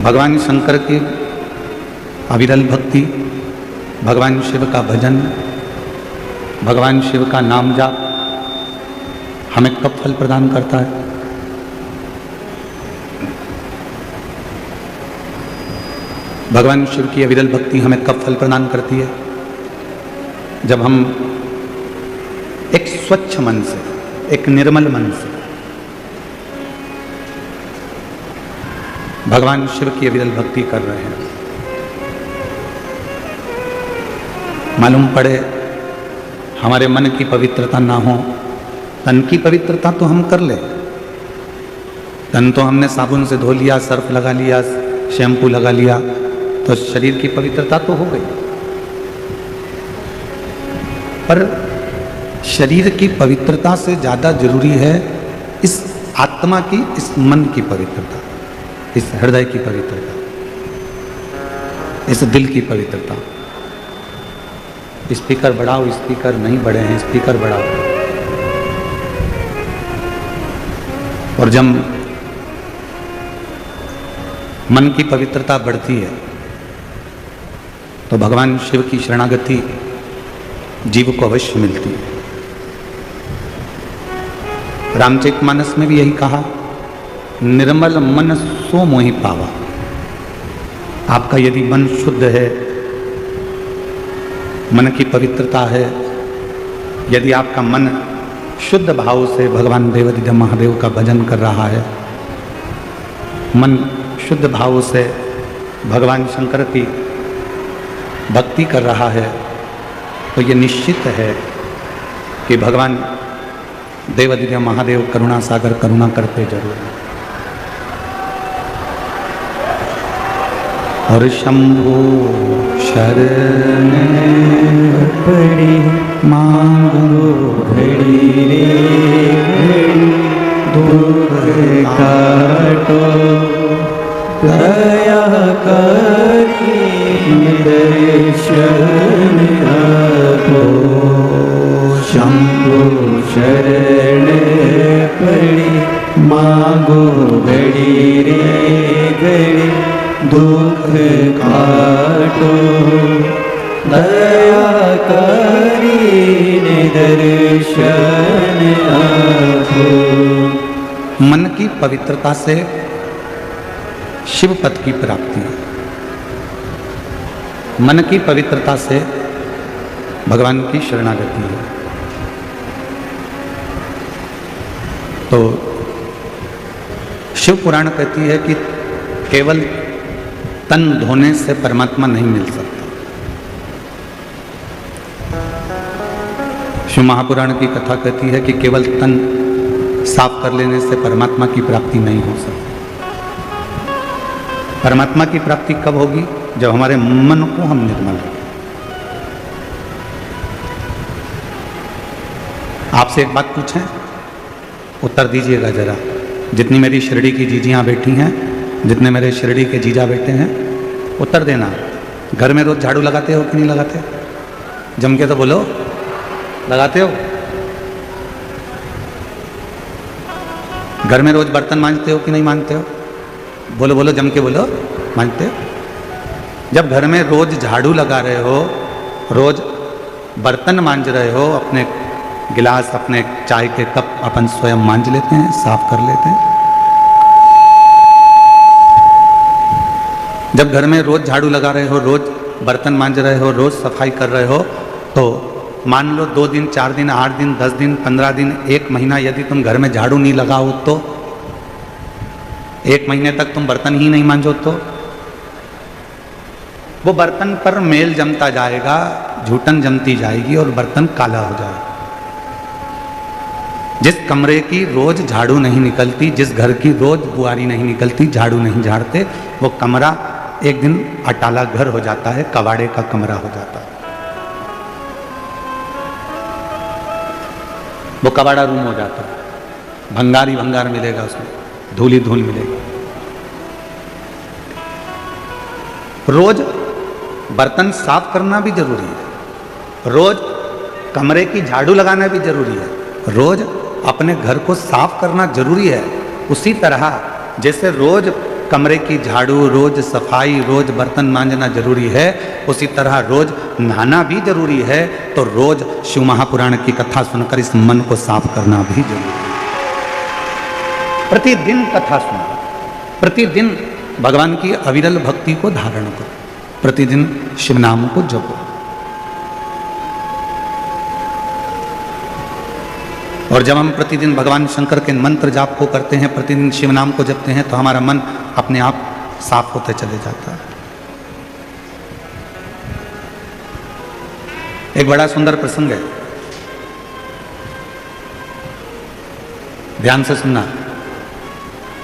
भगवान शंकर की अविरल भक्ति, भगवान शिव का भजन, भगवान शिव का नाम जाप हमें कब फल प्रदान करता है? भगवान शिव की अविरल भक्ति हमें कब फल प्रदान करती है? जब हम एक स्वच्छ मन से, एक निर्मल मन से भगवान शिव की अविरल भक्ति कर रहे हैं। मालूम पड़े हमारे मन की पवित्रता ना हो, तन की पवित्रता तो हम कर ले। तन तो हमने साबुन से धो लिया, सर्फ लगा लिया, शैम्पू लगा लिया, तो शरीर की पवित्रता तो हो गई। पर शरीर की पवित्रता से ज़्यादा जरूरी है इस आत्मा की, इस मन की पवित्रता, इस हृदय की पवित्रता, इस दिल की पवित्रता। स्पीकर बढ़ाओ, स्पीकर नहीं बढ़े हैं, स्पीकर बढ़ाओ। और जब मन की पवित्रता बढ़ती है तो भगवान शिव की शरणागति जीव को अवश्य मिलती है। रामचरितमानस में भी यही कहा, निर्मल मन सो मोहि पावा। आपका यदि मन शुद्ध है, मन की पवित्रता है, यदि आपका मन शुद्ध भाव से भगवान देवाधिदेव महादेव का भजन कर रहा है, मन शुद्ध भाव से भगवान शंकर की भक्ति कर रहा है, तो ये निश्चित है कि भगवान देवाधिदेव महादेव करुणा सागर करुणा करते जरूर हैं। और शंभु शरण पड़ी मांगो घड़ी रे घड़ी, दुख काटो दया करी दर्शन आपो। शंभु शरण पड़ी मांगो घड़ी रे घड़ी, दुख काटो दया करी दर्शन आपो। मन की पवित्रता से शिव पद की प्राप्ति है। मन की पवित्रता से भगवान की शरणागति है। तो शिव पुराण कहती है कि केवल तन धोने से परमात्मा नहीं मिल सकता। शिव महापुराण की कथा कहती है कि केवल तन साफ कर लेने से परमात्मा की प्राप्ति नहीं हो सकती। परमात्मा की प्राप्ति कब होगी? जब हमारे मन को हम निर्मल रखें। आपसे एक बात पूछें, उत्तर दीजिएगा जरा। जितनी मेरी शिरडी की जीजियां बैठी हैं, जितने मेरे शिरडी के जीजा बैठे हैं, उत्तर देना। घर में रोज झाड़ू लगाते हो कि नहीं लगाते? जम के तो बोलो, लगाते हो? घर में रोज बर्तन मांजते हो कि नहीं मांजते हो? बोलो बोलो, जम के बोलो, मांजते हो? जब घर में रोज झाड़ू लगा रहे हो, रोज बर्तन मांज रहे हो, अपने गिलास, अपने चाय के कप अपन स्वयं मांज लेते हैं, साफ कर लेते हैं। जब घर में रोज झाड़ू लगा रहे हो, रोज बर्तन मांज रहे हो, रोज सफाई कर रहे हो, तो मान लो 2 दिन, 4 दिन, 8 दिन, 10 दिन, 15 दिन, 1 महीना यदि तुम घर में झाड़ू नहीं लगाओ तो 1 महीने तक तुम बर्तन ही नहीं मांजो तो वो बर्तन पर मेल जमता जाएगा, झूठन जमती जाएगी और बर्तन काला हो जाएगा। जिस कमरे की रोज झाड़ू नहीं निकलती, जिस घर की रोज बुआरी नहीं निकलती, झाड़ू नहीं झाड़ते, वो कमरा एक दिन अटाला घर हो जाता है, कबाड़े का कमरा हो जाता है। वो कबाड़ा रूम हो जाता है, भंगार ही भंगार मिलेगा उसमें, धूल ही धूल मिलेगी। रोज बर्तन साफ करना भी जरूरी है, रोज कमरे की झाड़ू लगाना भी जरूरी है, रोज अपने घर को साफ करना जरूरी है। उसी तरह जैसे रोज कमरे की झाड़ू, रोज सफाई, रोज बर्तन मांजना जरूरी है, उसी तरह रोज नहाना भी जरूरी है। तो रोज शिव महापुराण की कथा सुनकर इस मन को साफ करना भी जरूरी है। प्रतिदिन कथा सुनो, प्रतिदिन भगवान की अविरल भक्ति को धारण करो, प्रतिदिन शिव नाम को जपो। और जब हम प्रतिदिन भगवान शंकर के मंत्र जाप को करते हैं, प्रतिदिन शिव नाम को जपते हैं, तो हमारा मन अपने आप साफ होते चले जाता है। एक बड़ा सुंदर प्रसंग है, ध्यान से सुनना।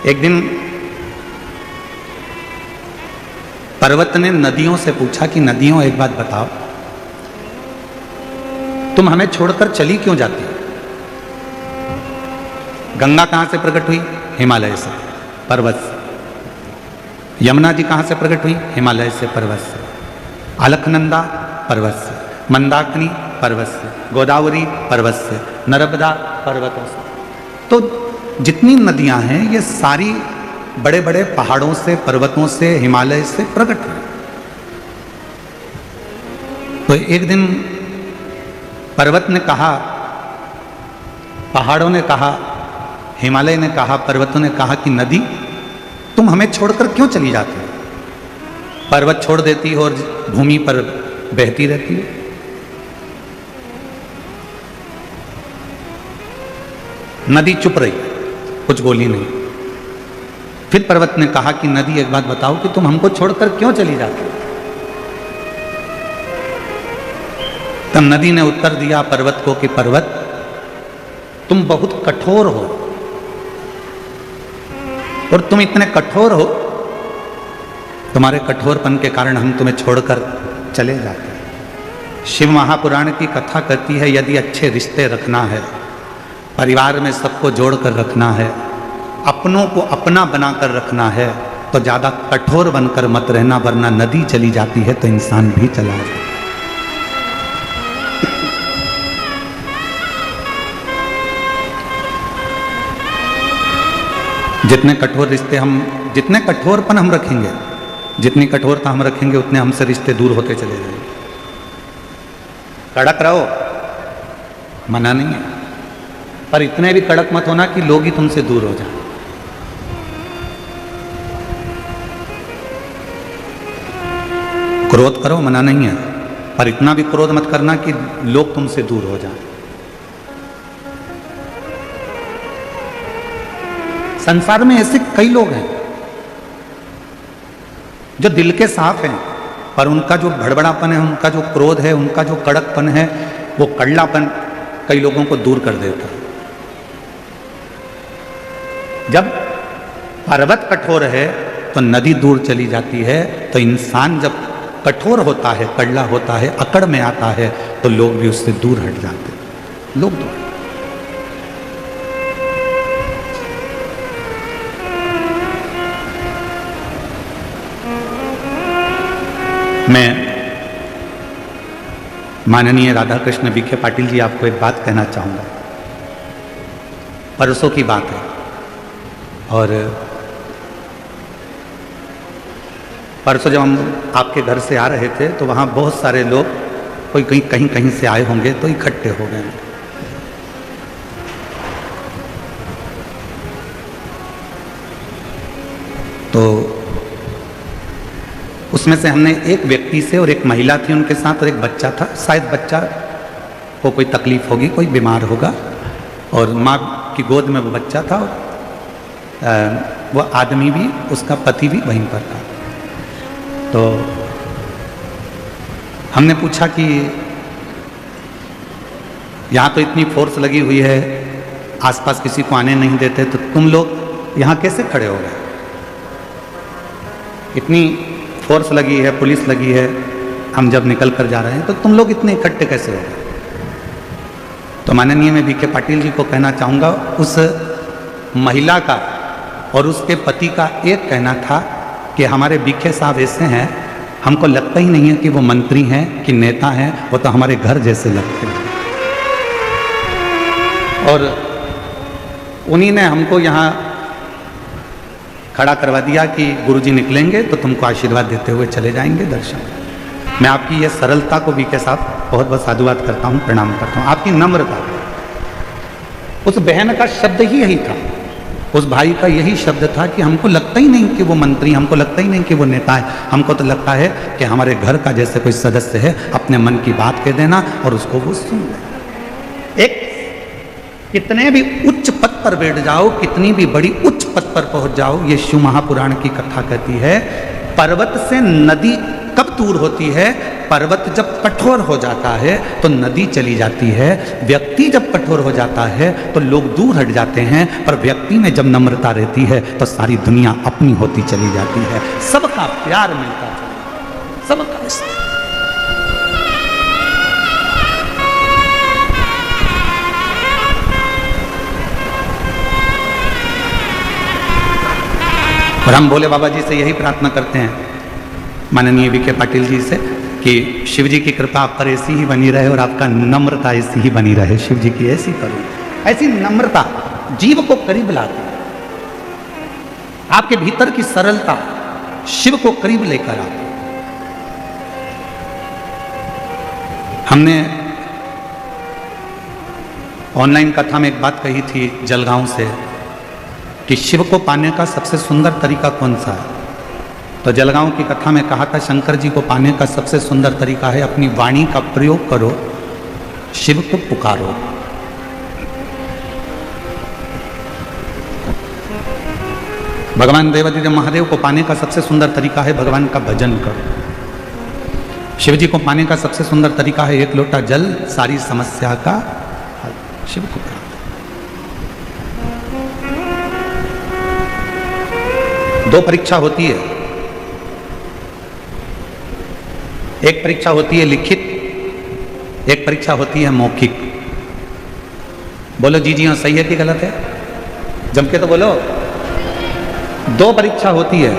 एक दिन पर्वत ने नदियों से पूछा कि नदियों एक बात बताओ, तुम हमें छोड़कर चली क्यों जाती हो? गंगा कहां से प्रकट हुई? हिमालय से, पर्वत से। यमुना जी कहां से प्रकट हुई? हिमालय से, पर्वत से। अलकनंदा पर्वत से, मंदाकिनी पर्वत से, गोदावरी पर्वत से, नर्मदा पर्वतों से। तो जितनी नदियां हैं ये सारी बड़े बड़े पहाड़ों से, पर्वतों से, हिमालय से प्रकट हुई। तो एक दिन पर्वत ने कहा, पहाड़ों ने कहा, हिमालय ने कहा, पर्वतों ने कहा कि नदी तुम हमें छोड़कर क्यों चली जाती हो? पर्वत छोड़ देती हो और भूमि पर बहती रहती है। नदी चुप रही, कुछ बोली नहीं। फिर पर्वत ने कहा कि नदी एक बात बताओ कि तुम हमको छोड़कर क्यों चली जाती हो? तब नदी ने उत्तर दिया पर्वत को कि पर्वत तुम बहुत कठोर हो, और तुम इतने कठोर हो, तुम्हारे कठोरपन के कारण हम तुम्हें छोड़कर चले जाते हैं। शिव महापुराण की कथा कहती है यदि अच्छे रिश्ते रखना है, परिवार में सबको जोड़कर रखना है, अपनों को अपना बनाकर रखना है, तो ज़्यादा कठोर बनकर मत रहना, वरना नदी चली जाती है तो इंसान भी चला जाता है। जितने कठोर रिश्ते हम, जितने कठोरपन हम रखेंगे, जितनी कठोरता हम रखेंगे, उतने हमसे रिश्ते दूर होते चले जाएंगे। कड़क रहो, मना नहीं है, पर इतने भी कड़क मत होना कि लोग ही तुमसे दूर हो जाएं। क्रोध करो, मना नहीं है, पर इतना भी क्रोध मत करना कि लोग तुमसे दूर हो जाएं। संसार में ऐसे कई लोग हैं जो दिल के साफ हैं, पर उनका जो भड़बड़ापन है, उनका जो क्रोध है, उनका जो कड़कपन है, वो कड़लापन कई लोगों को दूर कर देता है। जब पर्वत कठोर है तो नदी दूर चली जाती है, तो इंसान जब कठोर होता है, कड़ला होता है, अकड़ में आता है, तो लोग भी उससे दूर हट जाते हैं। लोग दूर। मैं माननीय राधा कृष्ण विखे पाटिल जी आपको एक बात कहना चाहूँगा। परसों की बात है, और परसों जब हम आपके घर से आ रहे थे तो वहाँ बहुत सारे लोग, कोई कहीं कहीं से आए होंगे, तो इकट्ठे हो गए। तो उसमें से हमने एक व्यक्ति से, और एक महिला थी उनके साथ, और एक बच्चा था। शायद बच्चा को कोई तकलीफ होगी, कोई बीमार होगा, और माँ की गोद में वो बच्चा था। वो आदमी भी, उसका पति भी वहीं पर था। तो हमने पूछा कि यहाँ तो इतनी फोर्स लगी हुई है, आसपास किसी को आने नहीं देते, तो तुम लोग यहाँ कैसे खड़े हो गए? इतनी फोर्स लगी है, पुलिस लगी है, हम जब निकल कर जा रहे हैं, तो तुम लोग इतने इकट्ठे कैसे हो गए? तो माननीय मैं विखे पाटिल जी को कहना चाहूँगा, उस महिला का और उसके पति का एक कहना था कि हमारे विखे साहब ऐसे हैं, हमको लगता ही नहीं है कि वो मंत्री हैं कि नेता हैं, वो तो हमारे घर जैसे लगते हैं। और उन्हीं ने हमको यहाँ खड़ा करवा दिया कि गुरुजी निकलेंगे तो तुमको आशीर्वाद देते हुए चले जाएंगे दर्शन। मैं आपकी ये सरलता को भी के साथ बहुत बहुत साधुवाद करता हूँ, प्रणाम करता हूँ, आपकी नम्रता। उस बहन का शब्द ही यही था, उस भाई का यही शब्द था कि हमको लगता ही नहीं कि वो मंत्री, हमको लगता ही नहीं कि वो नेता है, हमको तो लगता है कि हमारे घर का जैसे कोई सदस्य है, अपने मन की बात कह देना और उसको वो सुन ले। एक कितने भी उच्च पद पर बैठ जाओ, कितनी भी बड़ी उच्च पद पर पहुंच जाओ, ये शिव महापुराण की कथा कहती है, पर्वत से नदी कब दूर होती है? पर्वत जब कठोर हो जाता है तो नदी चली जाती है, व्यक्ति जब कठोर हो जाता है तो लोग दूर हट जाते हैं, पर व्यक्ति में जब नम्रता रहती है तो सारी दुनिया अपनी होती चली जाती है, सबका प्यार मिलता है, सबका रिश्ता। और हम भोले बाबा जी से यही प्रार्थना करते हैं, माननीय वीके पाटिल जी से, कि शिव जी की कृपा आप पर ऐसी ही बनी रहे और आपका नम्रता ऐसी ही बनी रहे। शिव जी की ऐसी करो, ऐसी नम्रता जीव को करीब लाती, आपके भीतर की सरलता शिव को करीब लेकर आती। हमने ऑनलाइन कथा में एक बात कही थी जलगांव से कि शिव को पाने का सबसे सुंदर तरीका कौन सा है? तो जलगांव की कथा में कहा था शंकर जी को पाने का सबसे सुंदर तरीका है अपनी वाणी का प्रयोग करो, शिव को पुकारो। भगवान देवादिदेव महादेव को पाने का सबसे सुंदर तरीका है भगवान का भजन करो। शिव जी को पाने का सबसे सुंदर तरीका है एक लोटा जल, सारी समस्या का हल। शिव को प्राप्त। दो परीक्षा होती है, एक परीक्षा होती है लिखित, एक परीक्षा होती है मौखिक। बोलो जी हाँ, सही है कि गलत है? जम के तो बोलो। दो परीक्षा होती है,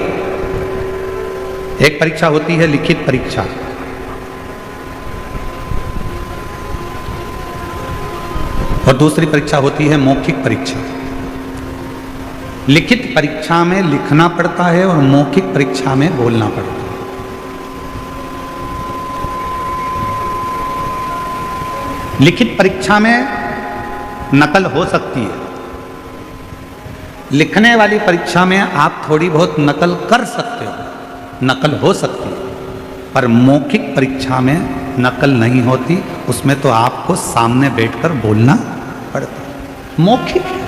एक परीक्षा होती है लिखित परीक्षा, और दूसरी परीक्षा होती है मौखिक परीक्षा। लिखित परीक्षा में लिखना पड़ता है और मौखिक परीक्षा में बोलना पड़ता है। लिखित परीक्षा में नकल हो सकती है, लिखने वाली परीक्षा में आप थोड़ी बहुत नकल कर सकते हो, नकल हो सकती है, पर मौखिक परीक्षा में नकल नहीं होती, उसमें तो आपको सामने बैठकर बोलना पड़ता है। मौखिक है।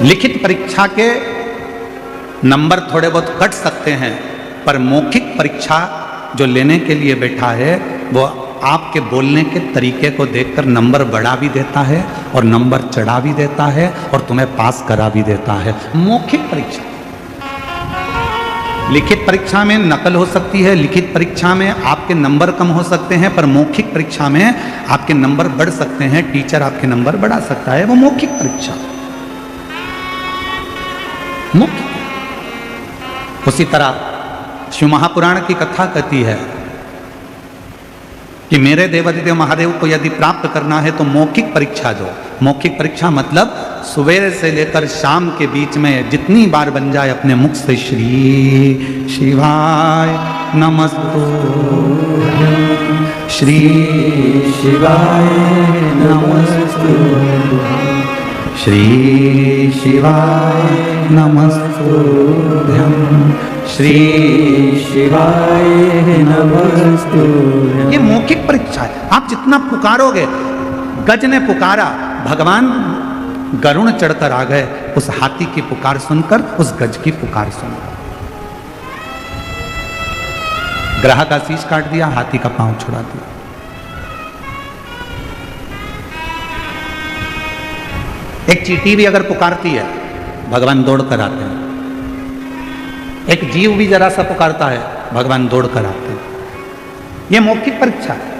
लिखित परीक्षा के नंबर थोड़े बहुत कट सकते हैं, पर मौखिक परीक्षा जो लेने के लिए बैठा है वो आपके बोलने के तरीके को देखकर नंबर बढ़ा भी देता है और नंबर चढ़ा भी देता है और तुम्हें पास करा भी देता है। मौखिक परीक्षा। लिखित परीक्षा में नकल हो सकती है, लिखित परीक्षा में आपके नंबर कम हो सकते हैं, पर मौखिक परीक्षा में आपके नंबर बढ़ सकते हैं, टीचर आपके नंबर बढ़ा सकता है। वो मौखिक परीक्षा। मुख्य उसी तरह शिव महापुराण की कथा कहती है कि मेरे देवादिदेव महादेव को यदि प्राप्त करना है तो मौखिक परीक्षा दो। मौखिक परीक्षा मतलब सुबह से लेकर शाम के बीच में जितनी बार बन जाए अपने मुख से श्री शिवाय नमस्तुभ्यं, श्री शिवाय नमस्तुभ्यं, श्री शिवाय नमस्तुभ्यं, श्री शिवाय नमस्तुभ्यं। ये मौखिक परीक्षा है। आप जितना पुकारोगे, गज ने पुकारा, भगवान गरुण चढ़कर आ गए, उस हाथी की पुकार सुनकर, उस गज की पुकार सुनकर। ग्रह का शीश काट दिया, हाथी का पांव छुड़ा दिया। एक चींटी भी अगर पुकारती है, भगवान दौड़ कर आते हैं। एक जीव भी जरा सा पुकारता है, भगवान दौड़ कर आते हैं। यह मौखिक परीक्षा है।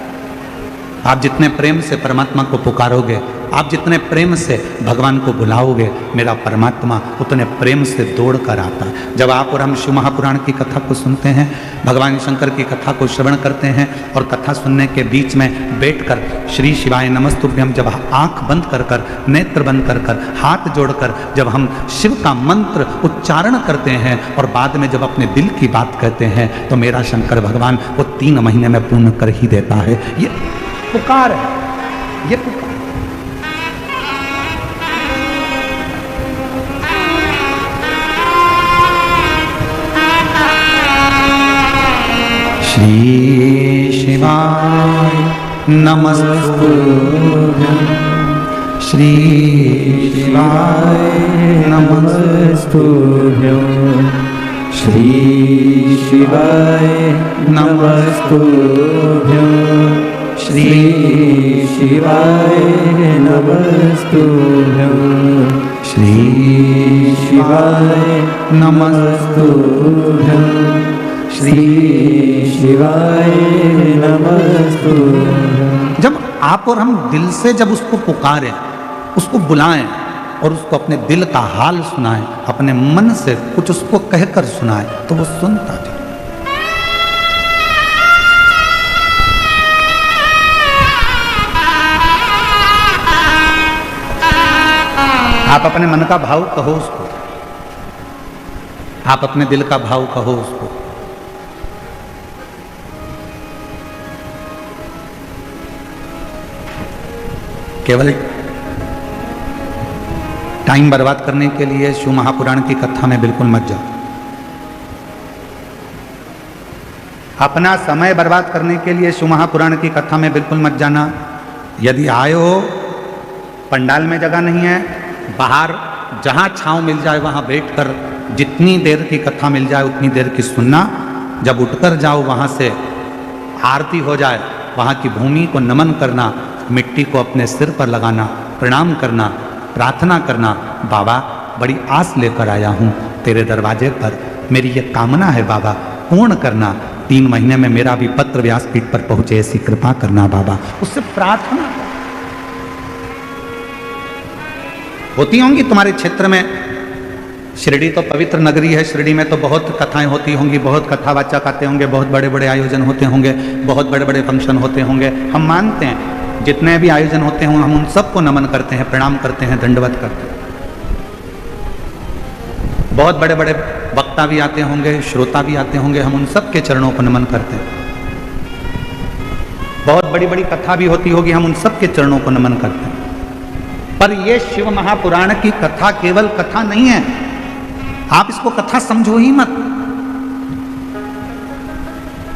आप जितने प्रेम से परमात्मा को पुकारोगे, आप जितने प्रेम से भगवान को बुलाओगे मेरा परमात्मा उतने प्रेम से दौड़ कर आता है। जब आप और हम शिव महापुराण की कथा को सुनते हैं, भगवान शंकर की कथा को श्रवण करते हैं और कथा सुनने के बीच में बैठकर श्री शिवाय नमस्तुभ्यम जब आंख बंद कर कर, नेत्र बंद कर कर, हाथ जोड़कर जब हम शिव का मंत्र उच्चारण करते हैं और बाद में जब अपने दिल की बात कहते हैं तो मेरा शंकर भगवान वो 3 महीने में पूर्ण कर ही देता है। ये पुकार है, ये पुकार। श्री शिवाय नमस्तुभ्यं, श्री शिवाय नमस्तुभ्यं, श्री शिवाय नमस्तुभ्यं, श्री शिवाय नमस्तुभ्यं, श्री शिवाय नमस्तुभ्यं, श्री शिवाय नमस्तुभ्यं। जब आप और हम दिल से जब उसको पुकारें, उसको बुलाएं और उसको अपने दिल का हाल सुनाएं, अपने मन से कुछ उसको कहकर सुनाएं तो वो सुनता है। आप अपने मन का भाव कहो उसको, आप अपने दिल का भाव कहो उसको। केवल टाइम बर्बाद करने के लिए शिव महापुराण की कथा में बिल्कुल मत जाओ। अपना समय बर्बाद करने के लिए शिव महापुराण की कथा में बिल्कुल मत जाना। यदि आए हो, पंडाल में जगह नहीं है, बाहर जहां छांव मिल जाए वहां बैठकर जितनी देर की कथा मिल जाए उतनी देर की सुनना। जब उठकर जाओ वहां से आरती हो जाए, वहां की भूमि को नमन करना, मिट्टी को अपने सिर पर लगाना, प्रणाम करना, प्रार्थना करना, बाबा बड़ी आस लेकर आया हूँ तेरे दरवाजे पर, मेरी ये कामना है बाबा पूर्ण करना, 3 महीने में मेरा भी पत्र व्यासपीठ पर पहुंचे ऐसी कृपा करना बाबा। उससे प्रार्थना होती होंगी तुम्हारे क्षेत्र में। शिरडी तो पवित्र नगरी है, शिरडी में तो बहुत कथाएं होती होंगी, बहुत कथावाचक आते होंगे, बहुत बड़े बड़े आयोजन होते होंगे, बहुत बड़े बड़े फंक्शन होते होंगे। हम मानते हैं जितने भी आयोजन होते हैं हम उन सबको नमन करते हैं, प्रणाम करते हैं, दंडवत करते हैं। बहुत बड़े बड़े वक्ता भी आते होंगे, श्रोता भी आते होंगे, हम उन सब के चरणों को नमन करते हैं। बहुत बड़ी बड़ी कथा भी होती होगी, हम उन सब के चरणों को नमन करते हैं। पर यह शिव महापुराण की कथा केवल कथा नहीं है, आप इसको कथा समझो ही मत।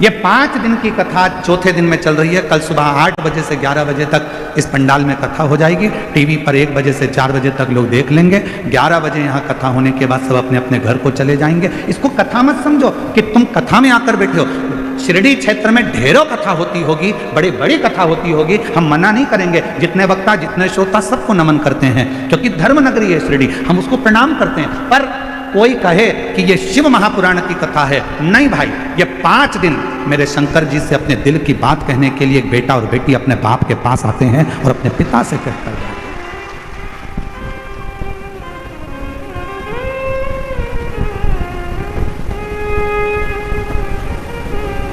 ये 5 दिन की कथा चौथे दिन में चल रही है। कल सुबह 8 बजे से 11 बजे तक इस पंडाल में कथा हो जाएगी। टीवी पर 1 बजे से 4 बजे तक लोग देख लेंगे। 11 बजे यहाँ कथा होने के बाद सब अपने अपने घर को चले जाएंगे। इसको कथा मत समझो कि तुम कथा में आकर बैठे हो। शिरडी क्षेत्र में ढेरों कथा होती होगी, बड़ी बड़ी कथा होती होगी, हम मना नहीं करेंगे। जितने वक्ता, जितने श्रोता सबको नमन करते हैं क्योंकि धर्म नगरी है शिरडी, हम उसको प्रणाम करते हैं। पर कोई कहे कि ये शिव महापुराण की कथा है, नहीं भाई, ये 5 दिन मेरे शंकर जी से अपने दिल की बात कहने के लिए एक बेटा और बेटी अपने बाप के पास आते हैं और अपने पिता से कहते हैं।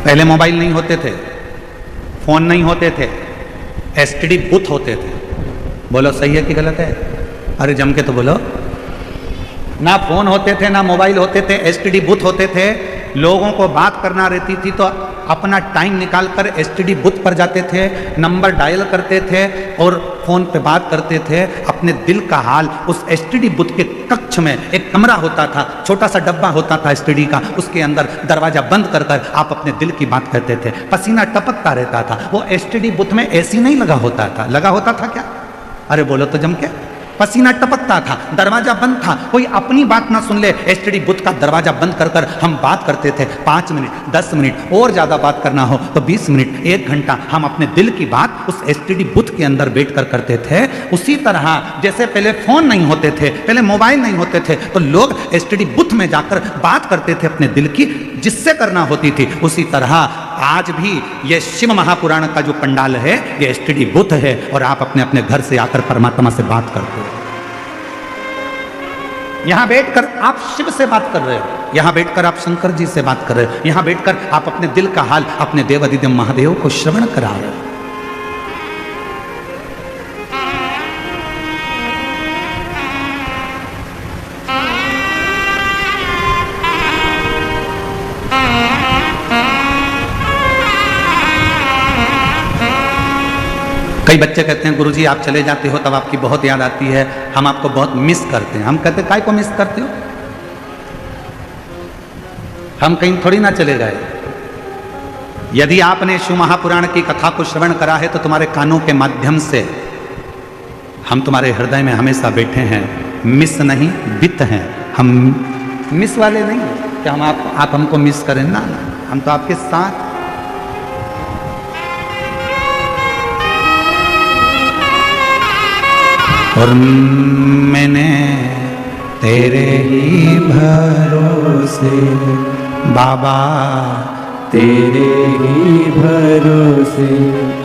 पहले मोबाइल नहीं होते थे, फोन नहीं होते थे, एसटीडी बूथ होते थे। बोलो सही है कि गलत है? अरे जम के तो बोलो। ना फोन होते थे, ना मोबाइल होते थे, एसटीडी बूथ होते थे। लोगों को बात करना रहती थी तो अपना टाइम निकालकर एसटीडी बूथ पर जाते थे, नंबर डायल करते थे और फोन पे बात करते थे। अपने दिल का हाल उस एसटीडी बूथ के कक्ष में एक कमरा होता था, छोटा सा डब्बा होता था एसटीडी का, उसके अंदर दरवाजा बंद कर कर आप अपने दिल की बात कहते थे। पसीना टपकता रहता था। वो एसटीडी बूथ में एसी नहीं लगा होता था। लगा होता था क्या? अरे बोलो तो जम के। पसीना टपकता था, दरवाजा बंद था, कोई अपनी बात ना सुन ले। एसटीडी बूथ का दरवाजा बंद कर कर हम बात करते थे। 5 मिनट, 10 मिनट और ज्यादा बात करना हो तो 20 मिनट, 1 घंटा हम अपने दिल की बात उस एसटीडी बूथ के अंदर बैठ कर करते थे। उसी तरह जैसे पहले फोन नहीं होते थे, पहले मोबाइल नहीं होते थे, तो लोग एसटीडी बूथ में जाकर बात करते थे अपने दिल की, जिससे करना होती थी। उसी तरह आज भी ये शिव महापुराण का जो पंडाल है ये एसटीडी बूथ है, और आप अपने अपने घर से आकर परमात्मा से बात करते हो। यहां बैठकर आप शिव से बात कर रहे हो, यहां बैठकर आप शंकर जी से बात कर रहे हो, यहां बैठकर आप अपने दिल का हाल अपने देवादिदेव महादेव को श्रवण करा रहे हो। कई बच्चे कहते हैं गुरुजी आप चले जाते हो तब आपकी बहुत याद आती है, हम आपको बहुत मिस करते हैं। हम कहते हैं काय को मिस करते हो, हम कहीं थोड़ी ना चले गए। यदि आपने शिव महापुराण की कथा को श्रवण करा है तो तुम्हारे कानों के माध्यम से हम तुम्हारे हृदय में हमेशा बैठे हैं। मिस नहीं, वित्त हैं हम, मिस वाले नहीं कि हम आप हमको मिस करें ना, हम तो आपके साथ। और मैंने तेरे ही भरोसे बाबा, तेरे ही भरोसे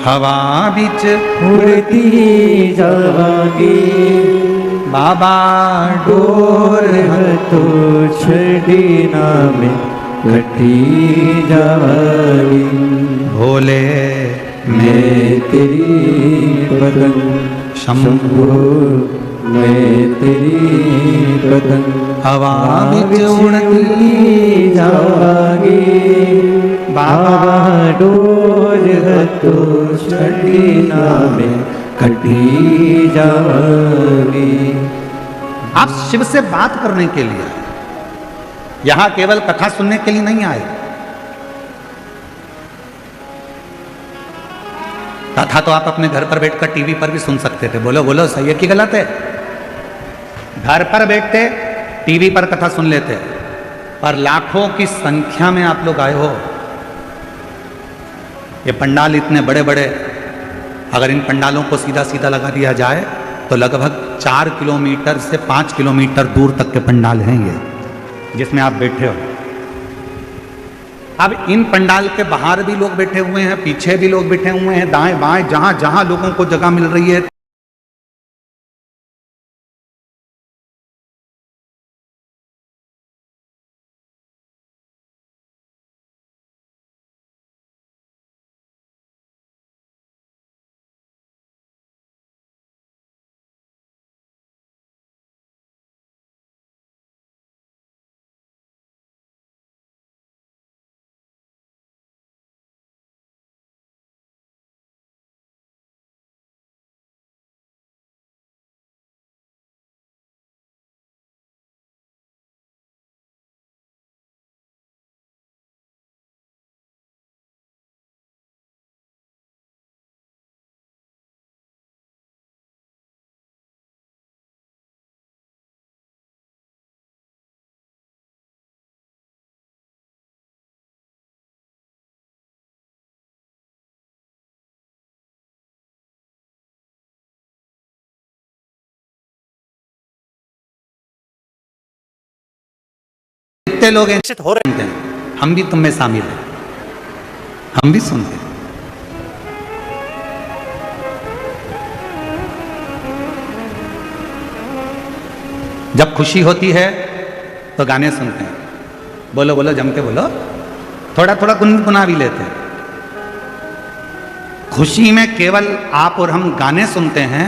हवा बिच उड़ती जावांगी बाबा, डोर है तो छड़ी नाम कटी जावांगी। भोले मैं तेरी पतंग शंभो, मैं तेरी पतंग हवा बिच उड़ती जावांगी बाबा, डोर है तो छड़ी नाम कटी जावांगी। आप शिव से बात करने के लिए, यहां केवल कथा सुनने के लिए नहीं आए। कथा तो आप अपने घर पर बैठकर टीवी पर भी सुन सकते थे। बोलो बोलो, सही है कि गलत है? घर पर बैठते टीवी पर कथा सुन लेते, पर लाखों की संख्या में आप लोग आए हो। ये पंडाल इतने बड़े बड़े, अगर इन पंडालों को सीधा सीधा लगा दिया जाए तो लगभग 4 किलोमीटर से 5 किलोमीटर दूर तक के पंडाल हैं ये, जिसमें आप बैठे हो। अब इन पंडाल के बाहर भी लोग बैठे हुए हैं, पीछे भी लोग बैठे हुए हैं, दाएं बाएं जहां जहां लोगों को जगह मिल रही है। कितने लोग निश्चित हो रहे हैं, हम भी तुम में शामिल हैं, हम भी सुनते हैं। जब खुशी होती है तो गाने सुनते हैं। बोलो बोलो, जम के बोलो, थोड़ा थोड़ा गुनगुना भी लेते हैं। खुशी में केवल आप और हम गाने सुनते हैं,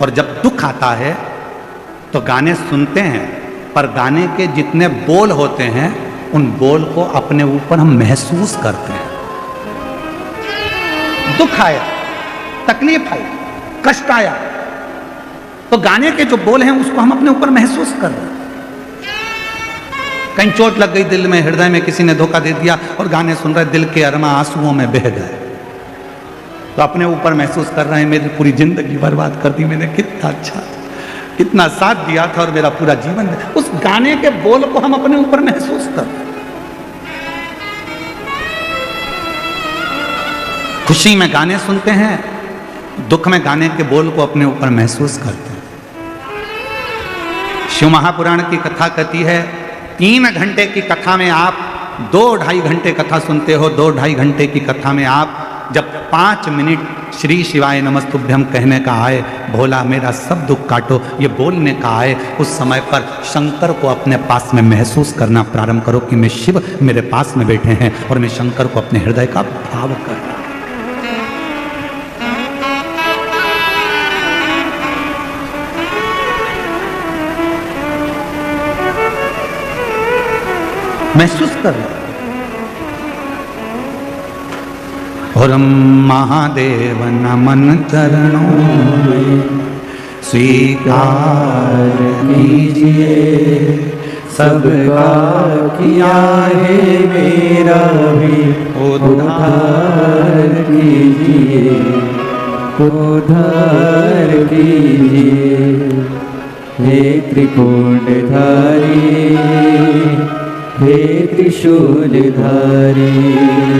और जब दुख आता है तो गाने सुनते हैं, पर गाने के जितने बोल होते हैं उन बोल को अपने ऊपर हम महसूस करते हैं। दुख आया, तकलीफ आई, कष्ट आया, तो गाने के जो बोल हैं उसको हम अपने ऊपर महसूस कर रहे हैं। कहीं चोट लग गई दिल में, हृदय में किसी ने धोखा दे दिया और गाने सुन रहे, दिल के अरमा आंसुओं में बह गए, तो अपने ऊपर महसूस कर रहे हैं मेरी पूरी जिंदगी बर्बाद कर दी मैंने, कितना अच्छा, कितना साथ दिया था और मेरा पूरा जीवन। उस गाने के बोल को हम अपने ऊपर महसूस कर रहे हैं। खुशी में गाने सुनते हैं, दुख में गाने के बोल को अपने ऊपर महसूस करते हैं। शिव महापुराण की कथा कहती है 3 घंटे की कथा में आप 2-2.5 घंटे कथा सुनते हो। 2-2.5 घंटे की कथा में आप जब 5 मिनट श्री शिवाय नमस्तुभ्यम कहने का आए, भोला मेरा सब दुख काटो, ये बोलने का आए, उस समय पर शंकर को अपने पास में महसूस करना प्रारंभ करो कि मैं शिव मेरे पास में बैठे हैं और मैं शंकर को अपने हृदय का भाव कर रहा हूं। महसूस कर रहा हूं। और महादेव नमन चरणों में स्वीकार कीजिए, सबका किया है मेरा भी उद्धार कीजिए, उद्धार कीजिए। हे त्रिपुंडधारी, हे त्रिशूलधारी।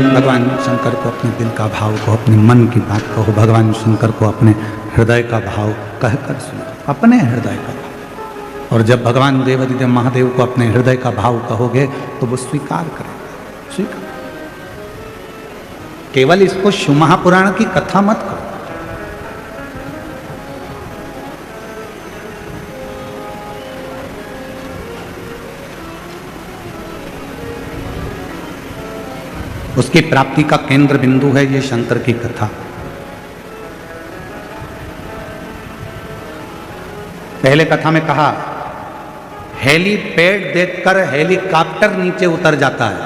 भगवान शंकर को अपने दिल का भाव को, अपने मन की बात कहो, भगवान शंकर को अपने हृदय का भाव कहकर सुनो, अपने हृदय का भाव। और जब भगवान देवादिदेव महादेव को अपने हृदय का भाव कहोगे तो वो स्वीकार करेंगे। स्वीकार, केवल इसको शिव महापुराण की कथा मत करो। उसकी प्राप्ति का केंद्र बिंदु है ये शंकर की कथा। पहले कथा में कहा हेलीपैड देखकर हेलीकॉप्टर नीचे उतर जाता है।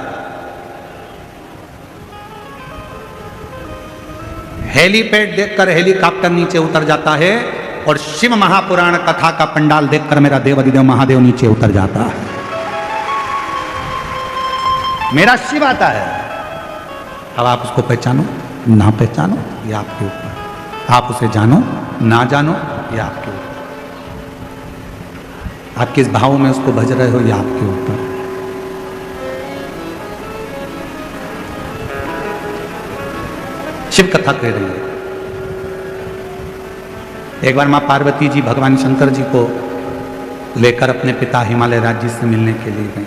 हेलीपैड देखकर हेलीकॉप्टर नीचे उतर जाता है और शिव महापुराण कथा का पंडाल देखकर मेरा देवादिदेव महादेव नीचे उतर जाता है। मेरा शिव आता है। अब आप उसको पहचानो ना पहचानो ये आपके ऊपर, आप उसे जानो ना जानो ये आपके ऊपर, आप किस भाव में उसको भज रहे हो ये आपके ऊपर। शिव कथा कह रही है। एक बार मां पार्वती जी भगवान शंकर जी को लेकर अपने पिता हिमालय राज्य से मिलने के लिए गए।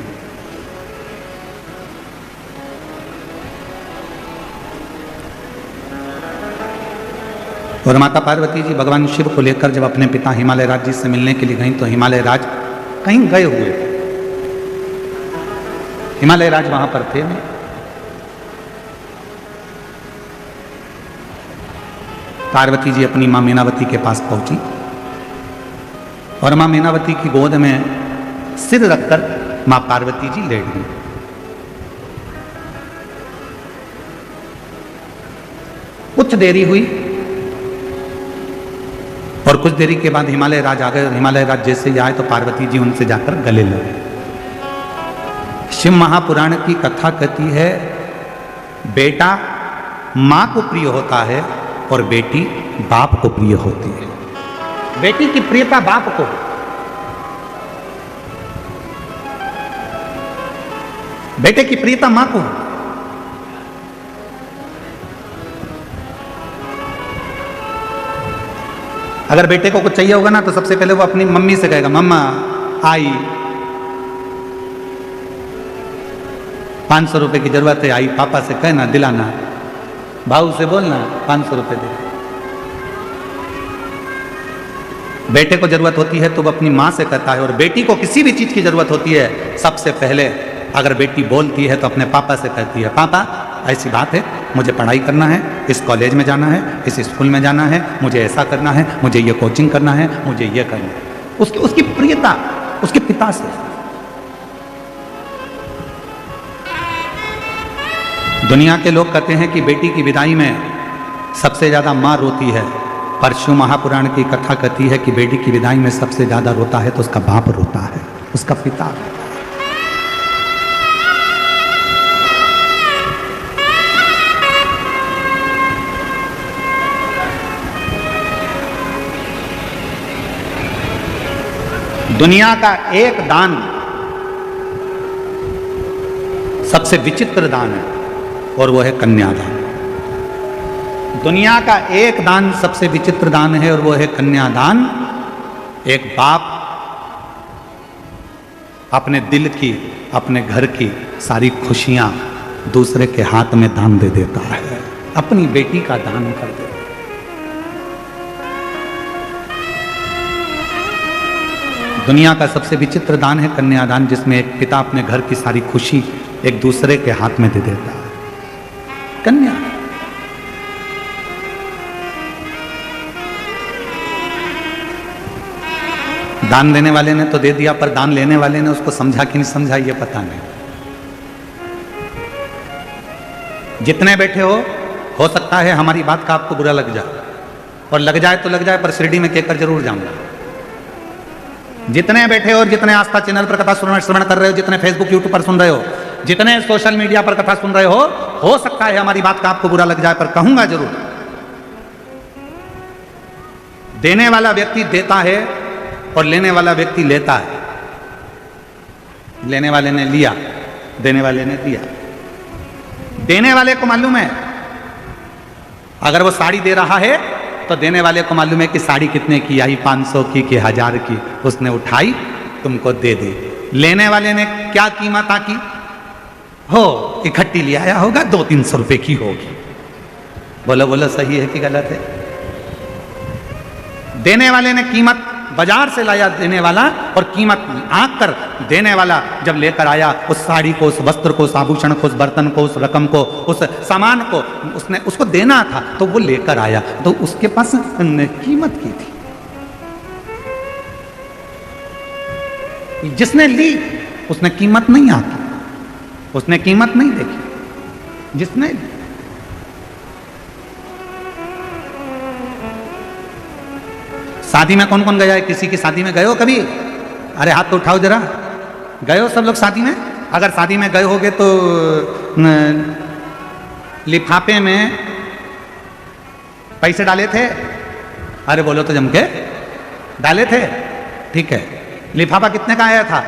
और माता पार्वती जी भगवान शिव को लेकर जब अपने पिता हिमालय राज्य से मिलने के लिए गई तो हिमालय राज कहीं गए हुए थे। हिमालय राज वहां पर थे नहीं। पार्वती जी अपनी मां मीनावती के पास पहुंची और मां मीनावती की गोद में सिर रखकर मां पार्वती जी लेट गई। कुछ देरी हुई और कुछ देरी के बाद हिमालय राज आ गए। और हिमालय राज जैसे ही आए तो पार्वती जी उनसे जाकर गले लगे। शिव महापुराण की कथा कहती है बेटा मां को प्रिय होता है और बेटी बाप को प्रिय होती है। बेटी की प्रियता बाप को, बेटे की प्रियता मां को। अगर बेटे को कुछ चाहिए होगा ना तो सबसे पहले वो अपनी मम्मी से कहेगा मम्मा आई 500 रुपए की जरूरत है, आई पापा से कहना दिलाना, भाऊ से बोलना 500 रुपए दे। बेटे को जरूरत होती है तो वो अपनी माँ से कहता है। और बेटी को किसी भी चीज की जरूरत होती है सबसे पहले अगर बेटी बोलती है तो अपने पापा से कहती है पापा ऐसी बात है, मुझे पढ़ाई करना है, इस कॉलेज में जाना है, इस स्कूल में जाना है, मुझे ऐसा करना है, मुझे ये कोचिंग करना है, मुझे ये करना है। उसकी प्रियता उसके पिता से। दुनिया के लोग कहते हैं कि बेटी की विदाई में सबसे ज्यादा मां रोती है, पर शिव महापुराण की कथा कहती है कि बेटी की विदाई में सबसे ज्यादा रोता है तो उसका बाप रोता है, उसका पिता रोता है। दुनिया का एक दान सबसे विचित्र दान है और वो है कन्यादान। दुनिया का एक दान सबसे विचित्र दान है और वो है कन्यादान। एक बाप अपने दिल की, अपने घर की सारी खुशियां दूसरे के हाथ में दान दे देता है, अपनी बेटी का दान कर देता है। दुनिया का सबसे विचित्र दान है कन्यादान, जिसमें एक पिता अपने घर की सारी खुशी एक दूसरे के हाथ में दे देता है। कन्या दान देने वाले ने तो दे दिया, पर दान लेने वाले ने उसको समझा कि नहीं समझा ये पता नहीं। जितने बैठे हो सकता है हमारी बात का आपको बुरा लग जाए, और लग जाए तो लग जाए, पर शिरडी में कहकर जरूर जाऊंगा। जितने बैठे हो और जितने आस्था चैनल पर कथा श्रवण कर रहे हो, जितने फेसबुक यूट्यूब पर सुन रहे हो, जितने सोशल मीडिया पर कथा सुन रहे हो सकता है हमारी बात का आपको बुरा लग जाए, पर कहूंगा जरूर। देने वाला व्यक्ति देता है और लेने वाला व्यक्ति लेता है। लेने वाले ने लिया, देने वाले ने दिया। देने वाले को मालूम है अगर वो साड़ी दे रहा है तो देने वाले को मालूम है कि साड़ी कितने की आई, 500 की कि 1000 की, उसने उठाई तुमको दे दी। लेने वाले ने क्या कीमत आकी हो, इकट्ठी ले आया होगा, 200-300 रुपए की होगी। बोलो बोलो सही है कि गलत है? देने वाले ने कीमत बाजार से लाया देने वाला, और कीमत आंक कर देने वाला जब लेकर आया उस साड़ी को, उस वस्त्र को, उस आभूषण को, उस बर्तन को, उस रकम को, उस सामान को, उसने उसको देना था तो वो लेकर आया, तो उसके पास कीमत की थी। जिसने ली उसने कीमत नहीं आकी, उसने कीमत नहीं देखी। जिसने शादी में कौन कौन गया है? किसी की शादी में गए हो कभी? अरे हाथ तो उठाओ जरा। गए हो सब लोग शादी में? अगर शादी में गए होगे तो लिफाफे में पैसे डाले थे? अरे बोलो तो जम के डाले थे। ठीक है, लिफाफा कितने का आया था?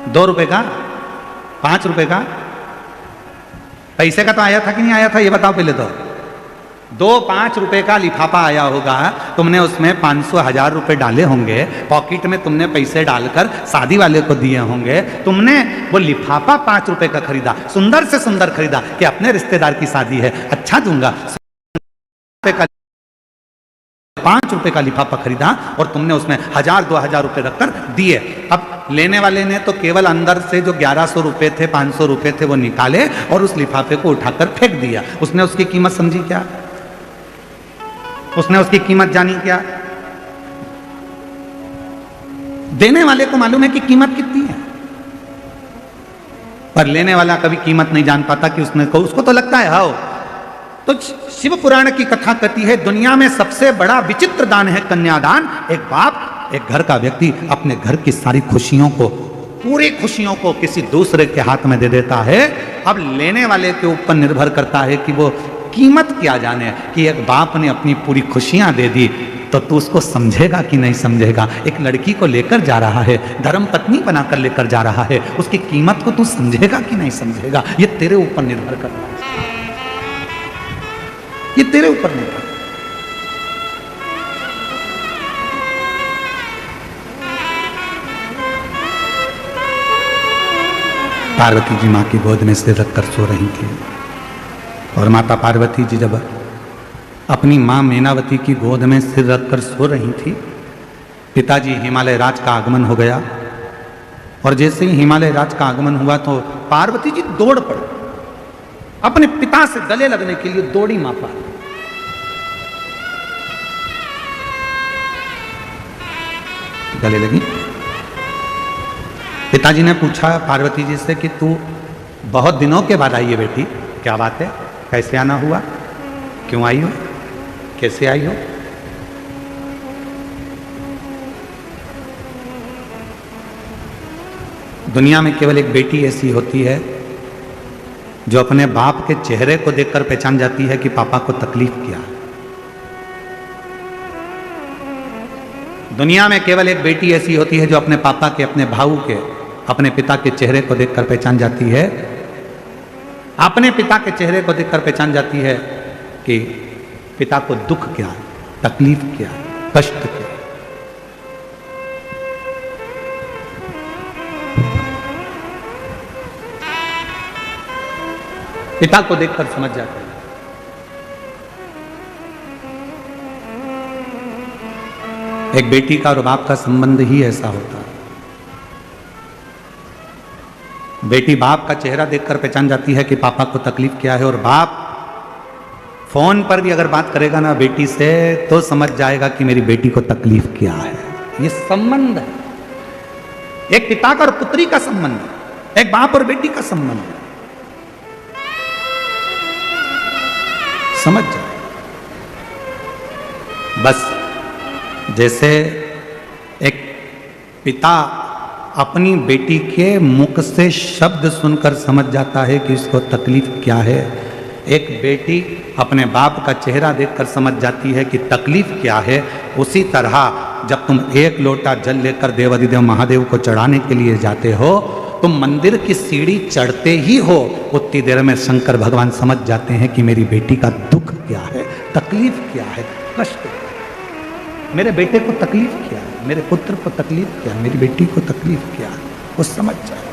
2 रुपए का, 5 रुपए का? पैसे का तो आया था कि नहीं आया था, ये बताओ पहले तो। 2-5 रुपए का लिफाफा आया होगा, तुमने उसमें 500-1000 रुपए डाले होंगे, पॉकेट में तुमने पैसे डालकर शादी वाले को दिए होंगे, तुमने वो लिफाफा 5 रुपए का खरीदा, सुंदर से सुंदर खरीदा कि अपने रिश्तेदार की शादी है, अच्छा दूंगा, 5 रुपए का लिफाफा खरीदा और तुमने उसमें 1000-2000 रुपए रखकर दिए। अब लेने वाले ने तो केवल अंदर से जो 1100 रुपए थे, 500 रुपए थे, वो निकाले और उस लिफाफे को उठाकर फेंक दिया। उसने उसकी कीमत समझी क्या? उसने उसकी कीमत जानी क्या? देने वाले को मालूम है कि कीमत कितनी है, पर लेने वाला कभी कीमत नहीं जान पाता कि उसको तो लगता है हाओ। तो शिव पुराण की कथा कहती है दुनिया में सबसे बड़ा विचित्र दान है कन्यादान। एक बाप, एक घर का व्यक्ति अपने घर की सारी खुशियों को, पूरी खुशियों को किसी दूसरे के हाथ में दे देता है। अब लेने वाले के ऊपर निर्भर करता है कि वो कीमत क्या जाने, कि एक बाप ने अपनी पूरी खुशियां दे दी तो तू उसको समझेगा कि नहीं समझेगा। एक लड़की को लेकर जा रहा है, धर्म पत्नी बनाकर लेकर जा रहा है, उसकी कीमत को तू समझेगा कि नहीं समझेगा, ये तेरे ऊपर निर्भर करता है, ये तेरे ऊपर निर्भर। पार्वती जी मां की गोद में सिर रखकर सो रही थी, और माता पार्वती जी जब अपनी मां मेनावती की गोद में सिर रखकर सो रही थी, पिताजी हिमालय राज का आगमन हो गया। और जैसे ही हिमालय राज का आगमन हुआ तो पार्वती जी दौड़ पड़ी, अपने पिता से गले लगने के लिए दौड़ी मां पार्वती। गले लगी। पिताजी ने पूछा पार्वती जी से कि तू बहुत दिनों के बाद आई है बेटी, क्या बात है, कैसे आना हुआ, क्यों आई हो, कैसे आई हो? दुनिया में केवल एक बेटी ऐसी होती है जो अपने बाप के चेहरे को देखकर पहचान जाती है कि पापा को तकलीफ क्या है। दुनिया में केवल एक बेटी ऐसी होती है जो अपने पापा के, अपने भाऊ के, अपने पिता के चेहरे को देखकर पहचान जाती है अपने पिता के चेहरे को देखकर पहचान जाती है कि पिता को दुख क्या है, तकलीफ क्या है, कष्ट क्या है। पिता को देखकर समझ जाते हैं। एक बेटी का और बाप का संबंध ही ऐसा होता है। बेटी बाप का चेहरा देखकर पहचान जाती है कि पापा को तकलीफ क्या है, और बाप फोन पर भी अगर बात करेगा ना बेटी से तो समझ जाएगा कि मेरी बेटी को तकलीफ क्या है। ये संबंध है, एक पिता का और पुत्री का संबंध है, एक बाप और बेटी का संबंध है। समझ जाए। बस जैसे एक पिता अपनी बेटी के मुख से शब्द सुनकर समझ जाता है कि इसको तकलीफ क्या है, एक बेटी अपने बाप का चेहरा देखकर समझ जाती है कि तकलीफ क्या है। उसी तरह जब तुम एक लोटा जल लेकर देवाधिदेव महादेव को चढ़ाने के लिए जाते हो, तुम मंदिर की सीढ़ी चढ़ते ही हो, उतनी देर में शंकर भगवान समझ जाते हैं कि मेरी बेटी का दुख क्या है, तकलीफ क्या है, कष्ट क्या है। मेरे बेटे को तकलीफ क्या है, मेरे पुत्र को तकलीफ क्या है, मेरी बेटी को तकलीफ क्या है, वो समझ जाए।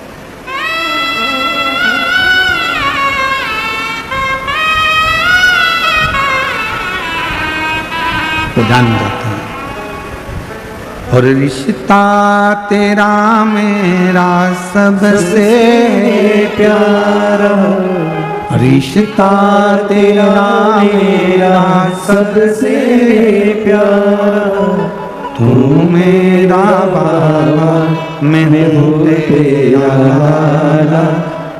तो जान जाते हैं। और रिश्ता तेरा मेरा सबसे प्यारा, रिश्ता तेरा मेरा सबसे प्यारा, तू मेरा बाबा मैं हूँ तेरा लाला,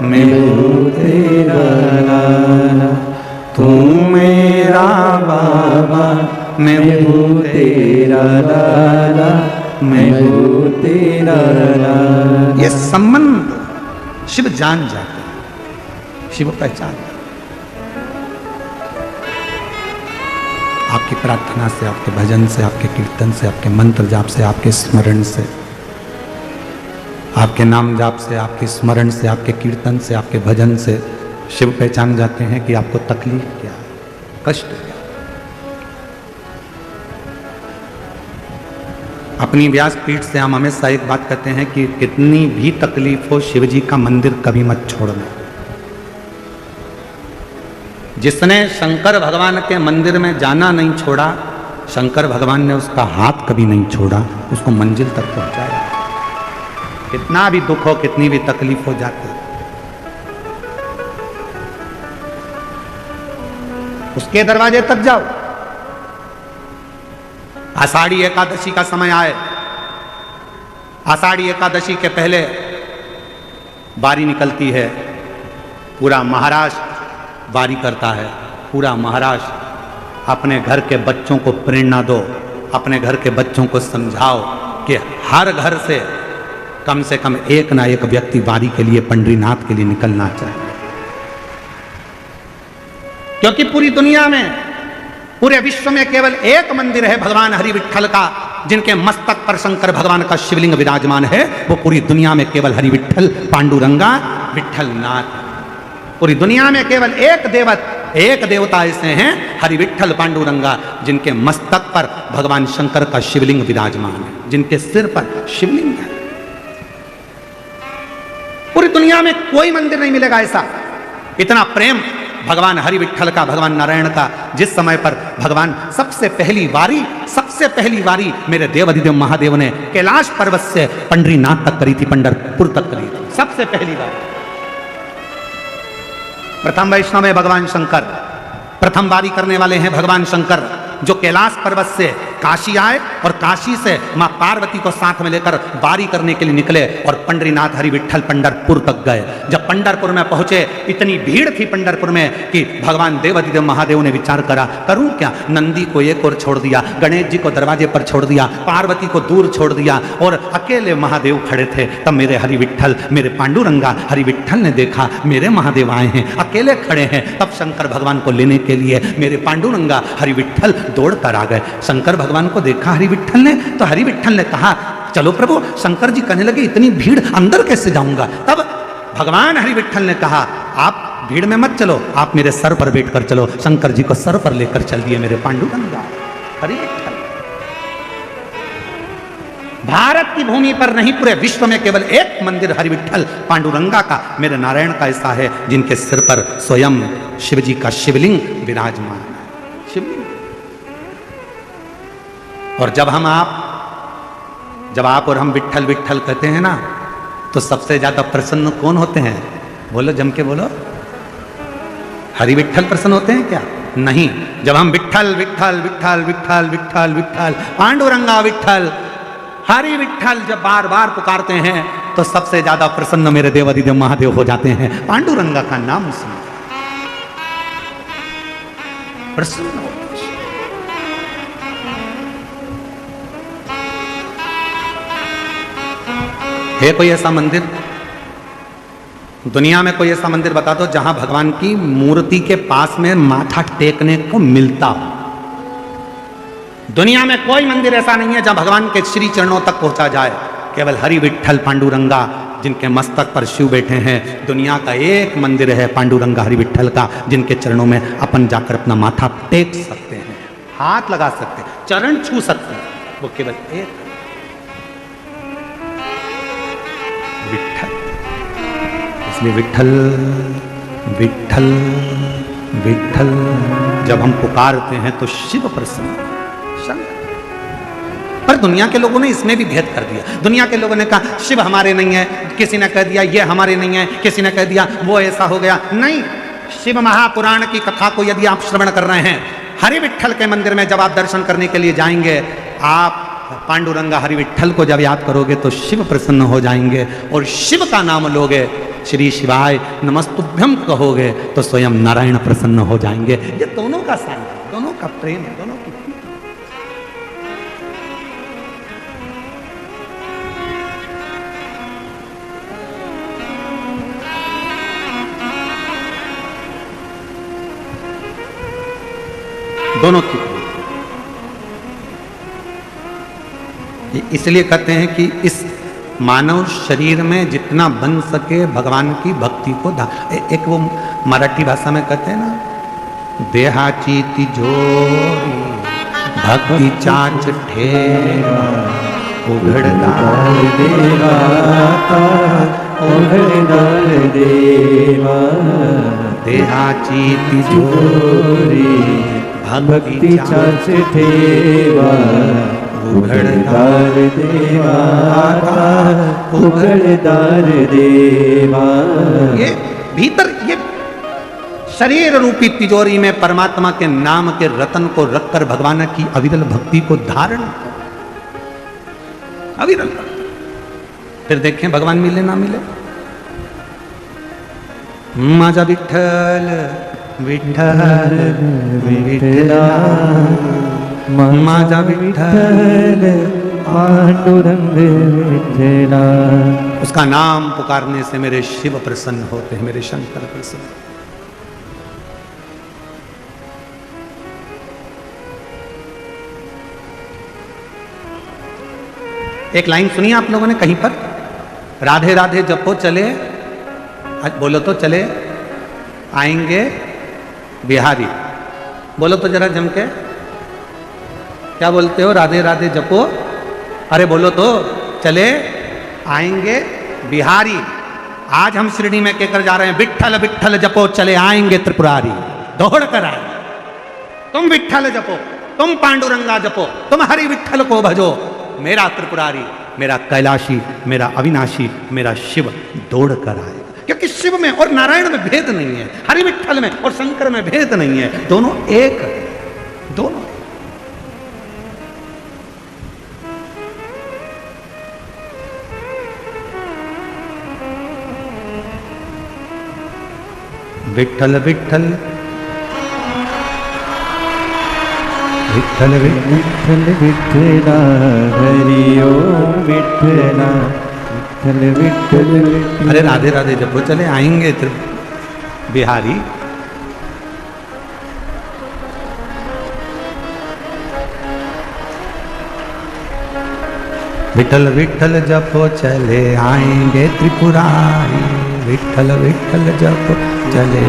मैं हूँ तेरा लाला। तू मेरा बाबा मैं हूँ तेरा लाला, मैं हूँ तेरा लाला। ये संबंध शिव जान जाते हैं, शिव पहचान। आपकी प्रार्थना से, आपके भजन से, आपके कीर्तन से, आपके मंत्र जाप से, आपके स्मरण से, आपके नाम जाप से, आपके स्मरण से, आपके कीर्तन से, आपके भजन से शिव पहचान जाते हैं कि आपको तकलीफ क्या है, कष्ट क्या है। अपनी व्यासपीठ से हम हमेशा एक बात कहते हैं कि कितनी भी तकलीफ हो, शिव जी का मंदिर कभी मत छोड़ना। जिसने शंकर भगवान के मंदिर में जाना नहीं छोड़ा, शंकर भगवान ने उसका हाथ कभी नहीं छोड़ा, उसको मंजिल तक पहुंचाया। कितना भी दुख हो, कितनी भी तकलीफ हो जाती, उसके दरवाजे तक जाओ। आषाढ़ी एकादशी का समय आए, आषाढ़ी एकादशी के पहले बारी निकलती है, पूरा महाराष्ट्र बारी करता है। पूरा महाराष्ट्र अपने घर के बच्चों को प्रेरणा दो, अपने घर के बच्चों को समझाओ कि हर घर से कम एक ना एक व्यक्ति बारी के लिए, पंडरीनाथ के लिए निकलना चाहिए। क्योंकि पूरी दुनिया में, पूरे विश्व में केवल एक मंदिर है भगवान हरि विट्ठल का, जिनके मस्तक पर शंकर भगवान का शिवलिंग विराजमान है। वो पूरी दुनिया में केवल हरि विट्ठल पांडुरंगा विट्ठलनाथ। पूरी दुनिया में केवल एक देवता ऐसे हैं, हरि विट्ठल पांडुरंगा, जिनके मस्तक पर भगवान शंकर का शिवलिंग विराजमान है, जिनके सिर पर शिवलिंग है। पूरी दुनिया में कोई मंदिर नहीं मिलेगा ऐसा, इतना प्रेम भगवान हरि विट्ठल का, भगवान नारायण का। जिस समय पर भगवान सबसे पहली बारी मेरे देवाधिदेव महादेव ने कैलाश पर्वत से पंडरीनाथ तक करी थी, पंढरपुर तक करी थी, सबसे पहली बार। प्रथम वैष्णव है भगवान शंकर, प्रथम बारी करने वाले हैं भगवान शंकर, जो कैलाश पर्वत से काशी आए और काशी से मां पार्वती को साथ में लेकर बारी करने के लिए निकले और पंडरीनाथ हरि विट्ठल पंढरपुर तक गए। जब पंढरपुर में पहुंचे, इतनी भीड़ थी पंढरपुर में कि भगवान देवाधिदेव महादेव ने विचार करा, करूं क्या। नंदी को एक ओर छोड़ दिया, गणेश जी को दरवाजे पर छोड़ दिया, पार्वती को दूर छोड़ दिया और अकेले महादेव खड़े थे। तब मेरे हरि विट्ठल, मेरे पांडुरंगा हरि विट्ठल ने देखा मेरे महादेव आए हैं, अकेले खड़े हैं। तब शंकर भगवान को लेने के लिए मेरे पांडुरंगा हरि विट्ठल दौड़ कर आ गए। शंकर भगवान को देखा हरि विट्ठल ने, तो हरि विट्ठल ने कहा चलो प्रभु। शंकर जी कहने लगे इतनी भीड़ अंदर कैसे जाऊंगा। तब भगवान हरि विट्ठल ने कहा आप भीड़ में मत चलो, आप मेरे सर पर बैठ कर चलो। शंकर जी को सर पर लेकर चल दिए मेरे पांडुरंगा। हरि विठ्ठल। भारत की भूमि पर नहीं, पूरे विश्व में केवल एक मंदिर हरि विठ्ठल पांडुरंगा का, मेरे नारायण का ऐसा है, जिनके सिर पर स्वयं शिव जी का शिवलिंग विराजमान है। शिवलिंग। और जब आप और हम विठ्ठल विठ्ठल कहते हैं ना, तो सबसे ज्यादा प्रसन्न कौन होते हैं? बोलो, जम के बोलो। हरि विठ्ठल प्रसन्न होते हैं क्या? नहीं। जब हम विठ्ठल विठ्ठल विठ्ठल विठ्ठल विठ्ठल विठ्ठल पांडुरंगा विठ्ठल हरि विठ्ठल जब बार बार पुकारते हैं, तो सबसे ज्यादा प्रसन्न मेरे देवाधिदेव महादेव हो जाते हैं। पांडुरंगा का नाम सुन प्रसन्न हो। है कोई ऐसा मंदिर दुनिया में, कोई ऐसा मंदिर बता दो जहां भगवान की मूर्ति के पास में माथा टेकने को मिलता हो? दुनिया में कोई मंदिर ऐसा नहीं है जहां भगवान के श्री चरणों तक पहुंचा जाए। केवल हरि विठ्ठल पांडुरंगा, जिनके मस्तक पर शिव बैठे हैं, दुनिया का एक मंदिर है पांडुरंगा हरि विठ्ठल का, जिनके चरणों में अपन जाकर अपना माथा टेक सकते हैं, हाथ लगा सकते हैं, चरण छू सकते हैं। वो केवल एक विठ्ठल। इसलिए विठ्ठल विठ्ठल विठ्ठल जब हम पुकारते हैं तो शिव प्रसन्न। पर दुनिया के लोगों ने इसमें भी भेद कर दिया। दुनिया के लोगों ने कहा शिव हमारे नहीं है, किसी ने कह दिया ये हमारे नहीं है, किसी ने कह दिया वो ऐसा हो गया। नहीं, शिव महापुराण की कथा को यदि आप श्रवण कर रहे हैं, हरि विठ्ठल के मंदिर में जब आप दर्शन करने के लिए जाएंगे, आप पांडुरंगा हरि विठ्ठल को जब याद करोगे तो शिव प्रसन्न हो जाएंगे। और शिव का नाम लोगे, श्री शिवाय नमस्तुभ्यम कहोगे, तो स्वयं नारायण प्रसन्न हो जाएंगे। ये दोनों का साथ है, दोनों का प्रेम है, दोनों की दोनों की। इसलिए कहते हैं कि इस मानव शरीर में जितना बन सके भगवान की भक्ति को एक वो मराठी भाषा में कहते हैं ना, देहाची तिजोरी भक्ति चाच ठेवा उघडदार देवा उघडदार देवा, देहाची तिजोरी भक्ति चाच ठेवा उघडदार देवा उघडदार देवा। ये भीतर ये शरीर रूपी तिजोरी में परमात्मा के नाम के रतन को रखकर भगवान की अविरल भक्ति को धारण अविरल। फिर देखें भगवान मिले ना मिले। माझा विठ्ठल विठ्ठल विठ्ठला, माझा विठ्ठल पांडुरंग विठ्ठला। उसका नाम पुकारने से मेरे शिव प्रसन्न होते हैं, मेरे शंकर प्रसन्न। एक लाइन सुनी आप लोगों ने कहीं पर, राधे राधे जपो चले, बोलो तो चले आएंगे बिहारी। बोलो तो जरा जम के, क्या बोलते हो? राधे राधे जपो, अरे बोलो तो चले आएंगे बिहारी। आज हम शिरडी में कहकर जा रहे हैं, विठ्ठल विठ्ठल जपो चले आएंगे त्रिपुरारी। दौड़ कर आए। तुम विठ्ठल जपो, तुम पांडुरंगा जपो, तुम हरि विठ्ठल को भजो, मेरा त्रिपुरारी, मेरा कैलाशी, मेरा अविनाशी, मेरा शिव दौड़ कर आए। क्योंकि शिव में और नारायण में भेद नहीं है, हरि विठ्ठल में और शंकर में भेद नहीं है, दोनों एक, दोनों। विठ्ठल विठ्ठल विठ्ठल विठ्ठल विठ्ठला, हरि ओम विठ्ठला, विठ्ठल विठ्ठल। अरे राधे राधे जपो चले आएंगे बिहारी। विठल विठल जपो चले आएंगे त्रिपुरारी, विठल विठल जपो चले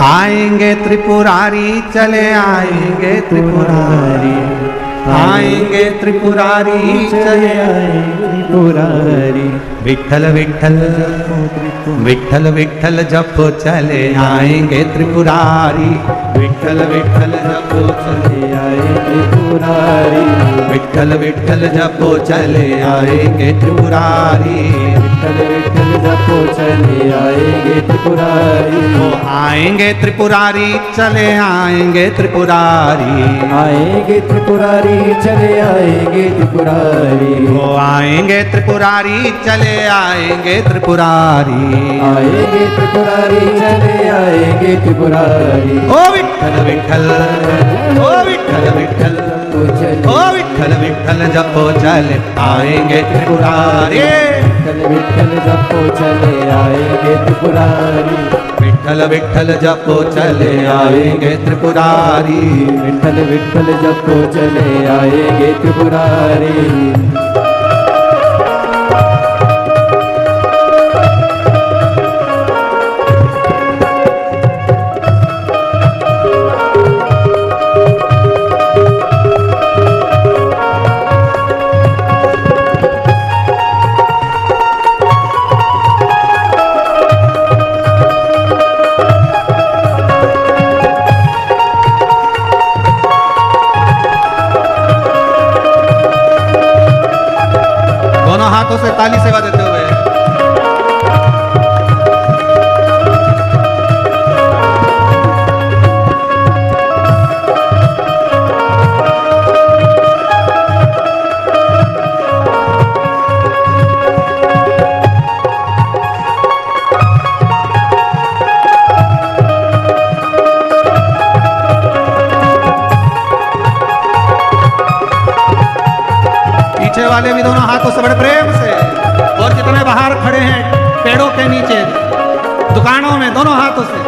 आएंगे त्रिपुरारी, चले आएंगे त्रिपुरारी, आएंगे त्रिपुरारी, चले आएंगे त्रिपुरारी। विठल विठल विठल विठल जपो चले आएंगे त्रिपुरारी, विठल विठल जपो चले आएंगे त्रिपुरारी, विठल विठल जपो चले आएंगे त्रिपुरारी, विठल विठल जपो चले आएंगे त्रिपुरारी। ओ आएंगे त्रिपुरारी, चले आएंगे त्रिपुरारी, आएंगे त्रिपुरारी, चले आएंगे त्रिपुरारी। ओ आएंगे त्रिपुरारी, चले आएंगे त्रिपुरारी, आएंगे त्रिपुरारी, चले आएंगे त्रिपुरारी। ओ विठल विठल, ओ विठल विठल, ओ विठल विठल जपो चले आएंगे त्रिपुरारी, विठल विठल जपो चले आएंगे त्रिपुरारी, विठल विठल जपो चले आएंगे त्रिपुरारी, विठल विठल जपो चले आएंगे त्रिपुरारी। हाथों से ताली सेवा देते हुए पीछे वाले भी दोनों हाथों से बड़े प्रेम से, और जितने बाहर खड़े हैं पेड़ों के नीचे, दुकानों में, दोनों हाथों से।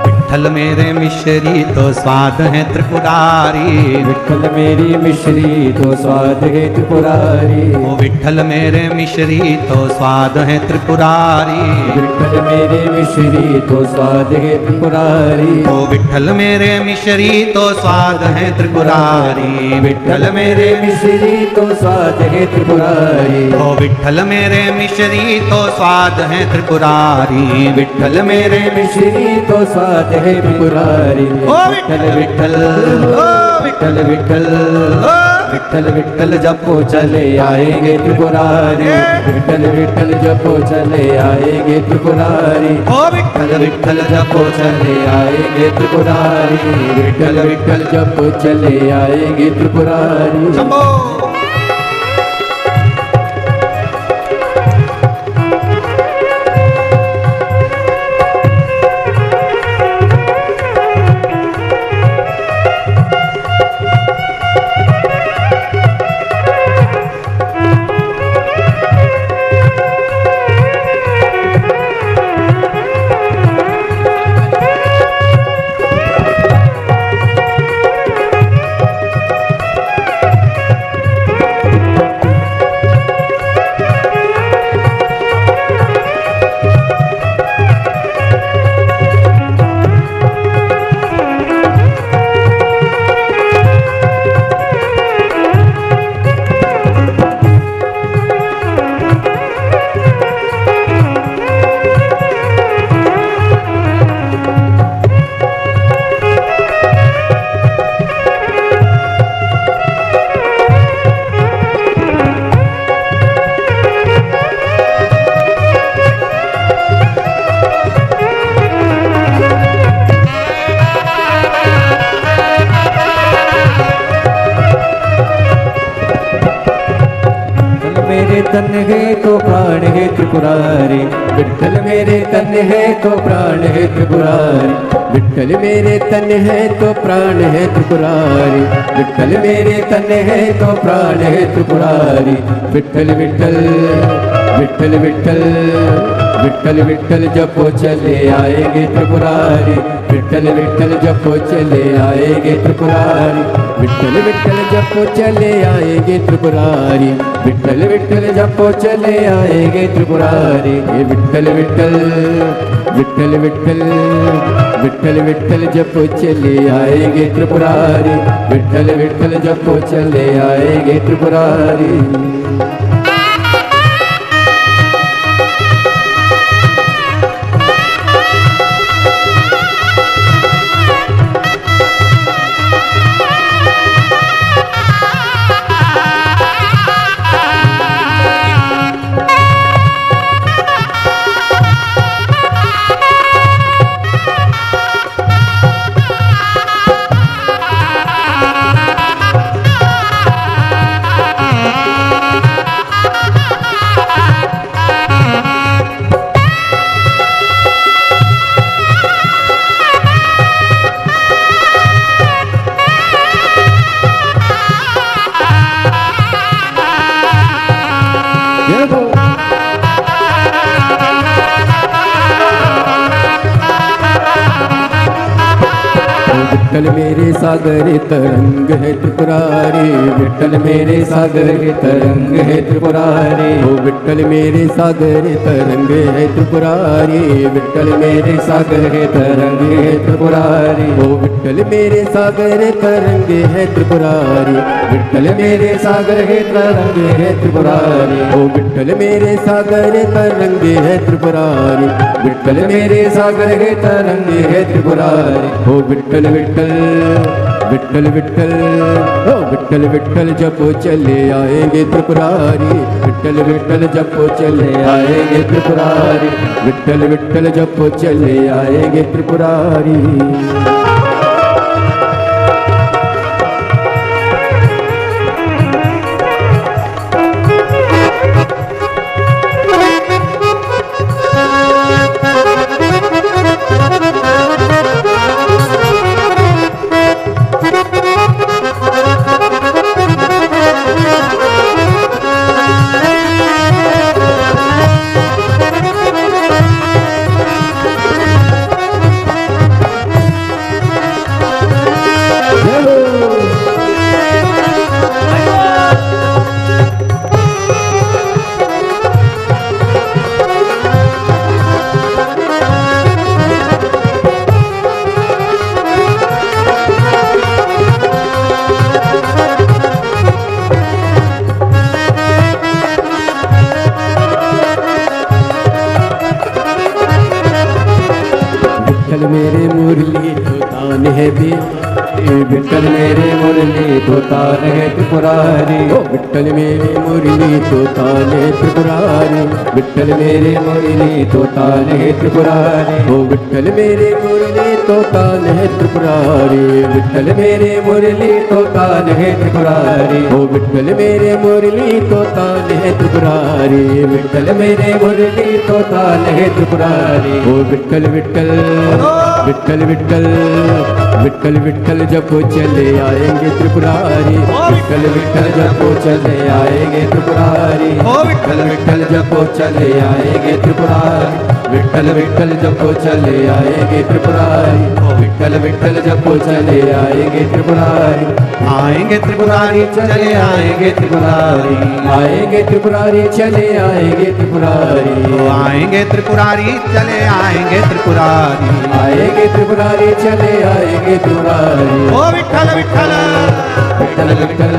विठल मेरे मिश्री तो स्वाद है त्रिपुरारी, विठल मेरी मिश्री तो स्वाद है त्रिपुरारी। ओ विठल मेरे मिश्री तो स्वाद है त्रिपुरारी, विठल मेरे मिश्री तो स्वाद है त्रिपुरारी। ओ विठल मेरे मिश्री तो स्वाद है त्रिपुरारी, विठल मेरे मिश्री तो स्वाद है त्रिपुरारी। ओ विठल मेरे मिश्री तो स्वाद है त्रिपुरारी, विठल मेरे मिश्री तो स्वाद है त्रिपुरारी। ओ विठल विठल, ओ विठल विठल, ओ विठल विठल जपो चले आएंगे त्रिपुरारी, विठल विठल जपो चले आएंगे त्रिपुरारी। ओ विठल विठल जपो चले आएंगे त्रिपुरारी, विठल विठल जपो चले आएंगे त्रिपुरारी। शंभो। तन है तो प्राण है त्रिपुरारी, विठल मेरे तन है तो प्राण है त्रिपुरारी। विठल मेरे तन है तो प्राण है त्रिपुरारी, विठल मेरे तन है तो प्राण है त्रिपुरारी। विठल विठल विठ्ठल विठ्ठल विठ्ठल विठ्ठल जपो चले आएंगे त्रिपुरारी, विठ्ठल विठ्ठल जपो चले आएंगे त्रिपुरारी, विठ्ठल विठ्ठल जपो चले आएंगे त्रिपुरारी, विठ्ठल विठ्ठल जपो चले आएंगे त्रिपुरारी। ये विठ्ठल विठ्ठल विठ्ठल विठ्ठल विठ्ठल विठ्ठल जपो चले आएंगे त्रिपुरारी, विठ्ठल विठ्ठल जपो चले आएंगे त्रिपुरारी। विठ्ठल मेरे सागर तरंग है त्रिपुरारी, विठ्ठल मेरे सागर तरंग है त्रिपुरारी, ओ विठ्ठल मेरे सागर तरंग है त्रिपुरारी, विठ्ठल मेरे सागर तरंग है त्रिपुरारी, ओ विठ्ठल मेरे सागर तरंग है त्रिपुरारी, विठ्ठल मेरे सागर तरंग है त्रिपुरारी, ओ विठ्ठल मेरे सागर तरंग है त्रिपुरारी, विठ्ठल मेरे सागर तरंग है त्रिपुरारी। ओ विठ्ठल विठ्ठल विठ्ठल विठ्ठल ओ विठ्ठल विठ्ठल जपो चले आएंगे त्रिपुरारी, विठ्ठल विठ्ठल जपो चले आएंगे त्रिपुरारी, विठ्ठल विठ्ठल जपो चले आएंगे त्रिपुरारी। विठ्ठल मेरे मुरली तो तान है भी, विठ्ठल मेरे मुरली तो तान है त्रिपुरारी, ओ विठ्ठल मेरे मुरली तो तान है त्रिपुरारी, विठ्ठल मेरे मुरली तो तान है त्रिपुरारी, ओ विठ्ठल मेरे मुरली तो तान है त्रिपुरारी, विठ्ठल मेरे मुरली तो तान है त्रिपुरारी, ओ विठ्ठल मेरे मुरली तो तान है त्रिपुरारी, विठ्ठल मेरे मुरली तो तान है त्रिपुरारी। ओ विठ्ठल विठ्ठल विठ्ठल विठ्ठल विठ्ठल विठ्ठल जपो चले आएंगे त्रिपुरारी, विठ्ठल विठ्ठल जपो चले आएंगे त्रिपुरारी, ओ विठ्ठल विठ्ठल जपो चले आएंगे त्रिपुरारी, विठ्ठल विठ्ठल जपो चले आएंगे त्रिपुरारी, ओ विठ्ठल विठ्ठल जपो चले आएंगे त्रिपुरारी। आएंगे त्रिपुरारी चले आएंगे त्रिपुरारी, आएंगे त्रिपुरारी चले आएंगे त्रिपुरारी, आएंगे त्रिपुरारी चले आएंगे त्रिपुरारी, आएंगे त्रिपुरारी चले आएंगे त्रिपुरारी। ओ विठ्ठल विठ्ठल विठ्ठल विठ्ठल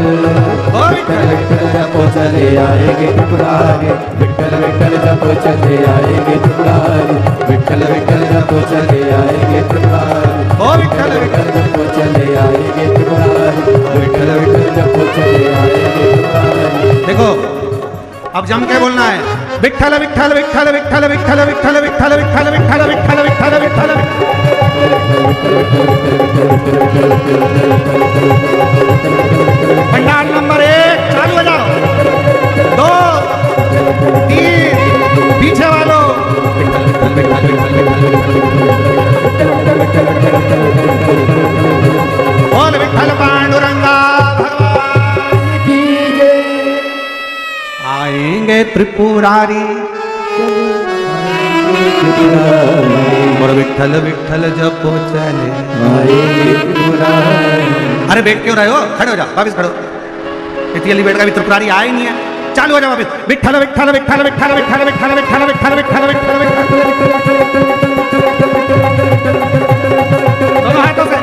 ओ विठ्ठल विठ्ठल जपो चले आएंगे त्रिपुरारी, विठ्ठल विठ्ठल जपो चले आएंगे त्रिपुरारी, विठ्ठल विठ्ठल जपो चले आएंगे त्रिपुरारी, ओ विठ्ठल विठ्ठल जपो चले आएंगे त्रिपुरारी, विठ्ठल विठ्ठल जपो चले आएंगे त्रिपुरारी। देखो अब जम के बोलना है, विठ्ठल विठ्ठल विठ्ठल विठ्ठल विठ्ठल विठ्ठल विठ्ठल विठ्ठल विठ्ठल विठ्ठल विठ्ठल विठ्ठल भंडार नंबर 1 चालू हो जाओ, 2 3 पीछे वालों, बोल विठ्ठल पांडुरंगा भगवान की जय। आएंगे त्रिपुरारी और विठल विठल जपो चले। अरे बैठ क्यों रहे हो, खड़े हो जाओ, वापिस खड़ो। इतनी जल्दी बैठ का भी त्रिपुरारी आया ही नहीं है, चालू हो जाओ वापिस। विठल विठल विठल विठल विठल विठल विठल विठल विठल विठल विठल, दोनों हाथों से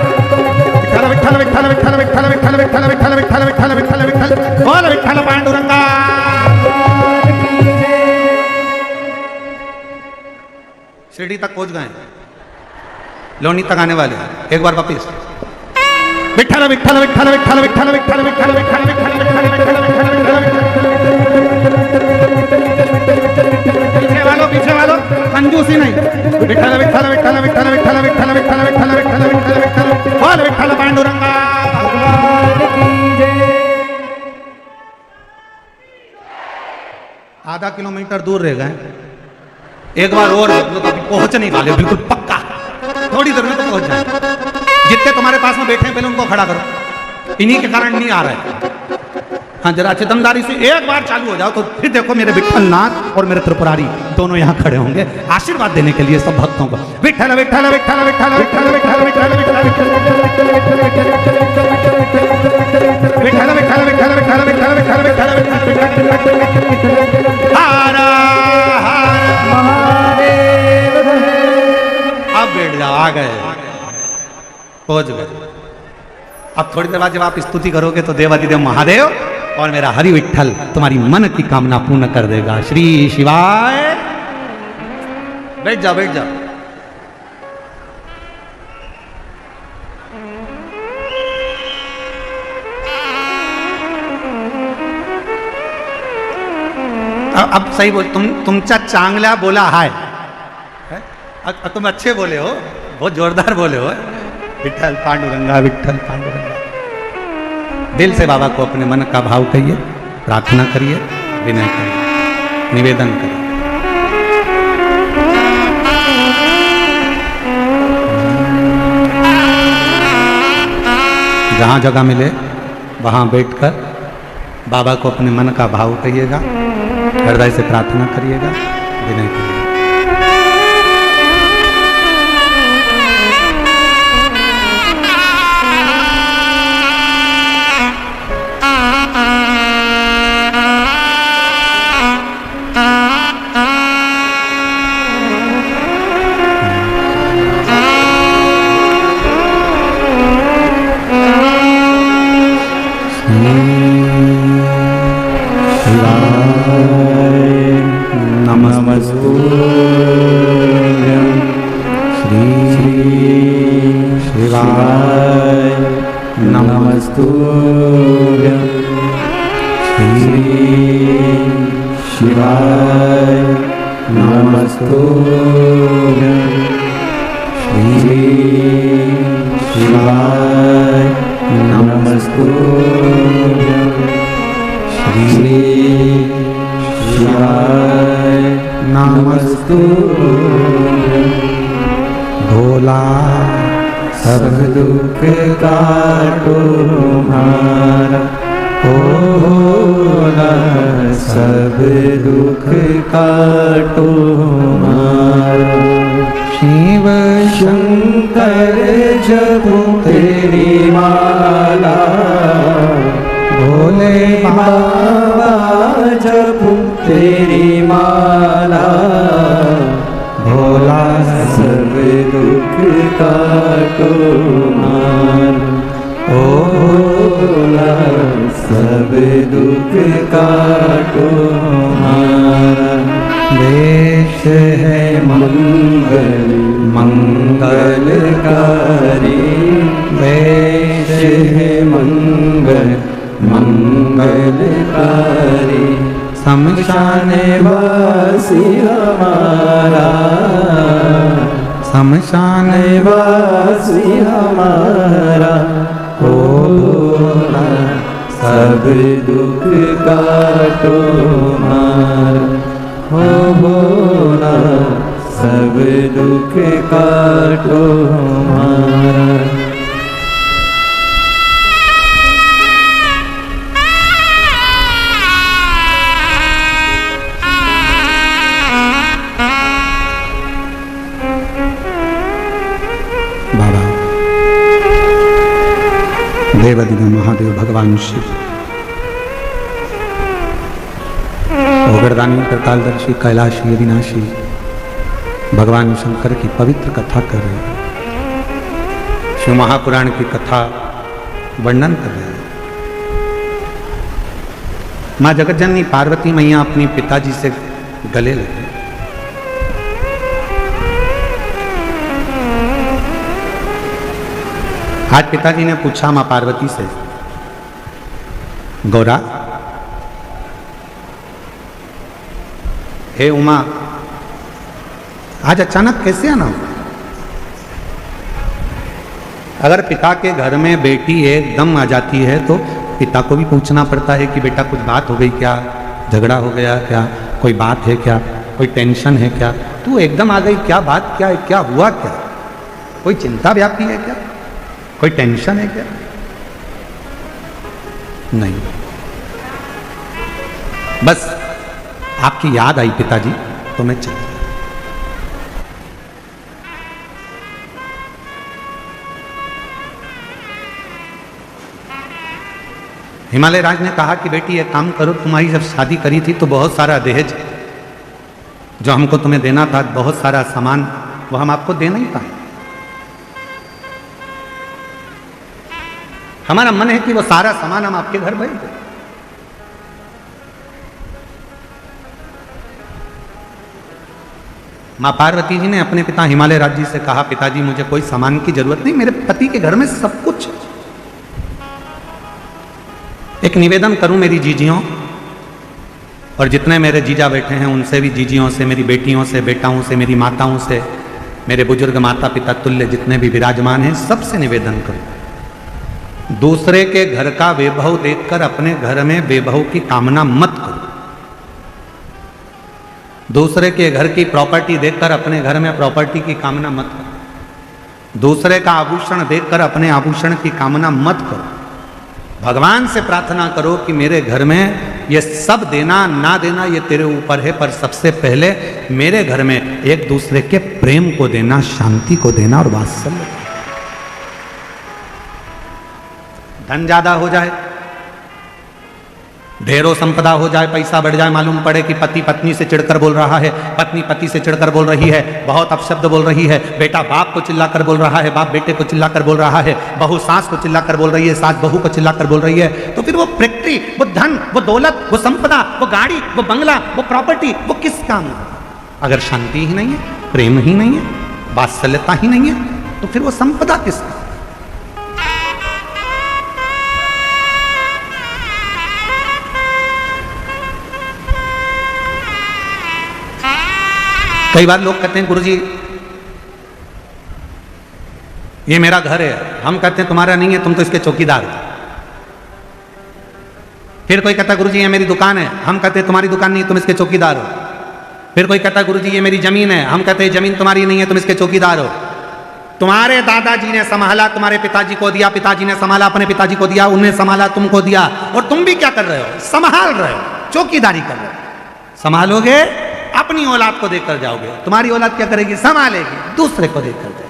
विठल विठल विठल विठल विठल विठल विठल विठल विठल विठल विठल विठल, बोल विठल पांडुरंगा। शिरडी तक पहुंच गए, लोनी तक आने वाले, एक बार वापिस। विठल विठल विठल विठल विठल विठल विठल विठल विठल विठल विठल विठल, पीछे वालों कंजूसी नहीं। विठल विठल विठल विठल विठल विठल विठल विठल विठल विठल विठल, बोल विठल पांडुरंगा। आधा किलोमीटर दूर रह गए, एक बार और अभी पहुंच नहीं वाले, बिल्कुल पक्का थोड़ी देर में तो पहुंच जाए। जितने तुम्हारे पास में बैठे हैं पहले उनको खड़ा करो, इन्हीं के कारण नहीं आ रहा है। हाँ जरा चिदमदारी से एक बार चालू हो जाओ तो फिर देखो मेरे विठल नाथ और मेरे त्रिपुरारी दोनों यहाँ खड़े होंगे आशीर्वाद देने के लिए सब भक्तों को। विठल विठल विठल विठल विठल विठल विठल विठल विठल विठल विठल विठल विठल विठल विठल, हर हर महादेव। अब बैठ जाओ, आ गए, पहुंच गए। अब थोड़ी देर बाद जब आप स्तुति करोगे तो देवादिदेव महादेव और मेरा हरि विठल तुम्हारी मन की कामना पूर्ण कर देगा। श्री शिवाय। बैठ जाओ बैठ जाओ। अब सही बोल, तुमचा चांगला बोला है, तुम अच्छे बोले हो, बहुत जोरदार बोले हो। विठल पांडुरंगा विठल पांडुरंगा। दिल से बाबा को अपने मन का भाव कहिए, प्रार्थना करिए, विनय करिए, निवेदन करिए। जहाँ जगह मिले वहाँ बैठकर बाबा को अपने मन का भाव कहिएगा, हृदय से प्रार्थना करिएगा, विनय करिएगा। भोला सब दुख काटो हमारा, ओ भोला सब दुख काटो हमारा। शिव शंकर जपो तेरी माला, भोले बाबा जपो तेरी माला। भोला सब दुख काटो हमारा, ओ भोला सब दुख काटो हमारा। देश है मंगल मंगलकारी, देश है मंगल मंगलकारी। शमशान वासी हमारा, शमशान वासी हमारा। ओ भोला सब दुख काटो हमारा, ओ भोला सब दुख काटो हमारा। देवादिदेव महादेव भगवान शिव, ओगरदानी कृतालदर्शी कैलाशी अविनाशी भगवान शंकर की पवित्र कथा कर रहे हैं, शिव महापुराण की कथा वर्णन कर रहे हैं। माँ जगतजननी पार्वती मैया अपनी पिताजी से गले लगे। आज पिताजी ने पूछा माँ पार्वती से, गौरा, हे उमा, आज अचानक कैसे आना हुआ? अगर पिता के घर में बेटी एकदम आ जाती है तो पिता को भी पूछना पड़ता है कि बेटा कुछ बात हो गई क्या, झगड़ा हो गया क्या, कोई बात है क्या, कोई टेंशन है क्या, तू एकदम आ गई, क्या बात क्या है, क्या हुआ क्या, कोई चिंता व्यापी है क्या, कोई टेंशन है क्या? नहीं, बस आपकी याद आई पिताजी तो मैं चल। हिमालय राज ने कहा कि बेटी एक काम करो, तुम्हारी जब शादी करी थी तो बहुत सारा दहेज जो हमको तुम्हें देना था, बहुत सारा सामान, वो हम आपको दे नहीं पाए। हमारा मन है कि वो सारा सामान हम आपके घर भेज दें। मां पार्वती जी ने अपने पिता हिमालय राज जी से कहा, पिताजी मुझे कोई सामान की जरूरत नहीं, मेरे पति के घर में सब कुछ है। एक निवेदन करूं मेरी जीजियों और जितने मेरे जीजा बैठे हैं उनसे भी, जीजियों से, मेरी बेटियों से, बेटाओं से, मेरी माताओं से, मेरे बुजुर्ग माता पिता तुल्य जितने भी विराजमान हैं, सबसे निवेदन करूं, दूसरे के घर का वैभव देखकर अपने घर में वैभव की कामना मत करो। दूसरे के घर की प्रॉपर्टी देखकर अपने घर में प्रॉपर्टी की कामना मत करो। दूसरे का आभूषण देखकर अपने आभूषण की कामना मत करो। भगवान से प्रार्थना करो कि मेरे घर में ये सब देना ना देना ये तेरे ऊपर है, पर सबसे पहले मेरे घर में एक दूसरे के प्रेम को देना, शांति को देना और वात्सल्य। धन ज्यादा हो जाए, ढेरों संपदा हो जाए, पैसा बढ़ जाए, मालूम पड़े कि पति पत्नी से चिढ़कर बोल रहा है, पत्नी पति से चिढ़कर बोल रही है, बहुत अपशब्द बोल रही है, बेटा बाप को चिल्लाकर बोल रहा है, बाप बेटे को चिल्लाकर बोल रहा है, बहू सास को चिल्लाकर बोल रही है, सास बहू को चिल्लाकर बोल रही है, तो फिर वो फैक्ट्री, वो धन, वो दौलत, वो संपदा, वो गाड़ी, वो बंगला, वो प्रॉपर्टी, वो किस काम है? अगर शांति ही नहीं है, प्रेम ही नहीं है, वात्सल्यता ही नहीं है, तो फिर वो संपदा किसका? कई बार लोग कहते हैं गुरुजी ये मेरा घर है, हम कहते हैं तुम्हारा नहीं है, तुम तो इसके चौकीदार हो। फिर कोई कहता है गुरुजी ये मेरी दुकान है, हम कहते हैं तुम्हारी दुकान नहीं, तुम इसके चौकीदार हो। फिर कोई कहता है गुरुजी ये मेरी जमीन है, हम कहते हैं जमीन तुम्हारी नहीं है, तुम इसके चौकीदार हो। तुम्हारे दादाजी ने संभाला, तुम्हारे पिताजी को दिया, पिताजी ने संभाला, अपने पिताजी को दिया, उन्हें संभाला, तुमको दिया, और तुम भी क्या कर रहे हो? संभाल रहे हो, चौकीदारी कर रहे हो। संभालोगे अपनी औलाद को देकर जाओगे, तुम्हारी औलाद क्या करेगी? संभालेगी, दूसरे को देकर जाएगी।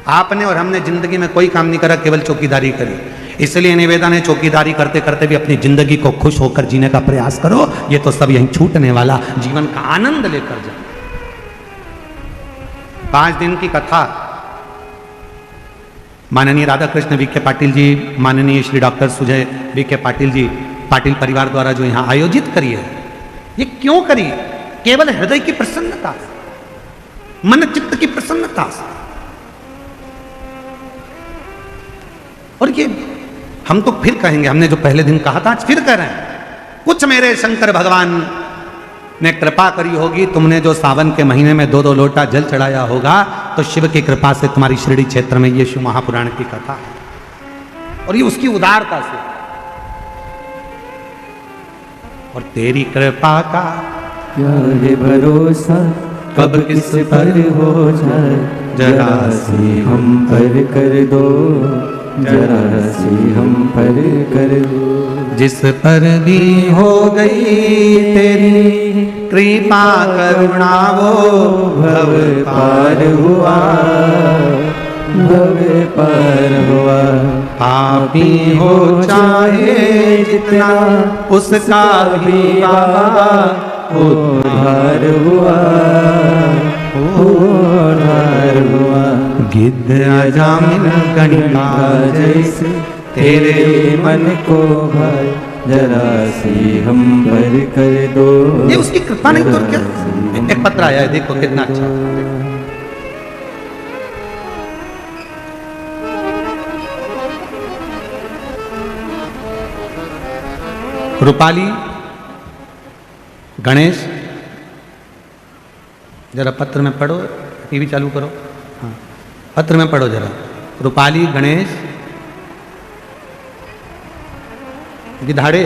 आपने और हमने जिंदगी में कोई काम नहीं करा, केवल चौकीदारी करी। इसलिए निवेदन है, चौकीदारी करते करते भी अपनी जिंदगी को खुश होकर जीने का प्रयास करो। ये तो सब यहीं छूटने वाला, जीवन का आनंद लेकर जाओ। 5 दिन की कथा माननीय राधा कृष्ण वी के पाटिल जी, माननीय श्री डॉक्टर सुजय वी के पाटिल जी, पाटिल परिवार द्वारा जो यहाँ आयोजित करी है, ये क्यों करी? केवल हृदय की प्रसन्नता, मन चित्त की प्रसन्नता से। और ये हम तो फिर कहेंगे, हमने जो पहले दिन कहा था आज फिर कह रहे हैं, कुछ मेरे शंकर भगवान ने कृपा करी होगी, तुमने जो सावन के महीने में 2-2 लोटा जल चढ़ाया होगा, तो शिव की कृपा से तुम्हारी शिरडी क्षेत्र में ये शिव महापुराण की कथा है, और ये उसकी उदारता से। और तेरी कृपा का क्या है भरोसा, कब किस पर हो जाए, जरा सी हम पर कर दो, जरा सी हम पर कर दो। जिस पर भी हो गई तेरी कृपा करुणा, वो भव पार हुआ, भव पार हुआ। पापी हो चाहे जितना उसका भी बाबा उद्धार हुआ, उद्धार हुआ। गिद्ध अजामिन गणिका जैसे तेरे मन को भाई जरा सी हम भर कर दो। ये उसकी कृपा नहीं तो क्या। एक पत्र आया है, देखो कितना अच्छा। रूपाली गणेश, जरा पत्र में पढ़ो, टीवी चालू करो। हाँ, पत्र में पढ़ो जरा। रूपाली गणेश गिधाड़े,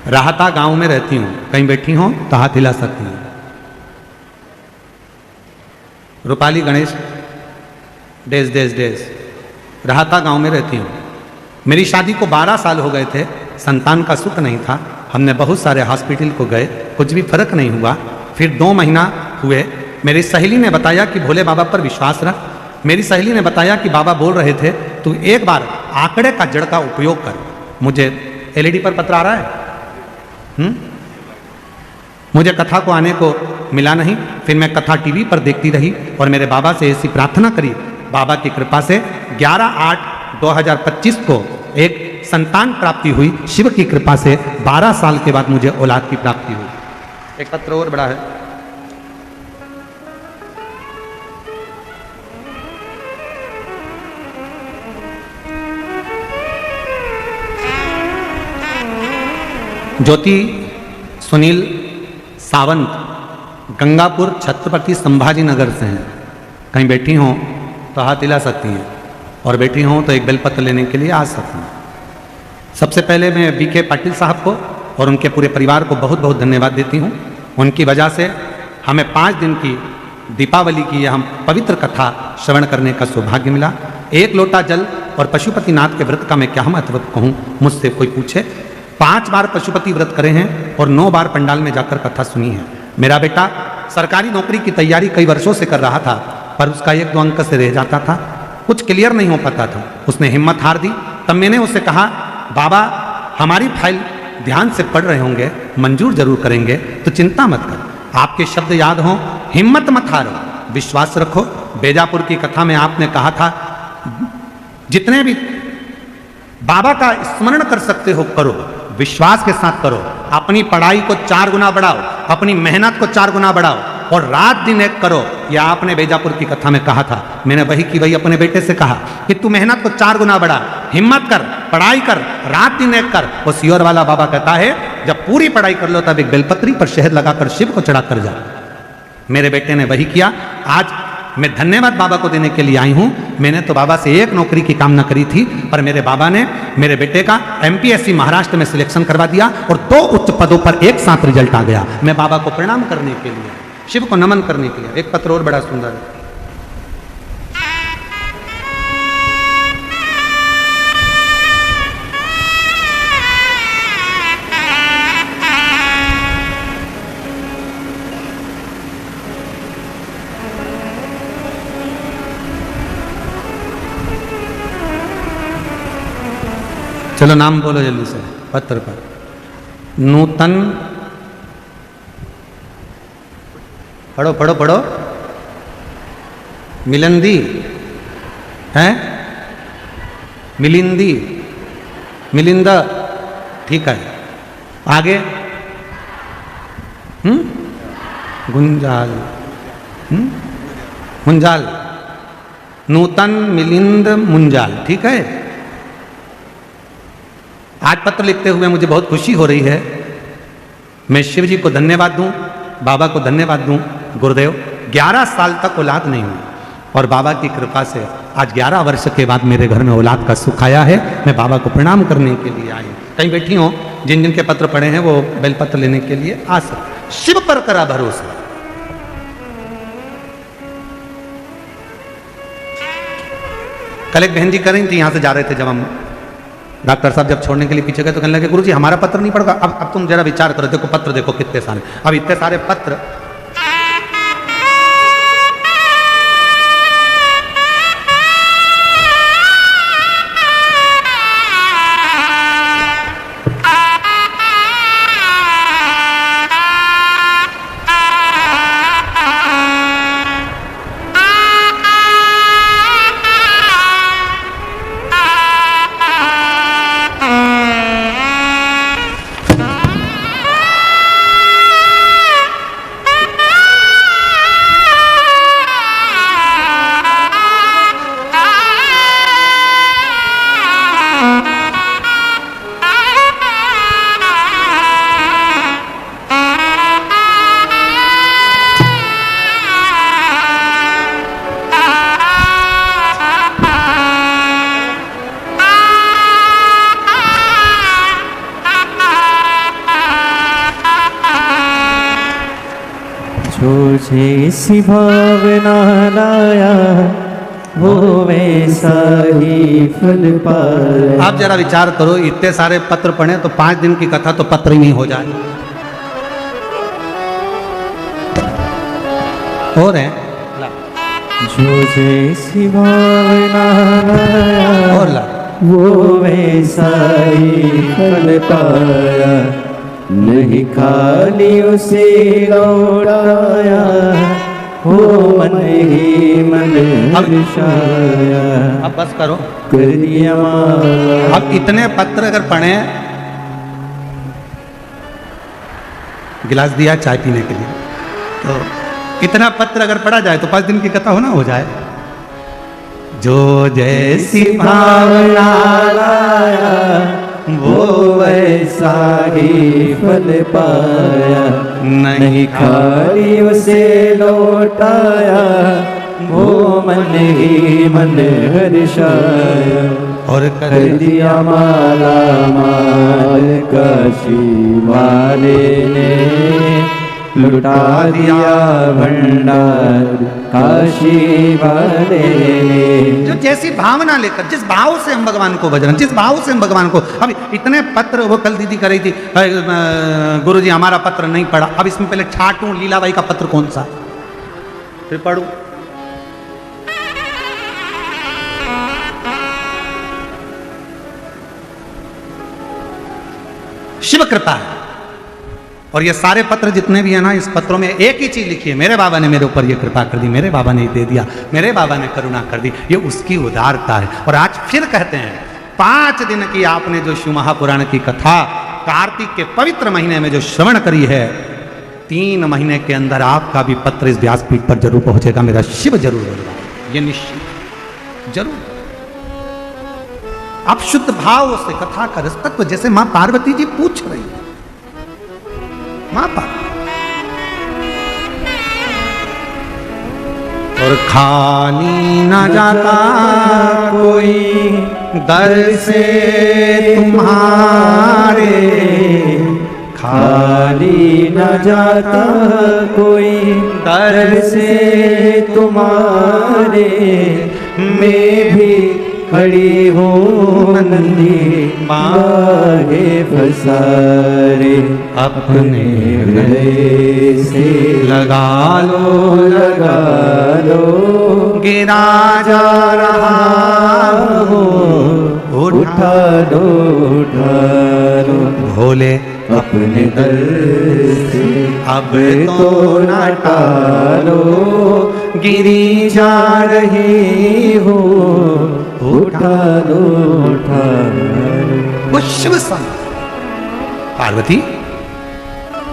राहता गांव में रहती हूँ, कहीं बैठी हो तो हाथ हिला सकती हूँ। Rupali Ganesh days days days, राहता गांव में रहती हूँ। मेरी शादी को 12 साल हो गए थे, संतान का सुख नहीं था। हमने बहुत सारे हॉस्पिटल को गए, कुछ भी फर्क नहीं हुआ। फिर 2 महीना हुए, मेरी सहेली ने बताया कि भोले बाबा पर विश्वास रख। मेरी सहेली ने बताया कि बाबा बोल रहे थे तू एक बार आंकड़े का जड़ का उपयोग कर। मुझे एलईडी पर पत्र आ रहा है। मुझे कथा को आने को मिला नहीं। फिर मैं कथा टीवी पर देखती रही और मेरे बाबा से ऐसी प्रार्थना करी। बाबा की कृपा से 11/8/2025 को एक संतान प्राप्ति हुई। शिव की कृपा से 12 साल के बाद मुझे औलाद की प्राप्ति हुई। एक पत्र और बड़ा है। ज्योति सुनील सावंत गंगापुर छत्रपति संभाजी नगर से हैं। कहीं बैठी हों तो हाथ हिला सकती हैं और बैठी हों तो एक बेलपत्र लेने के लिए आ सकती हैं। सबसे पहले मैं बीके पाटिल साहब को और उनके पूरे परिवार को बहुत बहुत धन्यवाद देती हूँ। उनकी वजह से हमें 5 दिन की दीपावली की यह हम पवित्र कथा श्रवण करने का सौभाग्य मिला। 1 लोटा जल और पशुपतिनाथ के व्रत का मैं क्या महत्व कहूँ, मुझसे कोई पूछे। 5 बार पशुपति व्रत करे हैं और 9 बार पंडाल में जाकर कथा सुनी है। मेरा बेटा सरकारी नौकरी की तैयारी कई वर्षों से कर रहा था, पर उसका 1-2 अंक से रह जाता था, कुछ क्लियर नहीं हो पाता था। उसने हिम्मत हार दी। तब मैंने उससे कहा, बाबा हमारी फाइल ध्यान से पढ़ रहे होंगे, मंजूर जरूर करेंगे, तो चिंता मत कर। आपके शब्द याद हों, हिम्मत मत हारो, विश्वास रखो। बेजापुर की कथा में आपने कहा था जितने भी बाबा का स्मरण कर सकते हो करो, विश्वास के साथ करो। अपनी पढ़ाई को 4 गुना बढ़ाओ, अपनी मेहनत को 4 गुना बढ़ाओ और रात दिन एक करो। यह आपने बेजापुर की कथा में कहा था। मैंने वही की वही अपने बेटे से कहा कि तू मेहनत को 4 गुना बढ़ा, हिम्मत कर, पढ़ाई कर, रात दिन एक कर। वो सियोर वाला बाबा कहता है जब पूरी पढ़ाई कर लो तब एक बेलपत्री पर शहद लगाकर शिव को चढ़ा कर जा। मेरे बेटे ने वही किया। आज मैं धन्यवाद बाबा को देने के लिए आई हूं। मैंने तो बाबा से एक नौकरी की कामना करी थी, पर मेरे बाबा ने मेरे बेटे का एमपीएससी महाराष्ट्र में सिलेक्शन करवा दिया और 2 उच्च पदों पर एक साथ रिजल्ट आ गया। मैं बाबा को प्रणाम करने के लिए, शिव को नमन करने के लिए। एक पत्र और बड़ा सुंदर है। चलो नाम बोलो जल्दी से पत्र पर। नूतन, पढ़ो पढ़ो पढ़ो। मिलंदी है, मिलिंदी, मिलिंदा, ठीक है। आगे गुंजाल, मुंजाल, नूतन मिलिंद मुंजाल, ठीक है। आज पत्र लिखते हुए मुझे बहुत खुशी हो रही है। मैं शिव जी को धन्यवाद दूं, बाबा को धन्यवाद दूं। गुरुदेव 11 साल तक औलाद नहीं हुई और बाबा की कृपा से आज 11 वर्ष के बाद मेरे घर में औलाद का सुख आया है। मैं बाबा को प्रणाम करने के लिए आई। कहीं बैठी हो, जिन जिन के पत्र पढ़े हैं वो बेलपत्र लेने के लिए आ सकते। शिव पर करा भरोसा। कल एक बहन जी कर रही थी, यहां से जा रहे थे, जब हम डॉक्टर साहब जब छोड़ने के लिए पीछे गए तो कहने लगे गुरुजी हमारा पत्र नहीं पढ़ा। अब तुम जरा विचार करो, देखो पत्र देखो कितने सारे। अब इतने सारे पत्र जो जैसी भावना लाया वो वैसा ही फल पाया। आप जरा विचार करो, इतने सारे पत्र पढ़े तो 5 दिन की कथा तो पत्र ही नहीं हो जाए। और है जो जैसी भावना लाया और ला वो वैसा ही फल पाया। नहीं खाली उसे लौटाया वो मन ही मन हर्षाया। अब बस करो, कर दिया माला। अब इतने पत्र अगर पढ़े, गिलास दिया चाय पीने के लिए, तो इतना पत्र अगर पढ़ा जाए तो 5 दिन की कथा होना हो जाए। जो जैसी भावना लाया वो वैसा ही फल पाया। नहीं खाली उसे लौटाया वो मन ही मन हर्षाया। और कर दिया माला माल काशी वाले ने, लुटा दिया भंडार काशी वाले ने। जो जैसी भावना लेकर, जिस भाव से हम भगवान को भजन, जिस भाव से हम भगवान को, अब इतने पत्र, वो कल दीदी कर रही थी गुरुजी हमारा पत्र नहीं पढ़ा। अब इसमें पहले छाटूं लीलाबाई का पत्र कौन सा, फिर पढ़ूं। शिव कृपा है। और ये सारे पत्र जितने भी है ना, इस पत्रों में एक ही चीज लिखी है, मेरे बाबा ने मेरे ऊपर ये कृपा कर दी, मेरे बाबा ने दे दिया, मेरे बाबा ने करुणा कर दी, ये उसकी उदारता है। और आज फिर कहते हैं 5 दिन की आपने जो शिव महापुराण की कथा कार्तिक के पवित्र महीने में जो श्रवण करी है, 3 महीने के अंदर आपका भी पत्र इस व्यासपीठ पर जरूर पहुंचेगा। मेरा शिव जरूर होगा, ये निश्चित जरूर। आप शुद्ध भाव से कथा का रस तत्व, जैसे मां पार्वती जी पूछ रही है, मां और खाली न जाता कोई दर से तुम्हारे, खाली न जाता कोई दर से तुम्हारे। मैं भी खड़ी हूँ नंदी बाहे फसारे। अपने गले से लगा लो गिरा जा रहा हो, उठा लो भोले अपने दर से अब तो न टालो। गिरी जा रही हो, उठा लो वो शिव संत। पार्वती,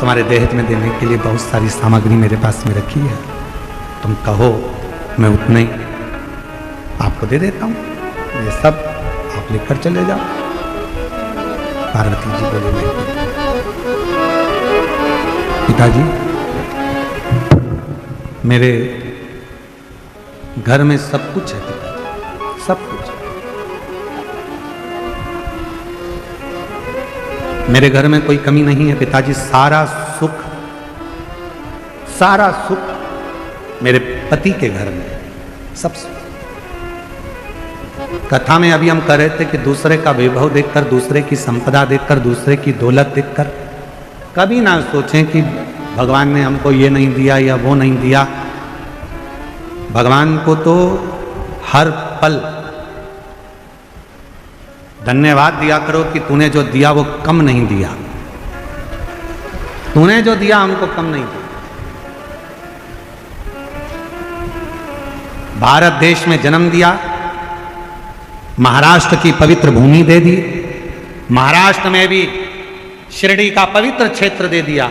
तुम्हारे देह में देने के लिए बहुत सारी सामग्री मेरे पास में रखी है, तुम कहो मैं उतना ही आपको दे देता हूं, ये सब आप लेकर चले जाओ। पार्वती जी बोले नहीं। पिताजी, मेरे घर में सब कुछ है पिताजी, सब कुछ। मेरे घर में कोई कमी नहीं है पिताजी, सारा सुख मेरे पति के घर में, सब सुख। कथा में अभी हम कह रहे थे कि दूसरे का वैभव देखकर, दूसरे की संपदा देखकर, दूसरे की दौलत देखकर कभी ना सोचें कि भगवान ने हमको ये नहीं दिया या वो नहीं दिया। भगवान को तो हर पल धन्यवाद दिया करो कि तूने जो दिया वो कम नहीं दिया, तूने जो दिया हमको कम नहीं दिया। भारत देश में जन्म दिया, महाराष्ट्र की पवित्र भूमि दे दी, महाराष्ट्र में भी शिरडी का पवित्र क्षेत्र दे दिया,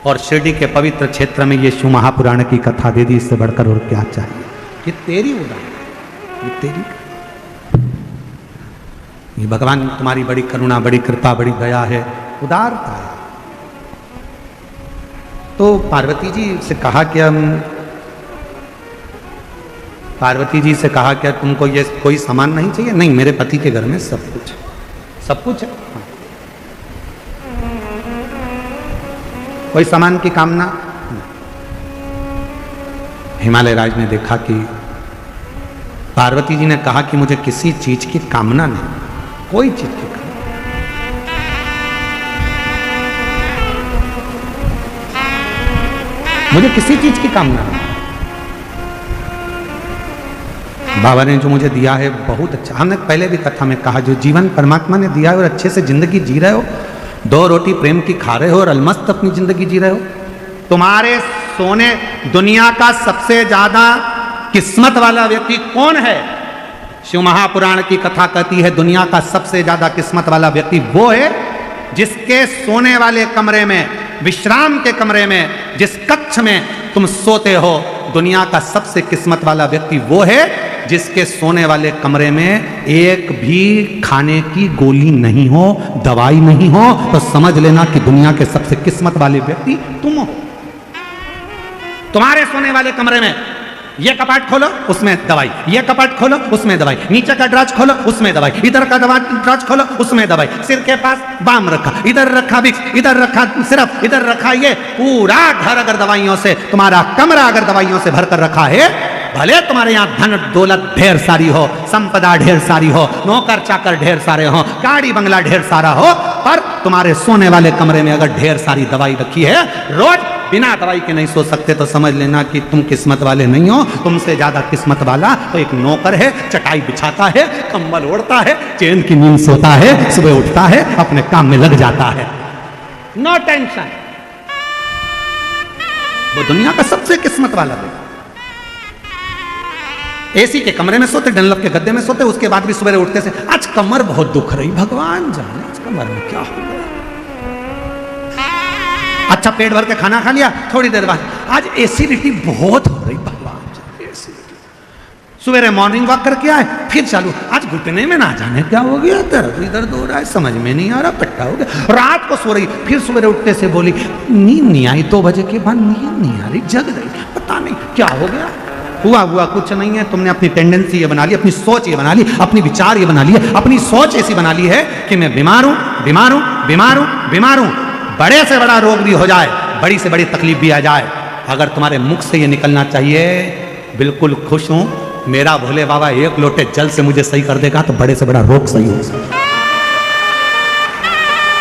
और शिरडी के पवित्र क्षेत्र में ये शिव महापुराण की कथा दे दी। इससे बढ़कर और क्या चाहिए? ये तेरी उदार, ये तेरी, ये भगवान तुम्हारी बड़ी करुणा, बड़ी कृपा, बड़ी दया है, उदारता है। तो पार्वती जी से कहा कि पार्वती जी से कहा क्या तुमको ये कोई सामान नहीं चाहिए? नहीं, मेरे पति के घर में सब कुछ, सब कुछ है। हाँ। कोई सामान की कामना नहीं। हिमालय राज ने देखा कि पार्वती जी ने कहा कि मुझे किसी चीज की कामना नहीं, कोई चीज की कामना। मुझे किसी चीज की कामना नहीं। बाबा ने जो मुझे दिया है बहुत अच्छा। हमने पहले भी कथा में कहा, जो जीवन परमात्मा ने दिया है और अच्छे से जिंदगी जी रहे हो, 2 रोटी प्रेम की खा रहे हो और अलमस्त अपनी जिंदगी जी रहे हो। तुम्हारे सोने दुनिया का सबसे ज्यादा किस्मत वाला व्यक्ति कौन है? शिव महापुराण की कथा कहती है दुनिया का सबसे ज्यादा किस्मत वाला व्यक्ति वो है जिसके सोने वाले कमरे में, विश्राम के कमरे में, जिस कक्ष में तुम सोते हो, दुनिया का सबसे किस्मत वाला व्यक्ति वो है जिसके सोने वाले कमरे में एक भी खाने की गोली नहीं हो, दवाई नहीं हो। तो समझ लेना कि दुनिया के सबसे किस्मत वाले व्यक्ति तुम हो। तुम्हारे सोने वाले कमरे में ये कपाट खोलो उसमें दवाई, ये कपाट खोलो उसमें दवाई, नीचे का ड्राज खोलो उसमें दवाई, इधर का ड्राज खोलो उसमें दवाई, सिर के पास बाम रखा, इधर रखा विक्स, इधर रखा सिरप, इधर रखा ये, पूरा घर अगर दवाइयों से, तुम्हारा कमरा अगर दवाइयों से भरकर रखा है, भले तुम्हारे यहाँ धन दौलत ढेर सारी हो, संपदा ढेर सारी हो, नौकर चाकर ढेर सारे हो, गाड़ी बंगला ढेर सारा हो, पर तुम्हारे सोने वाले कमरे में अगर ढेर सारी दवाई रखी है, रोज बिना दवाई के नहीं सो सकते, तो समझ लेना कि तुम किस्मत वाले नहीं हो। तुमसे ज्यादा किस्मत वाला तो एक नौकर है, चटाई बिछाता है, कंबल ओढ़ता है, चैन की नींद सोता है, सुबह उठता है, अपने काम में लग जाता है, नो टेंशन। वो दुनिया का सबसे किस्मत वाला है। एसी के कमरे में सोते, डनलप के गद्दे में सोते, उसके बाद भी सुबह उठते से आज कमर बहुत दुख रही, भगवान जाने आज कमर में क्या हो गया। अच्छा पेट भर के खाना खा लिया, थोड़ी देर बाद आज एसिडिटी बहुत हो रही, भगवान जाने एसिडिटी। सवेरे मॉर्निंग वॉक करके आए, फिर चालू, आज घुटने में ना जाने क्या हो गया, दर्द हो रहा है, समझ में नहीं आ रहा, पट्टा हो गया। रात को सो रही, फिर सवेरे उठते से बोली नींद नहीं आई, 2 बजे के बाद नींद नहीं आ रही, जग रही, पता नहीं क्या हो गया। हुआ कुछ नहीं है, तुमने अपनी टेंडेंसी ये बना ली, अपनी सोच ये बना ली, अपनी विचार ये बना ली है, अपनी सोच ऐसी बना ली है कि मैं बीमार हूं, बीमार हूं, बीमार हूं, बीमार हूं। बड़े से बड़ा रोग भी हो जाए, बड़ी से बड़ी तकलीफ भी आ जाए, अगर तुम्हारे मुख से ये निकलना चाहिए बिल्कुल खुश हूं, मेरा भोले बाबा 1 लोटे जल से मुझे सही कर देगा, तो बड़े से बड़ा रोग सही हो सकता।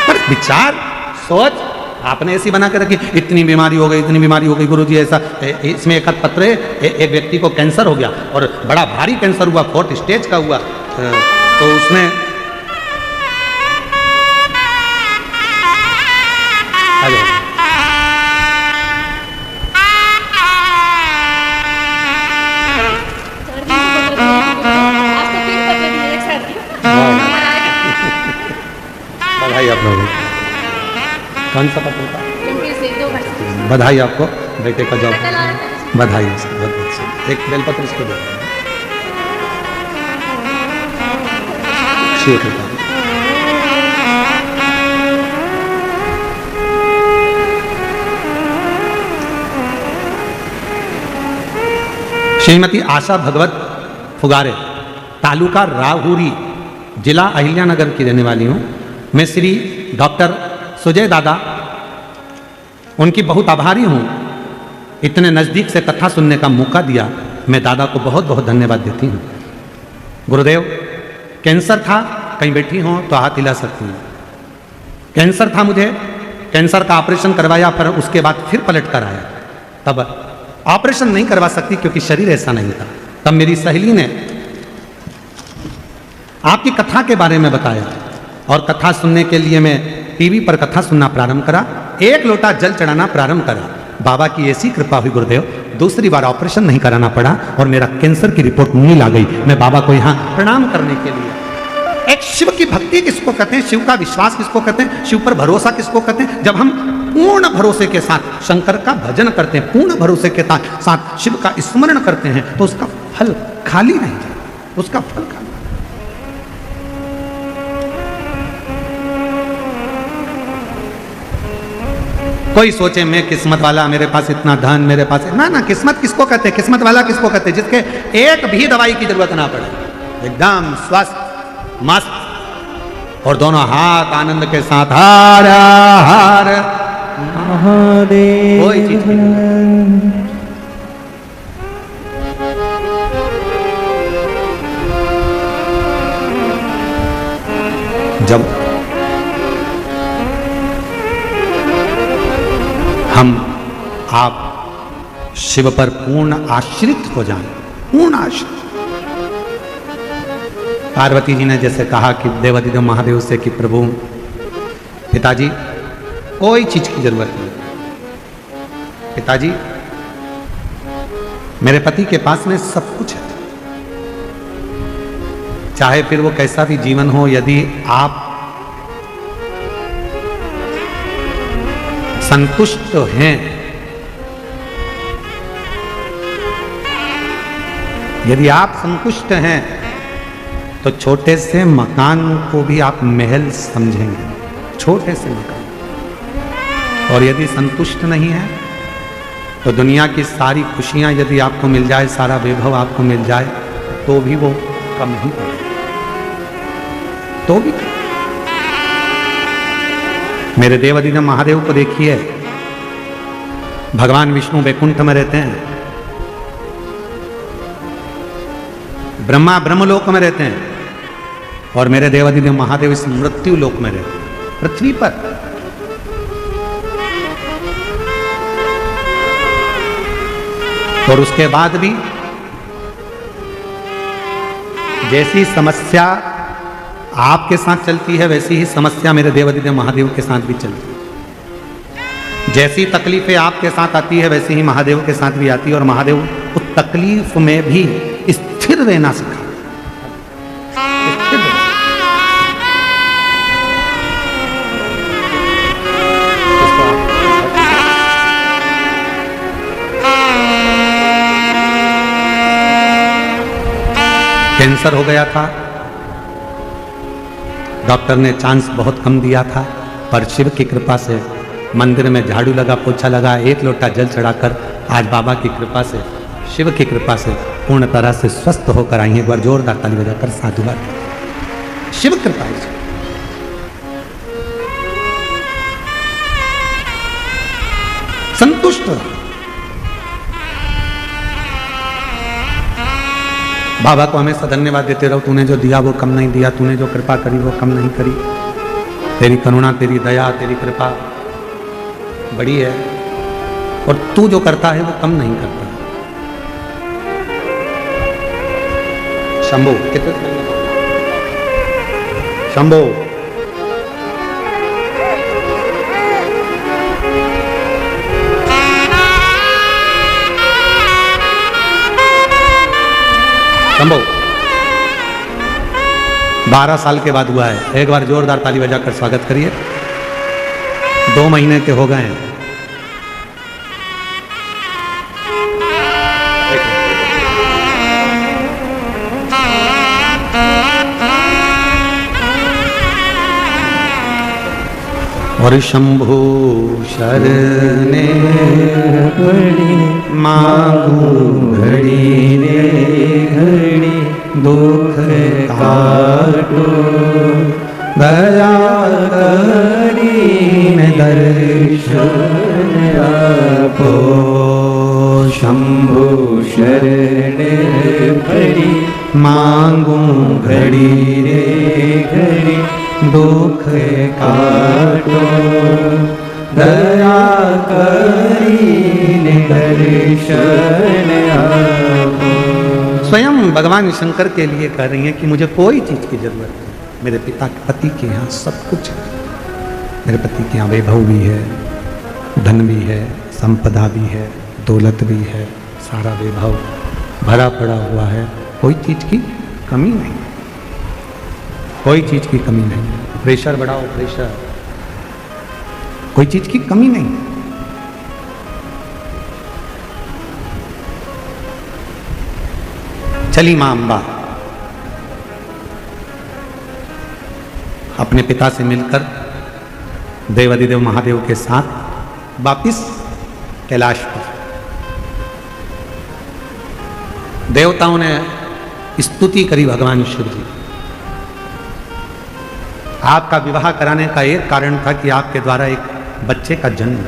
पर विचार सोच आपने ऐसी बना के रखी, इतनी बीमारी हो गई, इतनी बीमारी हो गई गुरुजी, ऐसा इसमें एक पत्र है, एक व्यक्ति को कैंसर हो गया और बड़ा भारी कैंसर हुआ, 4th स्टेज का हुआ, तो उसने बधाई आप लोगों को। कौन सा पत्र था? बधाई आपको, बेटे का जॉब, बधाई बहुत बहुत। एक बेलपत्र इसको दो, श्रीमती आशा भगवत फुगारे, तालुका राहुरी, जिला अहिल्यानगर की रहने वाली हूँ। मैं श्री डॉक्टर सुजय दादा, उनकी बहुत आभारी हूँ, इतने नज़दीक से कथा सुनने का मौका दिया, मैं दादा को बहुत बहुत धन्यवाद देती हूँ। गुरुदेव, कैंसर था, कहीं बैठी हो तो हाथ हिला सकती हूँ। कैंसर था मुझे, कैंसर का ऑपरेशन करवाया, पर उसके बाद फिर पलट कर आया। तब ऑपरेशन नहीं करवा सकती क्योंकि शरीर ऐसा नहीं था। तब मेरी सहेली ने आपकी कथा के बारे में बताया और कथा सुनने के लिए मैं टीवी पर कथा सुनना प्रारंभ करा, 1 लोटा जल चढ़ाना प्रारंभ करा। बाबा की ऐसी कृपा हुई गुरुदेव, दूसरी बार ऑपरेशन नहीं कराना पड़ा और मेरा कैंसर की रिपोर्ट नील आ गई। मैं बाबा को यहाँ प्रणाम करने के लिए, एक शिव की भक्ति किसको कहते हैं, शिव का विश्वास किसको कहते हैं, शिव पर भरोसा किसको कहते हैं, जब हम पूर्ण भरोसे के साथ शंकर का भजन करते हैं, पूर्ण भरोसे के साथ शिव का स्मरण करते हैं, तो उसका फल खाली नहीं जाता, उसका फल खाली। कोई सोचे मैं किस्मत वाला, मेरे पास इतना धन, मेरे पास ना ना, किस्मत किसको कहते हैं, किस्मत वाला किसको कहते हैं, जिसके एक भी दवाई की जरूरत ना पड़े, एकदम स्वस्थ मस्त और दोनों हाथ आनंद के साथ हर हर महादेव। कोई चीज जब हम आप शिव पर पूर्ण आश्रित हो जाएं, पूर्ण आश्रित। पार्वती जी ने जैसे कहा कि देवाधिदेव महादेव से कि प्रभु पिताजी कोई चीज की जरूरत नहीं, पिताजी मेरे पति के पास में सब कुछ है, चाहे फिर वो कैसा भी जीवन हो, यदि आप संतुष्ट हैं, यदि आप संतुष्ट हैं तो छोटे से मकान को भी आप महल समझेंगे, छोटे से मकान। और यदि संतुष्ट नहीं है तो दुनिया की सारी खुशियां यदि आपको मिल जाए, सारा वैभव आपको मिल जाए, तो भी वो कम ही पड़े, तो भी। मेरे देवाधिदेव महादेव को देखिए, भगवान विष्णु वैकुंठ में रहते हैं, ब्रह्मा ब्रह्मलोक में रहते हैं, और मेरे देवाधिदेव महादेव इस मृत्यु लोक में रहते हैं, पृथ्वी पर। और उसके बाद भी जैसी समस्या आपके साथ चलती है, वैसी ही समस्या मेरे देवाधिदेव महादेव के साथ भी चलती है। जैसी तकलीफें आपके साथ आती है, वैसे ही महादेव के साथ भी आती है, और महादेव उस तकलीफ में भी स्थिर रहना सिखा। कैंसर हो गया था, डॉक्टर ने चांस बहुत कम दिया था, पर शिव की कृपा से मंदिर में झाड़ू लगा, पोछा लगा, एक लोटा जल चढ़ाकर आज बाबा की कृपा से, शिव की कृपा से पूर्ण तरह से स्वस्थ होकर आई हैं। एक बार जोरदार ताली बजाकर साधुवाद। शिव कृपा है। संतुष्ट रहो। बाबा को हमेशा धन्यवाद देते रहो, तूने जो दिया वो कम नहीं दिया, तूने जो कृपा करी वो कम नहीं करी। तेरी करुणा, तेरी दया, तेरी कृपा बड़ी है, और तू जो करता है वो कम नहीं करता। शंभो कितने शंभो शंभो 12 साल के बाद हुआ है। एक बार जोरदार ताली बजाकर स्वागत करिए। 2 महीने के हो गए हैं। और शंभु शरणे पड़ी मांगू घड़ी रे घड़ी, दुख काटो दया करी ने दर्शन आपो। शंभु शरणे पड़ी मांगू घड़ी रे घड़ी, दुख काटो दया करी दर्शन आपो। स्वयं भगवान शंकर के लिए कह रही हैं कि मुझे कोई चीज की जरूरत नहीं, मेरे पति के यहाँ सब कुछ है। मेरे पति के यहाँ वैभव भी है, धन भी है, संपदा भी है, दौलत भी है, सारा वैभव भरा पड़ा हुआ है, कोई चीज की कमी नहीं, कोई चीज की कमी नहीं। प्रेशर बढ़ाओ, प्रेशर, कोई चीज की कमी नहीं। चली मां अंबा अपने पिता से मिलकर देवाधिदेव महादेव के साथ वापिस कैलाश पर। देवताओं ने स्तुति करी भगवान शिव जी। आपका विवाह कराने का एक कारण था कि आपके द्वारा एक बच्चे का जन्म।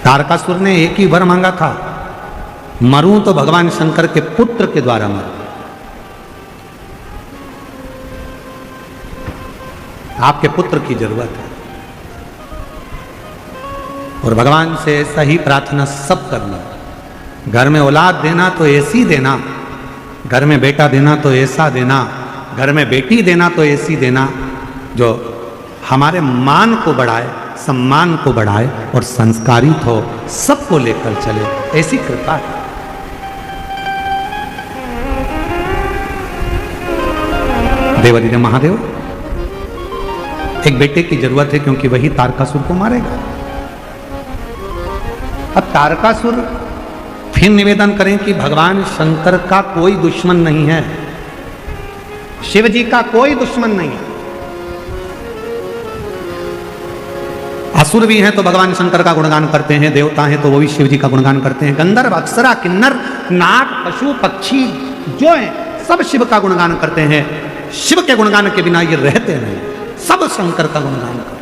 तारकासुर ने एक ही वर मांगा था, मरूं तो भगवान शंकर के पुत्र के द्वारा मरूं। आपके पुत्र की जरूरत है। और भगवान से ऐसा ही प्रार्थना सब करना। घर में औलाद देना तो ऐसी देना, घर में बेटा देना तो ऐसा देना, घर में बेटी देना तो ऐसी देना जो हमारे मान को बढ़ाए, सम्मान को बढ़ाए और संस्कारित हो, सबको लेकर चले, ऐसी कृपा है। देवादिदेव महादेव, एक बेटे की जरूरत है क्योंकि वही तारकासुर को मारेगा। अब तारकासुर फिर निवेदन करें कि भगवान शंकर का कोई दुश्मन नहीं है, शिव जी का कोई दुश्मन नहीं है। असुर भी हैं तो भगवान शंकर का गुणगान करते हैं, देवता हैं तो वो भी शिव जी का गुणगान करते हैं, गंधर्व अप्सरा किन्नर नाग पशु पक्षी जो हैं सब शिव का गुणगान करते हैं। शिव के गुणगान के बिना ये रहते नहीं, सब शंकर का गुणगान करते हैं।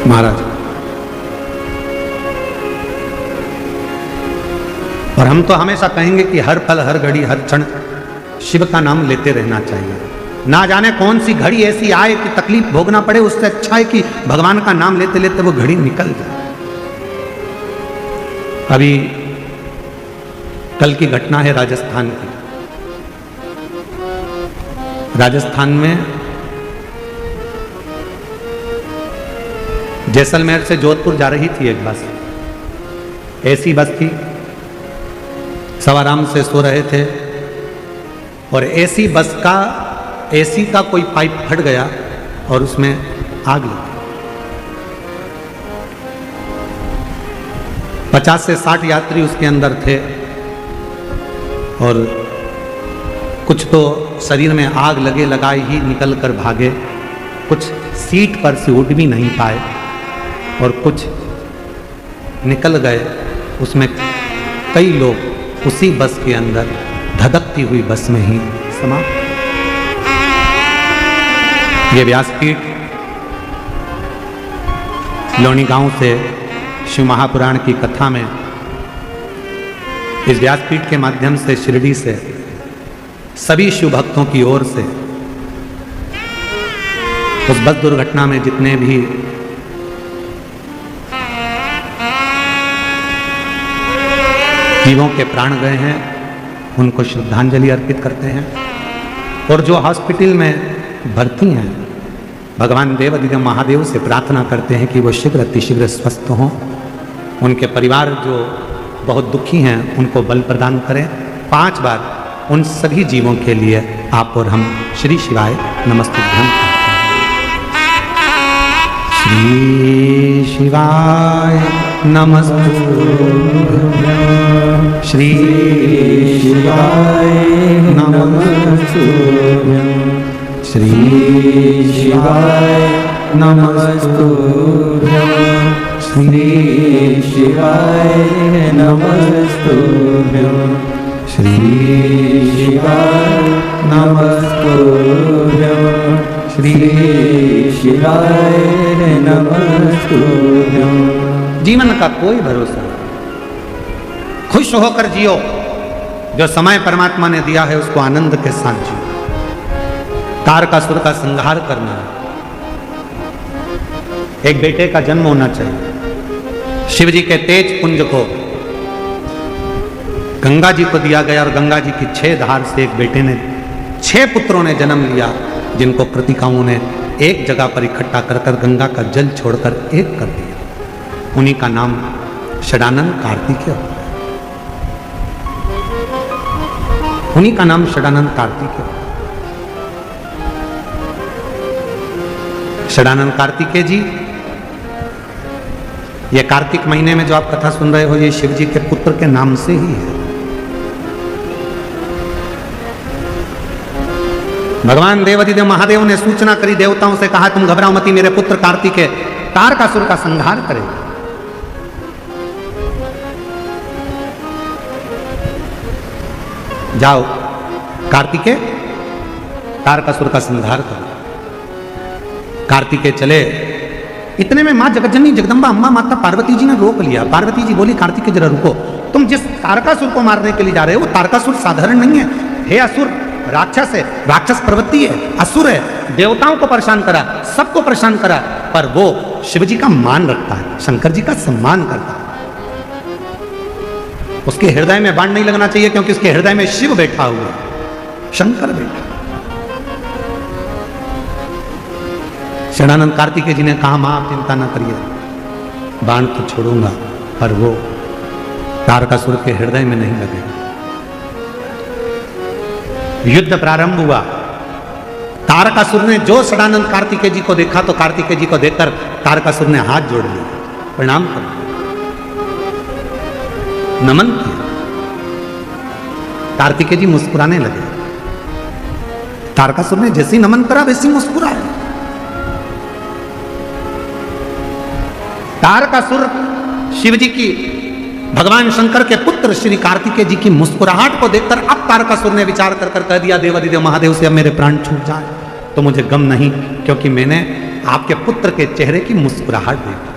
महाराज, और हम तो हमेशा कहेंगे कि हर पल हर घड़ी हर क्षण शिव का नाम लेते रहना चाहिए। ना जाने कौन सी घड़ी ऐसी आए कि तकलीफ भोगना पड़े, उससे अच्छा है कि भगवान का नाम लेते लेते वो घड़ी निकल जाए। अभी कल की घटना है राजस्थान की। राजस्थान में जैसलमेर से जोधपुर जा रही थी एक बस, ऐसी बस थी, सब आराम से सो रहे थे और ऐसी बस का एसी का कोई पाइप फट गया और उसमें आग लग गई। 50 से 60 यात्री उसके अंदर थे और कुछ तो शरीर में आग लगे लगाए ही निकल कर भागे, कुछ सीट पर से उठ भी नहीं पाए और कुछ निकल गए। उसमें कई लोग उसी बस के अंदर धधकती हुई बस में ही समा। ये व्यासपीठ लोनी गांव से शिव महापुराण की कथा में इस व्यासपीठ के माध्यम से शिरडी से सभी शिव भक्तों की ओर से उस बस दुर्घटना में जितने भी जीवों के प्राण गए हैं उनको श्रद्धांजलि अर्पित करते हैं। और जो हॉस्पिटल में भर्ती हैं भगवान देवादिदेव महादेव से प्रार्थना करते हैं कि वो शीघ्र अतिशीघ्र स्वस्थ हों। उनके परिवार जो बहुत दुखी हैं उनको बल प्रदान करें। 5 बार उन सभी जीवों के लिए आप और हम श्री शिवाय नमस्तुभ्यं। श्री शिवाय नमस्तुभ्यं, श्री शिवाय नमस्तुभ्यं, श्री शिवाय नमस्तुभ्यं, श्री शिवाय नमस्तुभ्यं, श्री शिवाय नमस्तुभ्यं, श्री शिवाय नमस्तुभ्यं। जीवन का कोई भरोसा नहीं, खुश होकर जियो। जो समय परमात्मा ने दिया है उसको आनंद के साथ जियो। तारकासुर का संहार करना है। एक बेटे का जन्म होना चाहिए। शिव जी के तेज पुंज को गंगा जी को दिया गया और गंगा जी की 6 धार से एक बेटे ने 6 पुत्रों ने जन्म लिया, जिनको कृतिकाओं ने एक जगह पर इकट्ठा कर गंगा का जल छोड़कर एक कर दिया। उन्हीं का नाम षडानंद कार्तिकेय, उन्हीं का नाम षडानंद कार्तिकेय। षडानंद कार्तिकेय जी, ये कार्तिक महीने में जो आप कथा सुन रहे हो ये शिव जी के पुत्र के नाम से ही है। भगवान देवादिदेव महादेव ने सूचना करी, देवताओं से कहा तुम घबराओ मती, मेरे पुत्र कार्तिकेय तारकासुर का संहार करेगा। जाओ कार्तिकेय तारकासुर का संहार करो। कार्तिकेय चले इतने में माँ जगज्जननी जगदम्बा अम्मा माता पार्वती जी ने रोक लिया। पार्वती जी बोली कार्तिकेय जरा रुको, तुम जिस तारकासुर को मारने के लिए जा रहे हो वो तारकासुर साधारण नहीं है। हे असुर, राक्षस है, राक्षस प्रवृत्ति है, असुर है, देवताओं को परेशान करा, सबको परेशान करा, पर वो शिव जी का मान रखता है, शंकर जी का सम्मान करता है। उसके हृदय में बाण नहीं लगना चाहिए क्योंकि उसके हृदय में शिव बैठा हुआ है, शंकर बैठा। शरणानंद कार्तिकेय जी ने कहा मां आप चिंता ना करिए, बाण तो छोड़ूंगा पर वो तारकासुर के हृदय में नहीं लगेगा। युद्ध प्रारंभ हुआ। तारकासुर ने जो शरणानंद कार्तिकेय जी को देखा तो कार्तिकेय जी को देखकर तारकासुर ने हाथ जोड़ लिया, प्रणाम कर दिया, नमन किया। कार्तिकेय जी मुस्कुराने लगे। तारकासुर ने जैसे ही नमन करा वैसे ही मुस्कुराया। तारकासुर शिव जी की, भगवान शंकर के पुत्र श्री कार्तिकेय जी की मुस्कुराहट को देखकर अब तारकासुर ने विचार कर कर कह दिया देवादिदेव महादेव से अब मेरे प्राण छूट जाए तो मुझे गम नहीं, क्योंकि मैंने आपके पुत्र के चेहरे की मुस्कुराहट देखी।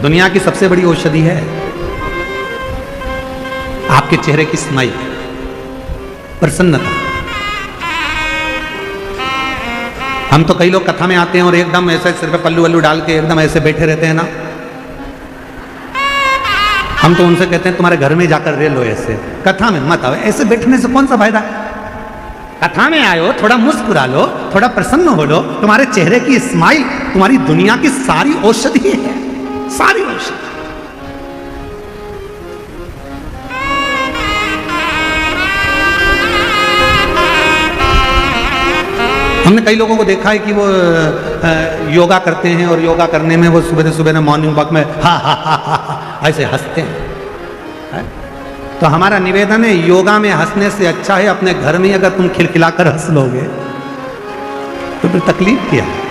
दुनिया की सबसे बड़ी औषधि है आपके चेहरे की स्माइल, प्रसन्नता। हम तो कई लोग कथा में आते हैं और एकदम ऐसे सिर पे पल्लू वल्लू डाल के एकदम ऐसे बैठे रहते हैं ना। हम तो उनसे कहते हैं तुम्हारे घर में जाकर रह लो, ऐसे कथा में मत आओ, ऐसे बैठने से कौन सा फायदा। कथा में आयो, थोड़ा मुस्कुरा लो, थोड़ा प्रसन्न हो लो, तुम्हारे चेहरे की स्माइल तुम्हारी दुनिया की सारी औषधि है, सारी औषधि। हमने कई लोगों को देखा है कि वो योगा करते हैं और योगा करने में वो सुबह सुबह मॉर्निंग वॉक में हा हा हा हा ऐसे हंसते हैं। तो हमारा निवेदन है योगा में हंसने से अच्छा है अपने घर में अगर तुम खिलखिलाकर हंस लोगे तो फिर तकलीफ क्या है।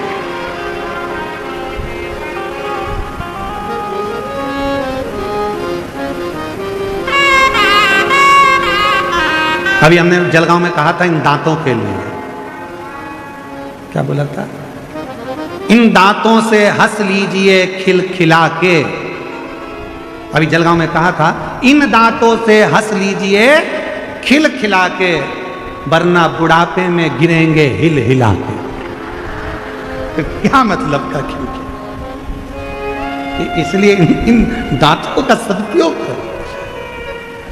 अभी हमने जलगांव में कहा था इन दांतों के लिए, क्या बोला था, इन दांतों से हंस लीजिए खिलखिला के। अभी जलगांव में कहा था इन दांतों से हंस लीजिए खिलखिला के, वरना बुढ़ापे में गिरेंगे हिल हिला के। तो क्या मतलब का खिलखिला, इसलिए इन दांतों का सदुपयोग करो।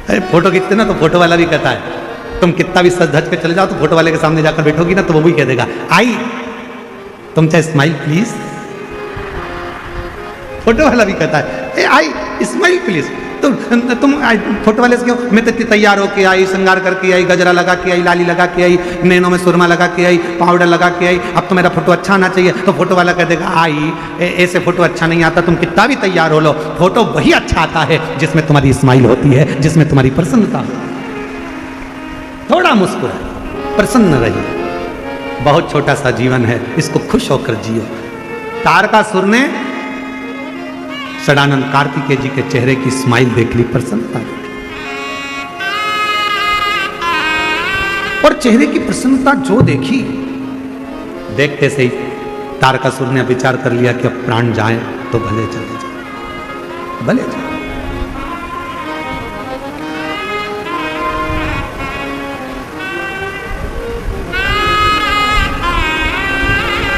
अरे फोटो खींचते ना तो फोटो वाला भी कहता है तुम कितना भी सज धज के चले जाओ तो फोटो वाले के सामने जाकर बैठोगी ना तो वो भी कह देगा आई तुम चाहे स्माइल प्लीज। फोटो वाला भी कहता है ए आई स्माइल प्लीज। तुम फोटो वाले से क्यों, मैं तो इतनी तैयार होके आई, श्रृंगार करके आई, गजरा लगा के आई, लाली लगा के आई, नैनों में सुरमा लगा के आई, पाउडर लगा के आई, अब तो मेरा फोटो अच्छा आना चाहिए। तो फोटो वाला कह देगा आई ऐसे फोटो अच्छा नहीं आता, तुम कितना भी तैयार हो लो, फोटो वही अच्छा आता है जिसमें तुम्हारी स्माइल होती है, जिसमें तुम्हारी प्रसन्नता होती है। थोड़ा मुस्कुराइए, प्रसन्न रहिए, बहुत छोटा सा जीवन है, इसको खुश होकर जियो। तारकासुर ने सदानंद कार्तिकेय जी के चेहरे की स्माइल देख ली, प्रसन्नता देख ली, और चेहरे की प्रसन्नता जो देखी, देखते से ही तारकासुर ने विचार कर लिया कि अब प्राण जाए तो भले चले जाए, भले जाए।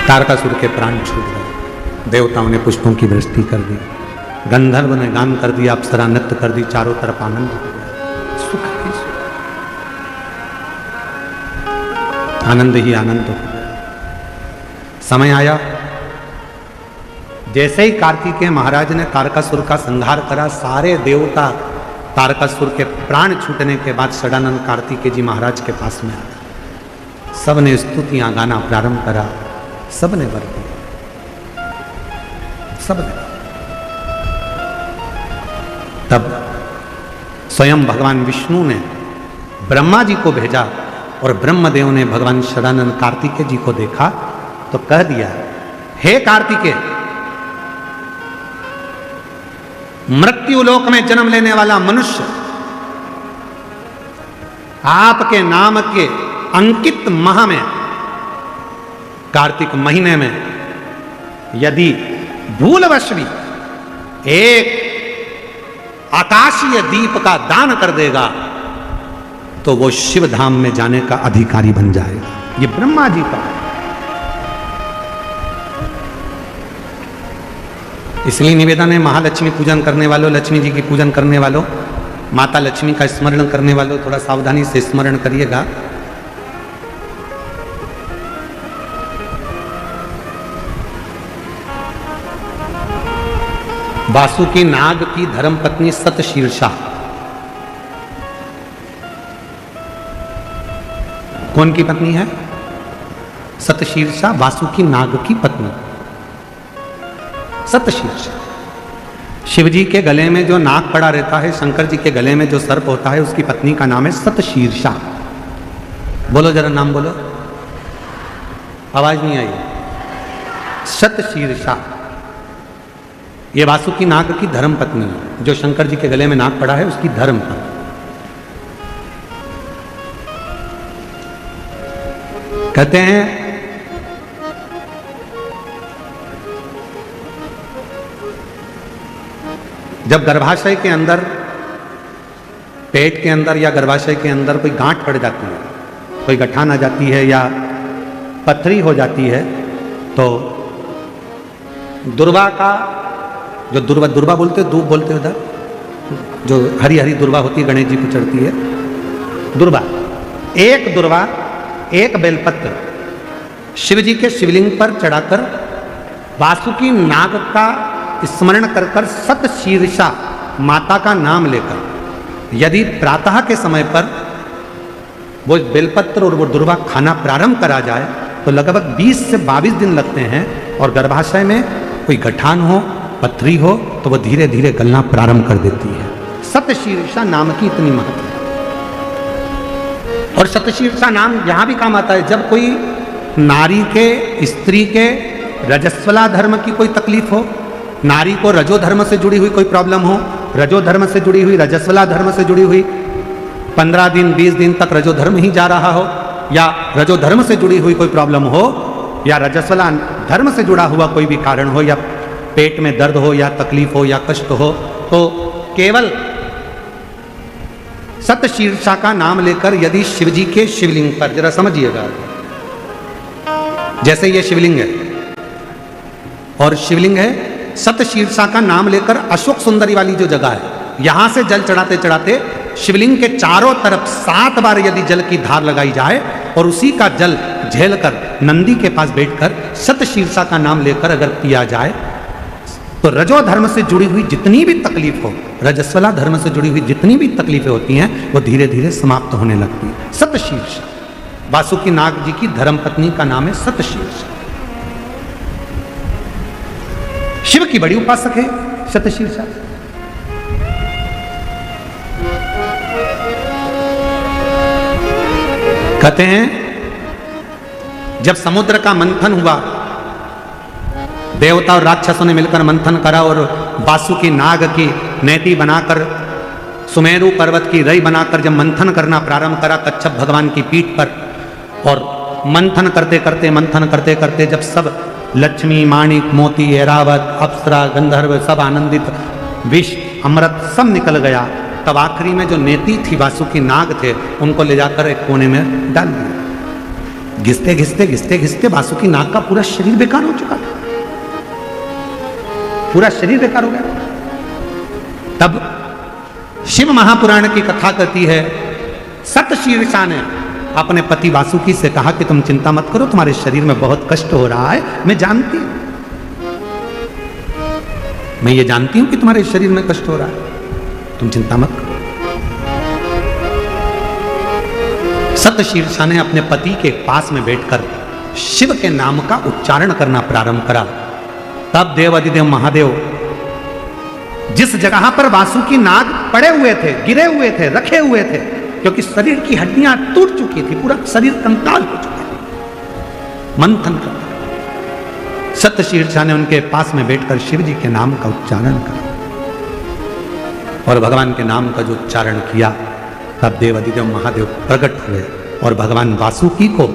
तारकासुर के प्राण छूट गए। देवताओं ने पुष्पों की वृष्टि कर दी, गंधर्व ने गान कर दिया, अप्सरा नृत्य कर दी, चारों तरफ आनंद हो गया, सुख ही सुख, आनंद ही आनंद हो गया। समय आया, जैसे ही कार्तिकेय महाराज ने तारकासुर का संहार करा, सारे देवता तारकासुर के प्राण छूटने के बाद सदानंद कार्तिकेय जी महाराज के पास में आ गए। सबने स्तुतियां गाना प्रारंभ करा, सबने वर दिया, सबने। तब स्वयं भगवान विष्णु ने ब्रह्मा जी को भेजा और ब्रह्मदेव ने भगवान सदानंद कार्तिकेय जी को देखा तो कह दिया हे कार्तिकेय, मृत्यु लोक में जन्म लेने वाला मनुष्य आपके नाम के अंकित माह में कार्तिक महीने में यदि भूलवश भी एक आकाशीय दीप का दान कर देगा तो वो शिव धाम में जाने का अधिकारी बन जाएगा। ये ब्रह्मा जी का। इसलिए निवेदन है, महालक्ष्मी पूजन करने वालों, लक्ष्मी जी की पूजन करने वालों, माता लक्ष्मी का स्मरण करने वालों, थोड़ा सावधानी से स्मरण करिएगा। वासुकी नाग की धर्मपत्नी सतशीर्षा कौन की पत्नी है? सतशीर्षा वासुकी नाग की पत्नी सतशीर्षा। शिव जी के गले में जो नाग पड़ा रहता है, शंकर जी के गले में जो सर्प होता है, उसकी पत्नी का नाम है सतशीर्षा। बोलो जरा नाम बोलो, आवाज नहीं आई। सतशीर्षा ये वासुकी नाग की धर्म पत्नी है। जो शंकर जी के गले में नाग पड़ा है उसकी धर्म पत्नी। कहते हैं जब गर्भाशय के अंदर, पेट के अंदर या गर्भाशय के अंदर कोई गांठ पड़ जाती है, कोई गठान आ जाती है या पथरी हो जाती है, तो दुर्वा का जो दुर्वा बोलते हो, दूब बोलते हो उधर, जो हरी हरी दुर्वा होती है, गणेश जी को चढ़ती है दुर्वा, एक बेलपत्र शिव जी के शिवलिंग पर चढ़ाकर वासुकी नाग का स्मरण कर कर सतशीर्षा माता का नाम लेकर यदि प्रातः के समय पर वो बेलपत्र और वो दुर्वा खाना प्रारंभ करा जाए तो लगभग 20 से 22 दिन लगते हैं, और गर्भाशय में कोई गठान हो, पथरी हो, तो वो धीरे धीरे गलना प्रारंभ कर देती है। सतशीर्षा नाम की इतनी महत्व है। और सतशीर्षा नाम यहां भी काम आता है जब कोई नारी के, स्त्री के रजस्वला धर्म की कोई तकलीफ हो, नारी को रजो धर्म से जुड़ी हुई कोई प्रॉब्लम हो, रजो धर्म से जुड़ी हुई, रजस्वला धर्म से जुड़ी हुई, 15 दिन 20 दिन तक रजो धर्म ही जा रहा हो, या रजो धर्म से जुड़ी हुई कोई प्रॉब्लम हो, या रजस्वला धर्म से जुड़ा हुआ कोई भी कारण हो, या पेट में दर्द हो, या तकलीफ हो, या कष्ट हो, तो केवल सतशीर्षा का नाम लेकर यदि शिव जी के शिवलिंग पर, जरा समझिएगा, जैसे ये शिवलिंग है और शिवलिंग है, सतशीर्षा का नाम लेकर अशोक सुंदरी वाली जो जगह है, यहां से जल चढ़ाते चढ़ाते शिवलिंग के चारों तरफ 7 बार यदि जल की धार लगाई जाए और उसी का जल झेलकर नंदी के पास बैठकर सतशीर्षा का नाम लेकर अगर पिया जाए तो रजो धर्म से जुड़ी हुई जितनी भी तकलीफ हो, रजस्वला धर्म से जुड़ी हुई जितनी भी तकलीफें होती हैं, वो धीरे धीरे समाप्त होने लगती है। सतशीर्षा वासुकी नाग जी की धर्मपत्नी का नाम है सतशीर्षा। शिव की बड़ी उपासक है सतशीर्षा। कहते हैं जब समुद्र का मंथन हुआ, देवता और राक्षसों ने मिलकर मंथन करा और वासुकी नाग की नेति बनाकर, सुमेरु पर्वत की रई बनाकर जब मंथन करना प्रारंभ करा कच्छप भगवान की पीठ पर, और मंथन करते करते जब सब लक्ष्मी, माणिक, मोती, ऐरावत, अप्सरा, गंधर्व सब आनंदित, विष, अमृत सब निकल गया, तब आखिरी में जो नेति थी वासुकी नाग थे, उनको ले जाकर एक कोने में डाल दिया। घिसते घिसते वासुकी नाग का पूरा शरीर बेकार हो चुका था, पूरा शरीर बेकार हो गया। तब शिव महापुराण की कथा कहती है, सतशीर्षा ने अपने पति वासुकी से कहा कि तुम चिंता मत करो, तुम्हारे शरीर में बहुत कष्ट हो रहा है, मैं जानती हूं, मैं ये जानती हूं कि तुम्हारे शरीर में कष्ट हो रहा है, तुम चिंता मत करो। सतशीर्षा ने अपने पति के पास में बैठकर शिव के नाम का उच्चारण करना प्रारंभ करा। तब देवाधिदेव महादेव जिस जगह पर वासुकी नाग पड़े हुए थे, गिरे हुए थे, रखे हुए थे, क्योंकि शरीर की हड्डियां टूट चुकी थी, पूरा शरीर कंकाल हो चुका था, मंथन करता, सतशीर्षा ने उनके पास में बैठकर शिव जी के नाम का उच्चारण करा और भगवान के नाम का जो उच्चारण किया, तब देवाधिदेव महादेव प्रकट हुए और भगवान वासुकी को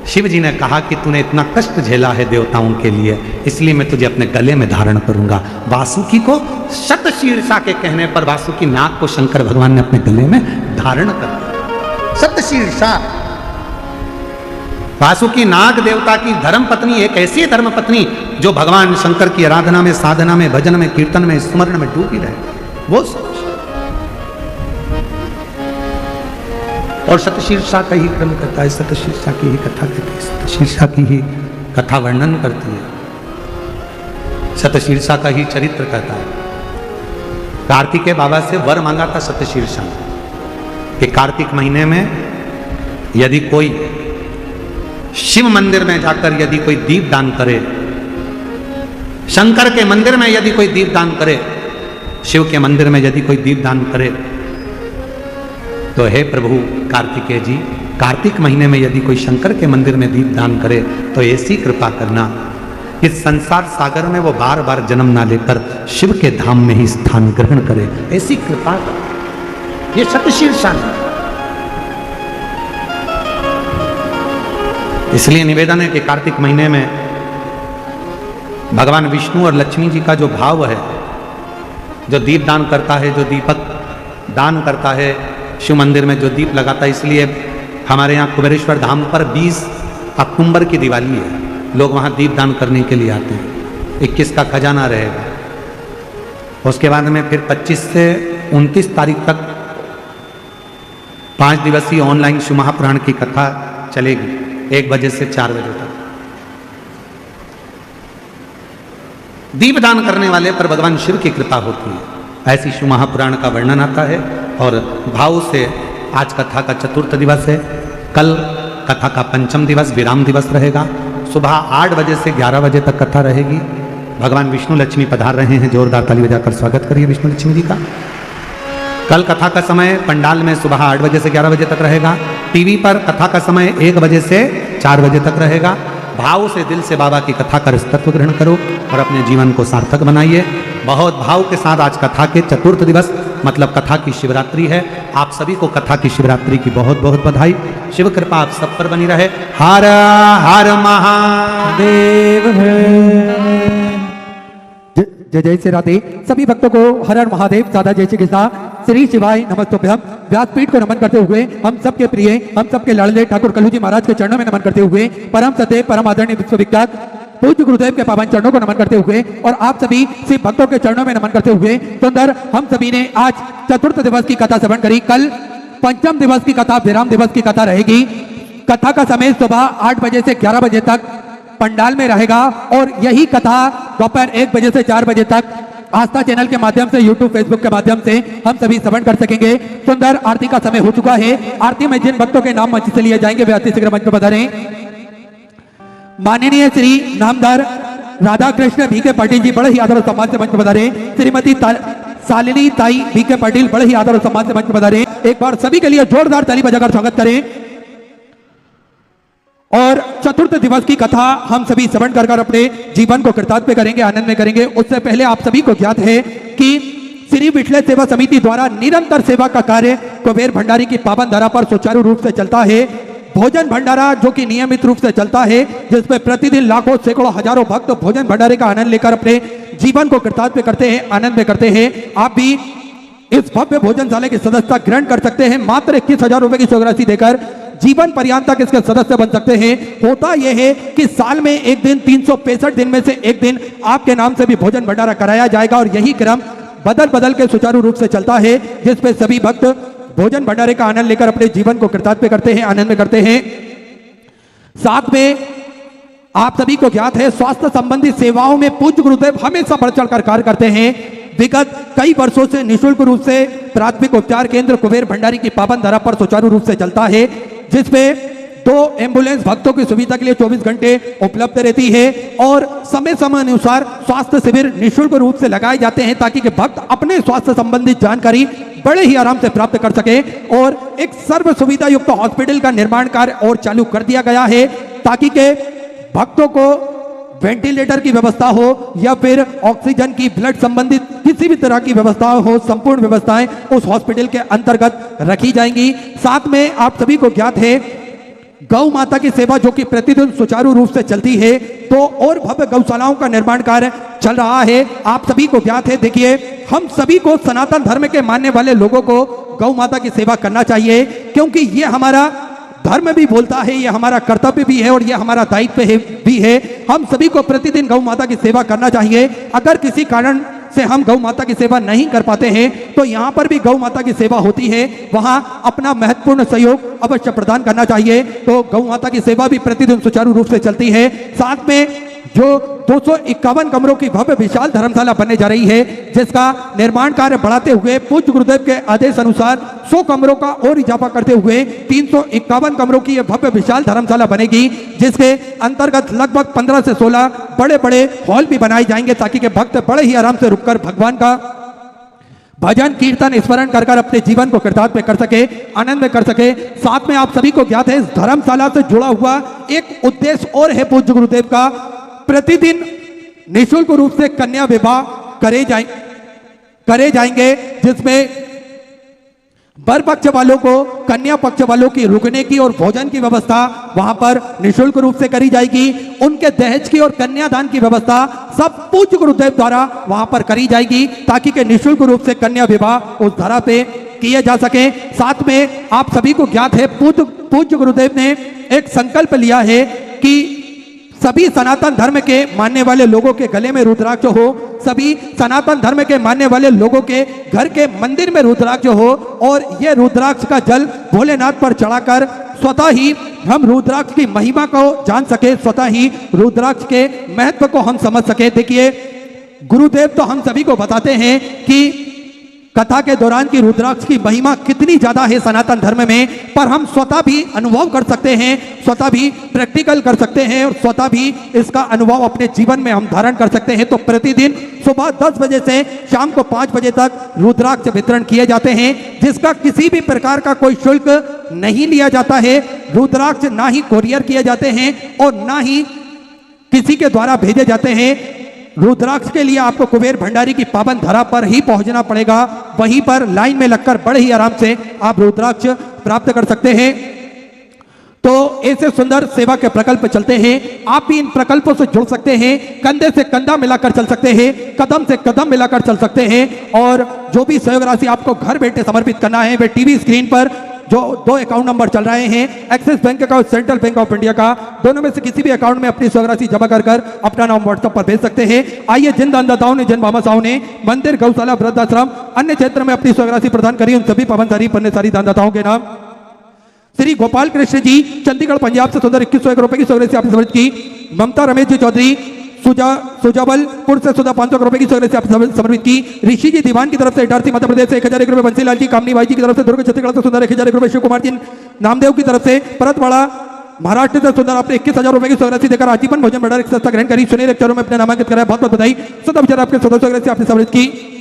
शिव जी ने कहा कि तूने इतना कष्ट झेला है देवताओं के लिए, इसलिए मैं तुझे अपने गले में धारण करूंगा। वासुकी को शतशीर्षा के कहने पर वासुकी नाग को शंकर भगवान ने अपने गले में धारण कर दिया। शतशीर्षा वासुकी नाग देवता की धर्म पत्नी, एक ऐसी धर्म पत्नी जो भगवान शंकर की आराधना में, साधना में, भजन में, कीर्तन में, स्मरण में डूबी रहे, वो और शतशीर्षा का ही क्रम करता है, शतशीर्षा की ही कथा करती है, शतशीर्षा की ही कथा वर्णन करती है, शतशीर्षा का ही चरित्र कहता है। कार्तिकेय बाबा से वर मांगा था शतशीर्षा कि कार्तिक महीने में यदि कोई शिव मंदिर में जाकर यदि कोई दीप दान करे, शंकर के मंदिर में यदि कोई दीप दान करे, शिव के मंदिर में यदि कोई दीप दान करे, तो हे प्रभु कार्तिकेय जी, कार्तिक महीने में यदि कोई शंकर के मंदिर में दीप दान करे तो ऐसी कृपा करना इस संसार सागर में वो बार बार जन्म ना लेकर शिव के धाम में ही स्थान ग्रहण करे, ऐसी कृपा कर। ये शतशीर्षा है। इसलिए निवेदन है कि कार्तिक महीने में भगवान विष्णु और लक्ष्मी जी का जो भाव है, जो दीप दान करता है, जो दीपक दान करता है, शिव मंदिर में जो दीप लगाता है, इसलिए हमारे यहाँ कुबेरेश्वर धाम पर 20 अक्टूबर की दिवाली है, लोग वहाँ दीप दान करने के लिए आते हैं। 21 का खजाना रहेगा, उसके बाद में फिर 25 से 29 तारीख तक 5 दिवसीय ऑनलाइन शिव महापुराण की कथा चलेगी, 1 बजे से 4 बजे तक। दीप दान करने वाले पर भगवान शिव की कृपा होती है, ऐसी शिव महापुराण का वर्णन आता है। और भाव से आज कथा का चतुर्थ दिवस है, कल कथा का पंचम दिवस विराम दिवस रहेगा। सुबह 8 बजे से 11 बजे तक कथा रहेगी। भगवान विष्णु लक्ष्मी पधार रहे हैं, जोरदार ताली बजाकर स्वागत करिए विष्णु लक्ष्मी जी का। कल कथा का समय पंडाल में सुबह 8 बजे से 11 बजे तक रहेगा। टीवी पर कथा का समय 1 बजे से 4 बजे तक रहेगा। भाव से, दिल से बाबा की कथा का तत्व ग्रहण करो और अपने जीवन को सार्थक बनाइए। बहुत भाव के साथ आज कथा के चतुर्थ दिवस मतलब कथा की शिवरात्रि है। आप सभी को कथा की शिवरात्रि की बहुत बहुत बधाई। शिव कृपा आप सब पर बनी रहे। हर हर महादेव। जय जय श्री राधे। सभी भक्तों को हर हर महादेव, दादा जय श्री कृष्णा, श्री शिवाय नमस्तुभ्यम। व्यासपीठ को नमन करते हुए हम सबके प्रिय, हम सबके लाडले ठाकुर कल्लू जी महाराज के चरणों में नमन करते हुए, परम सत्य परम आदरणीय विश्वविख्यात पूज्य गुरुदेव के पावन चरणों को नमन करते हुए और आप सभी शिव भक्तों के चरणों में नमन करते हुए सुंदर हम सभी ने आज चतुर्थ दिवस की कथा श्रवण करी। कल पंचम दिवस की कथा, विराम दिवस की कथा रहेगी। कथा का समय सुबह 8 बजे से 11 बजे तक पंडाल में रहेगा और यही कथा दोपहर 1 बजे से 4 बजे तक आस्था चैनल के माध्यम से, यूट्यूब फेसबुक के माध्यम से हम सभी श्रवण कर सकेंगे। सुंदर आरती का समय हो चुका है। आरती में जिन भक्तों के नाम मंच से लिए जाएंगे वे अति शीघ्र मंच पर पधारें। माननीय श्री नामदार राधा कृष्ण भी के पाटिल जी बड़े ही आदर और सम्मान से मंच पर पधारे। श्रीमती शालिनी ताई भी के पाटिल बड़े ही आदर और सम्मान से मंच पर पधारे। एक बार सभी के लिए जोरदार ताली बजाकर स्वागत करें। और चतुर्थ दिवस की कथा हम सभी श्रवण कर अपने जीवन को कृतार्थ करेंगे, आनंद में करेंगे। उससे पहले आप सभी को ज्ञात है कि श्री विठल सेवा समिति द्वारा निरंतर सेवा का कार्य कुबेर भंडारी की पावन धरा पर सुचारू रूप से चलता है। भोजन भंडारा जो कि नियमित रूप से चलता है, जिसमें प्रतिदिन लाखों सैकड़ों हजारों भक्त भोजन भंडारे का आनंद लेकर अपने जीवन को कृतार्थ करते हैं, आनंद में करते हैं। आप भी इस भव्य भोजनशाला की सदस्यता ग्रहण कर सकते हैं। मात्र 21,000 रुपए की स्वीकृति देकर जीवन पर्यंत तक इसके सदस्य बन सकते हैं। होता यह है कि साल में एक दिन, 365 दिन में से एक दिन आपके नाम से भी भोजन भंडारा कराया जाएगा और यही क्रम बदल बदल के सुचारू रूप से चलता है, जिसपे सभी भक्त भोजन भंडारे का आनंद लेकर अपने जीवन को कृतार्थ करते हैं, आनंद में करते हैं। साथ में आप सभी को ज्ञात है स्वास्थ्य संबंधी सेवाओं में पूज्य गुरुदेव हमेशा बढ़ चढ़कर कार्य करते हैं। विगत कई वर्षों से निःशुल्क रूप से प्राथमिक उपचार केंद्र कुबेर भंडारी की पावन धरा पर सुचारू रूप से चलता है, जिसमें 2 एम्बुलेंस भक्तों की सुविधा के लिए 24 घंटे उपलब्ध रहती है और समय समय अनुसार स्वास्थ्य शिविर निःशुल्क रूप से लगाए जाते हैं ताकि के भक्त अपने स्वास्थ्य संबंधी जानकारी बड़े ही आराम से प्राप्त कर सके। और एक सर्व सुविधा युक्त हॉस्पिटल का निर्माण कार्य और चालू कर दिया गया है ताकि के भक्तों को वेंटिलेटर की व्यवस्था हो या फिर ऑक्सीजन की, ब्लड संबंधित किसी भी तरह की व्यवस्था हो, संपूर्ण व्यवस्थाएं उस हॉस्पिटल के अंतर्गत रखी जाएंगी। साथ में आप सभी को ज्ञात है गौ माता की सेवा जो कि प्रतिदिन सुचारू रूप से चलती है, तो और भव्य गौशालाओं का निर्माण कार्य चल रहा है। आप सभी को ज्ञात है, देखिए हम सभी को सनातन धर्म के मानने वाले लोगों को गौ माता की सेवा करना चाहिए, क्योंकि ये हमारा धर्म भी बोलता है, ये हमारा कर्तव्य भी है और ये हमारा दायित्व भी है। हम सभी को प्रतिदिन गौ माता की सेवा करना चाहिए। अगर किसी कारण से हम गौ माता की सेवा नहीं कर पाते हैं तो यहाँ पर भी गौ माता की सेवा होती है, वहां अपना महत्वपूर्ण सहयोग अवश्य प्रदान करना चाहिए। तो गौ माता की सेवा भी प्रतिदिन सुचारू रूप से चलती है। साथ में जो 251 कमरों की भव्य विशाल धर्मशाला बनने जा रही है, जिसका निर्माण कार्य बढ़ाते हुए पूज्य गुरुदेव के आदेश अनुसार 100 कमरों का और इजाफा करते हुए 351 कमरों की यह भव्य विशाल धर्मशाला बनेगी, जिसके अंतर्गत लगभग 15 से 16 बड़े बड़े हॉल भी बनाए जाएंगे, ताकि के भक्त बड़े ही आराम से रुककर भगवान का भजन कीर्तन स्मरण कर कर अपने जीवन को कृतार्थ कर सके, आनंद में कर सके। साथ में आप सभी को ज्ञात है, इस धर्मशाला से जुड़ा हुआ एक उद्देश्य और है पूज्य गुरुदेव का, प्रतिदिन निःशुल्क रूप से कन्या विवाह करे जाएंगे, जिसमें वर पक्ष वालों को कन्या पक्ष वालों की रुकने की और भोजन की व्यवस्था वहां पर निःशुल्क रूप से करी जाएगी। उनके दहेज की और कन्यादान की व्यवस्था सब पूज्य गुरुदेव द्वारा वहां पर करी जाएगी, ताकि के निःशुल्क रूप से कन्या विवाह उस धरा पे किए जा सके। साथ में आप सभी को ज्ञात है, पूज्य गुरुदेव ने एक संकल्प लिया है कि सभी सनातन धर्म के मानने वाले लोगों के गले में रुद्राक्ष हो, सभी सनातन धर्म के मानने वाले लोगों के घर के मंदिर में रुद्राक्ष हो, और यह रुद्राक्ष का जल भोलेनाथ पर चढ़ाकर स्वतः ही हम रुद्राक्ष की महिमा को जान सके, स्वतः ही रुद्राक्ष के महत्व को हम समझ सके। देखिए गुरुदेव तो हम सभी को बताते हैं कि कथा के दौरान की रुद्राक्ष की महिमा कितनी ज्यादा है सनातन धर्म में, पर हम स्वतः भी अनुभव कर सकते हैं, स्वतः भी प्रैक्टिकल कर सकते हैं और स्वतः भी इसका अनुभव अपने जीवन में हम धारण कर सकते हैं। तो प्रतिदिन सुबह 10 बजे से शाम को 5 बजे तक रुद्राक्ष वितरण किए जाते हैं, जिसका किसी भी प्रकार का कोई शुल्क नहीं लिया जाता है। रुद्राक्ष ना ही कोरियर किए जाते हैं और ना ही किसी के द्वारा भेजे जाते हैं। रुद्राक्ष के लिए आपको कुबेर भंडारी की पावन धरा पर ही पहुंचना पड़ेगा, वहीं पर लाइन में लगकर बड़े ही आराम से आप रुद्राक्ष प्राप्त कर सकते हैं। तो ऐसे सुंदर सेवा के प्रकल्प चलते हैं, आप भी इन प्रकल्पों से जुड़ सकते हैं, कंधे से कंधा मिलाकर चल सकते हैं, कदम से कदम मिलाकर चल सकते हैं। और जो भी सहयोग राशि आपको घर बैठे समर्पित करना है, वे टीवी स्क्रीन पर जो 2 अकाउंट नंबर चल रहे हैं, एक्सिस बैंक का और सेंट्रल बैंक ऑफ इंडिया का, दोनों में से किसी भी अकाउंट में अपनी सहयोग राशि जमा कर कर अपना नाम व्हाट्सएप पर भेज सकते हैं। आइए जिन दानदाताओं ने, जिन भामाशाहों ने मंदिर, गौशाला, वृद्धाश्रम, अन्य क्षेत्र में अपनी सहयोग राशि प्रदान करी, उन सभी पवनधारी पन्नेसारी दानदाताओं के नाम श्री गोपाल कृष्ण जी, चंडीगढ़ पंजाब से सुंदर 2101 रुपए की सहयोग राशि आपने समर्पित की। ममता रमेश जी चौधरी, सुजावलपुर से सुधा 500 रुपए की सहयोग से समर्पित की। ऋषि जी दीवान की तरफ से इटारसी मध्य प्रदेश से 1001 रुपए, बंसीलाल जी कामनी भाई जी की तरफ से दुर्ग छत्तीसगढ़ से सुंदर 1001 रुपए, शिव कुमार जी नामदेव की तरफ से परतवाड़ा महाराष्ट्र से सुंदर आपने 21,000 रुपए की सहयोग राशि देकर आजीवन भोजन भंडार एक संस्था ग्रहण करी। सुनील अक्षरों में अपने नामांकित कराया, बहुत बहुत बधाई। सदा विचार आपके सदस्यों राशि आपने समर्पित की।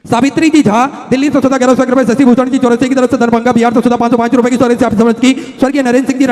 सावित्री जी झा दिल्ली से सुधा 1100 रुपए, शशि भूषण जी चौरसी की तरफ से दरभंगा बिहार से सुधा 505 रुपए की सहयोग राशि आपने समर्पित की। स्वर्गीय नरेंद्र सिंह जी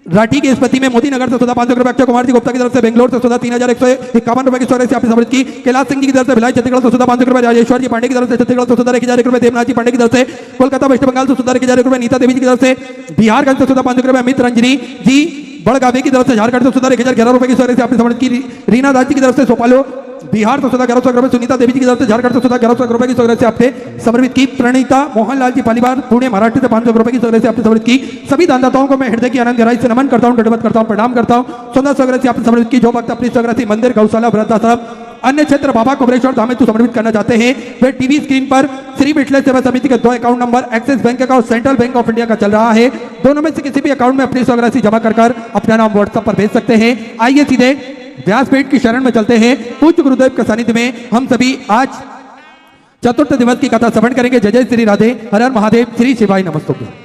राठी की स्मृति में मोदी नगर से सुधा 500 रुपए, अक्षय कुमार जी गुप्ता की तरफ से बेंगलोर से सुधा 3151 रुपए की सहयोग राशि आपने समर्पित की। कैलाश सिंह जी की तरफ से भिलाई छत्तीसगढ़ से सुधा 500 रुपए, राजेश्वर जी पांडे की तरफ से छत्तीसगढ़ से सुधा 1000 रुपए, देवनाथ जी पांडे की तरफ से कोलकाता वेस्ट बंगाल से सुधा 1000 रुपए, नीता देवी जी की तरफ से बिहारगंज से सुधा 500 रुपए, अमित रंजनी जी बड़गावे की तरफ से झारखंड से सुधा 1011 रुपए की सहयोग राशि आपने समर्पित की। रीना दास जी की तरफ से सोपालो बिहार से सुधा 1100 रुपए, सुनीता देवी जी की तरफ से झारखंड से सुधा 1100 रुपए की सहयोग राशि आपने समर्पित की। प्रणीता मोहनलाल जी पालीवाल पुणे महाराष्ट्र से 500 रुपए की सहयोग राशि आपने समर्पित की। सभी दानदाताओं को मैं हृदय की आनंद गहराई से नमन करता हूं, दंडवत करता हूं, प्रणाम करता हूं। सुंदर सहयोग राशि आपने समर्पित की। जो भक्त अपनी सहयोग राशि मंदिर, गौशाला, वृद्धाश्रम, अन्य क्षेत्र बाबा कुबेरेश्वर धाम में तो समर्पित करना चाहते हैं, वे टीवी स्क्रीन पर श्री विठले सेवा समिति के 2 अकाउंट नंबर एक्सिस बैंक का और सेंट्रल बैंक ऑफ इंडिया का चल रहा है, दोनों में से किसी भी अकाउंट में अपनी सहयोग राशि जमा कर अपना नाम व्हाट्सएप पर भेज सकते हैं। आइए सीधे व्यासपीठ की शरण में चलते हैं। पूज्य गुरुदेव के सानिध्य में हम सभी आज चतुर्थ दिवस की कथा श्रवण करेंगे। जय जय श्री राधे, हर हर महादेव, श्री शिवाय नमस्तुभ्यं।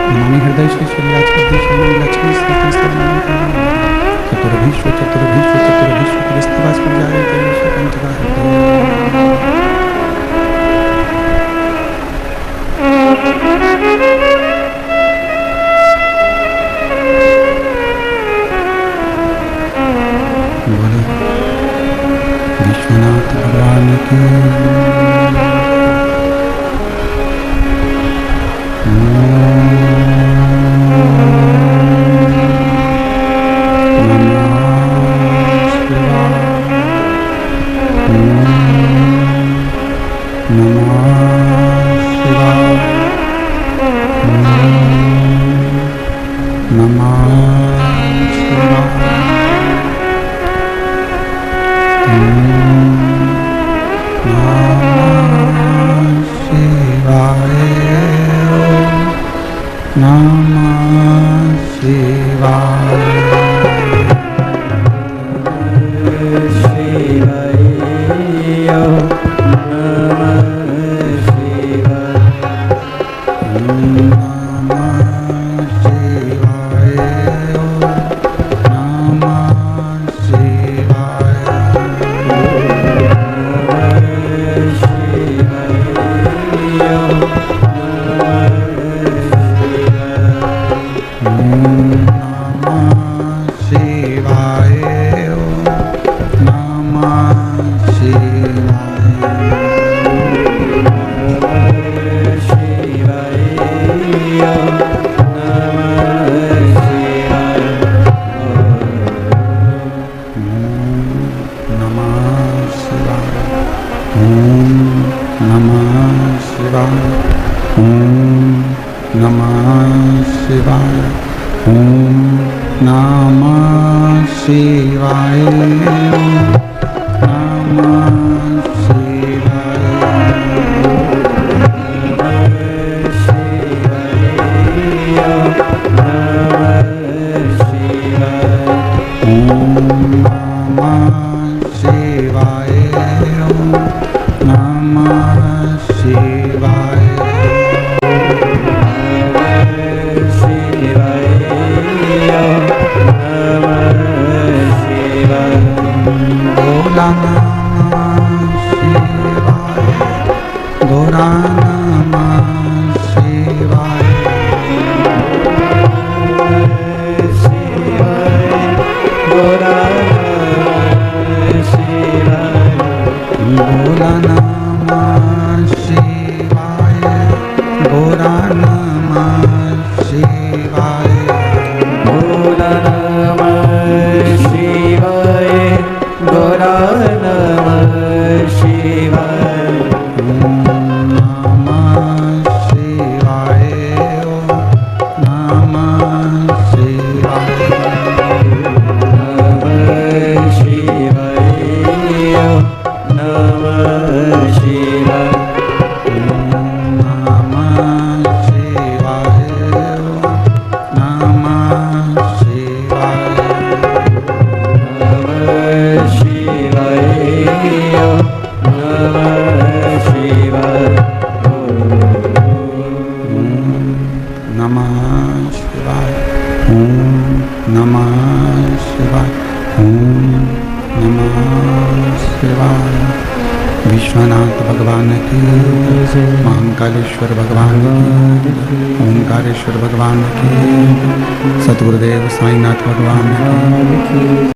नमामि हृदय श्री सूर्याचक्रधीशं लक्ष्मी चतुर्भीष्व चतुर्भीष्व चतुर्भीष्व क्रस्तवास्मजाये तेषु बोले विश्वनाथ भगवान की विश्वनाथ भगवान की, महाकालेश्वर भगवान की, ओंकारेश्वर भगवान की, सतगुरुदेव साईनाथ भगवान की।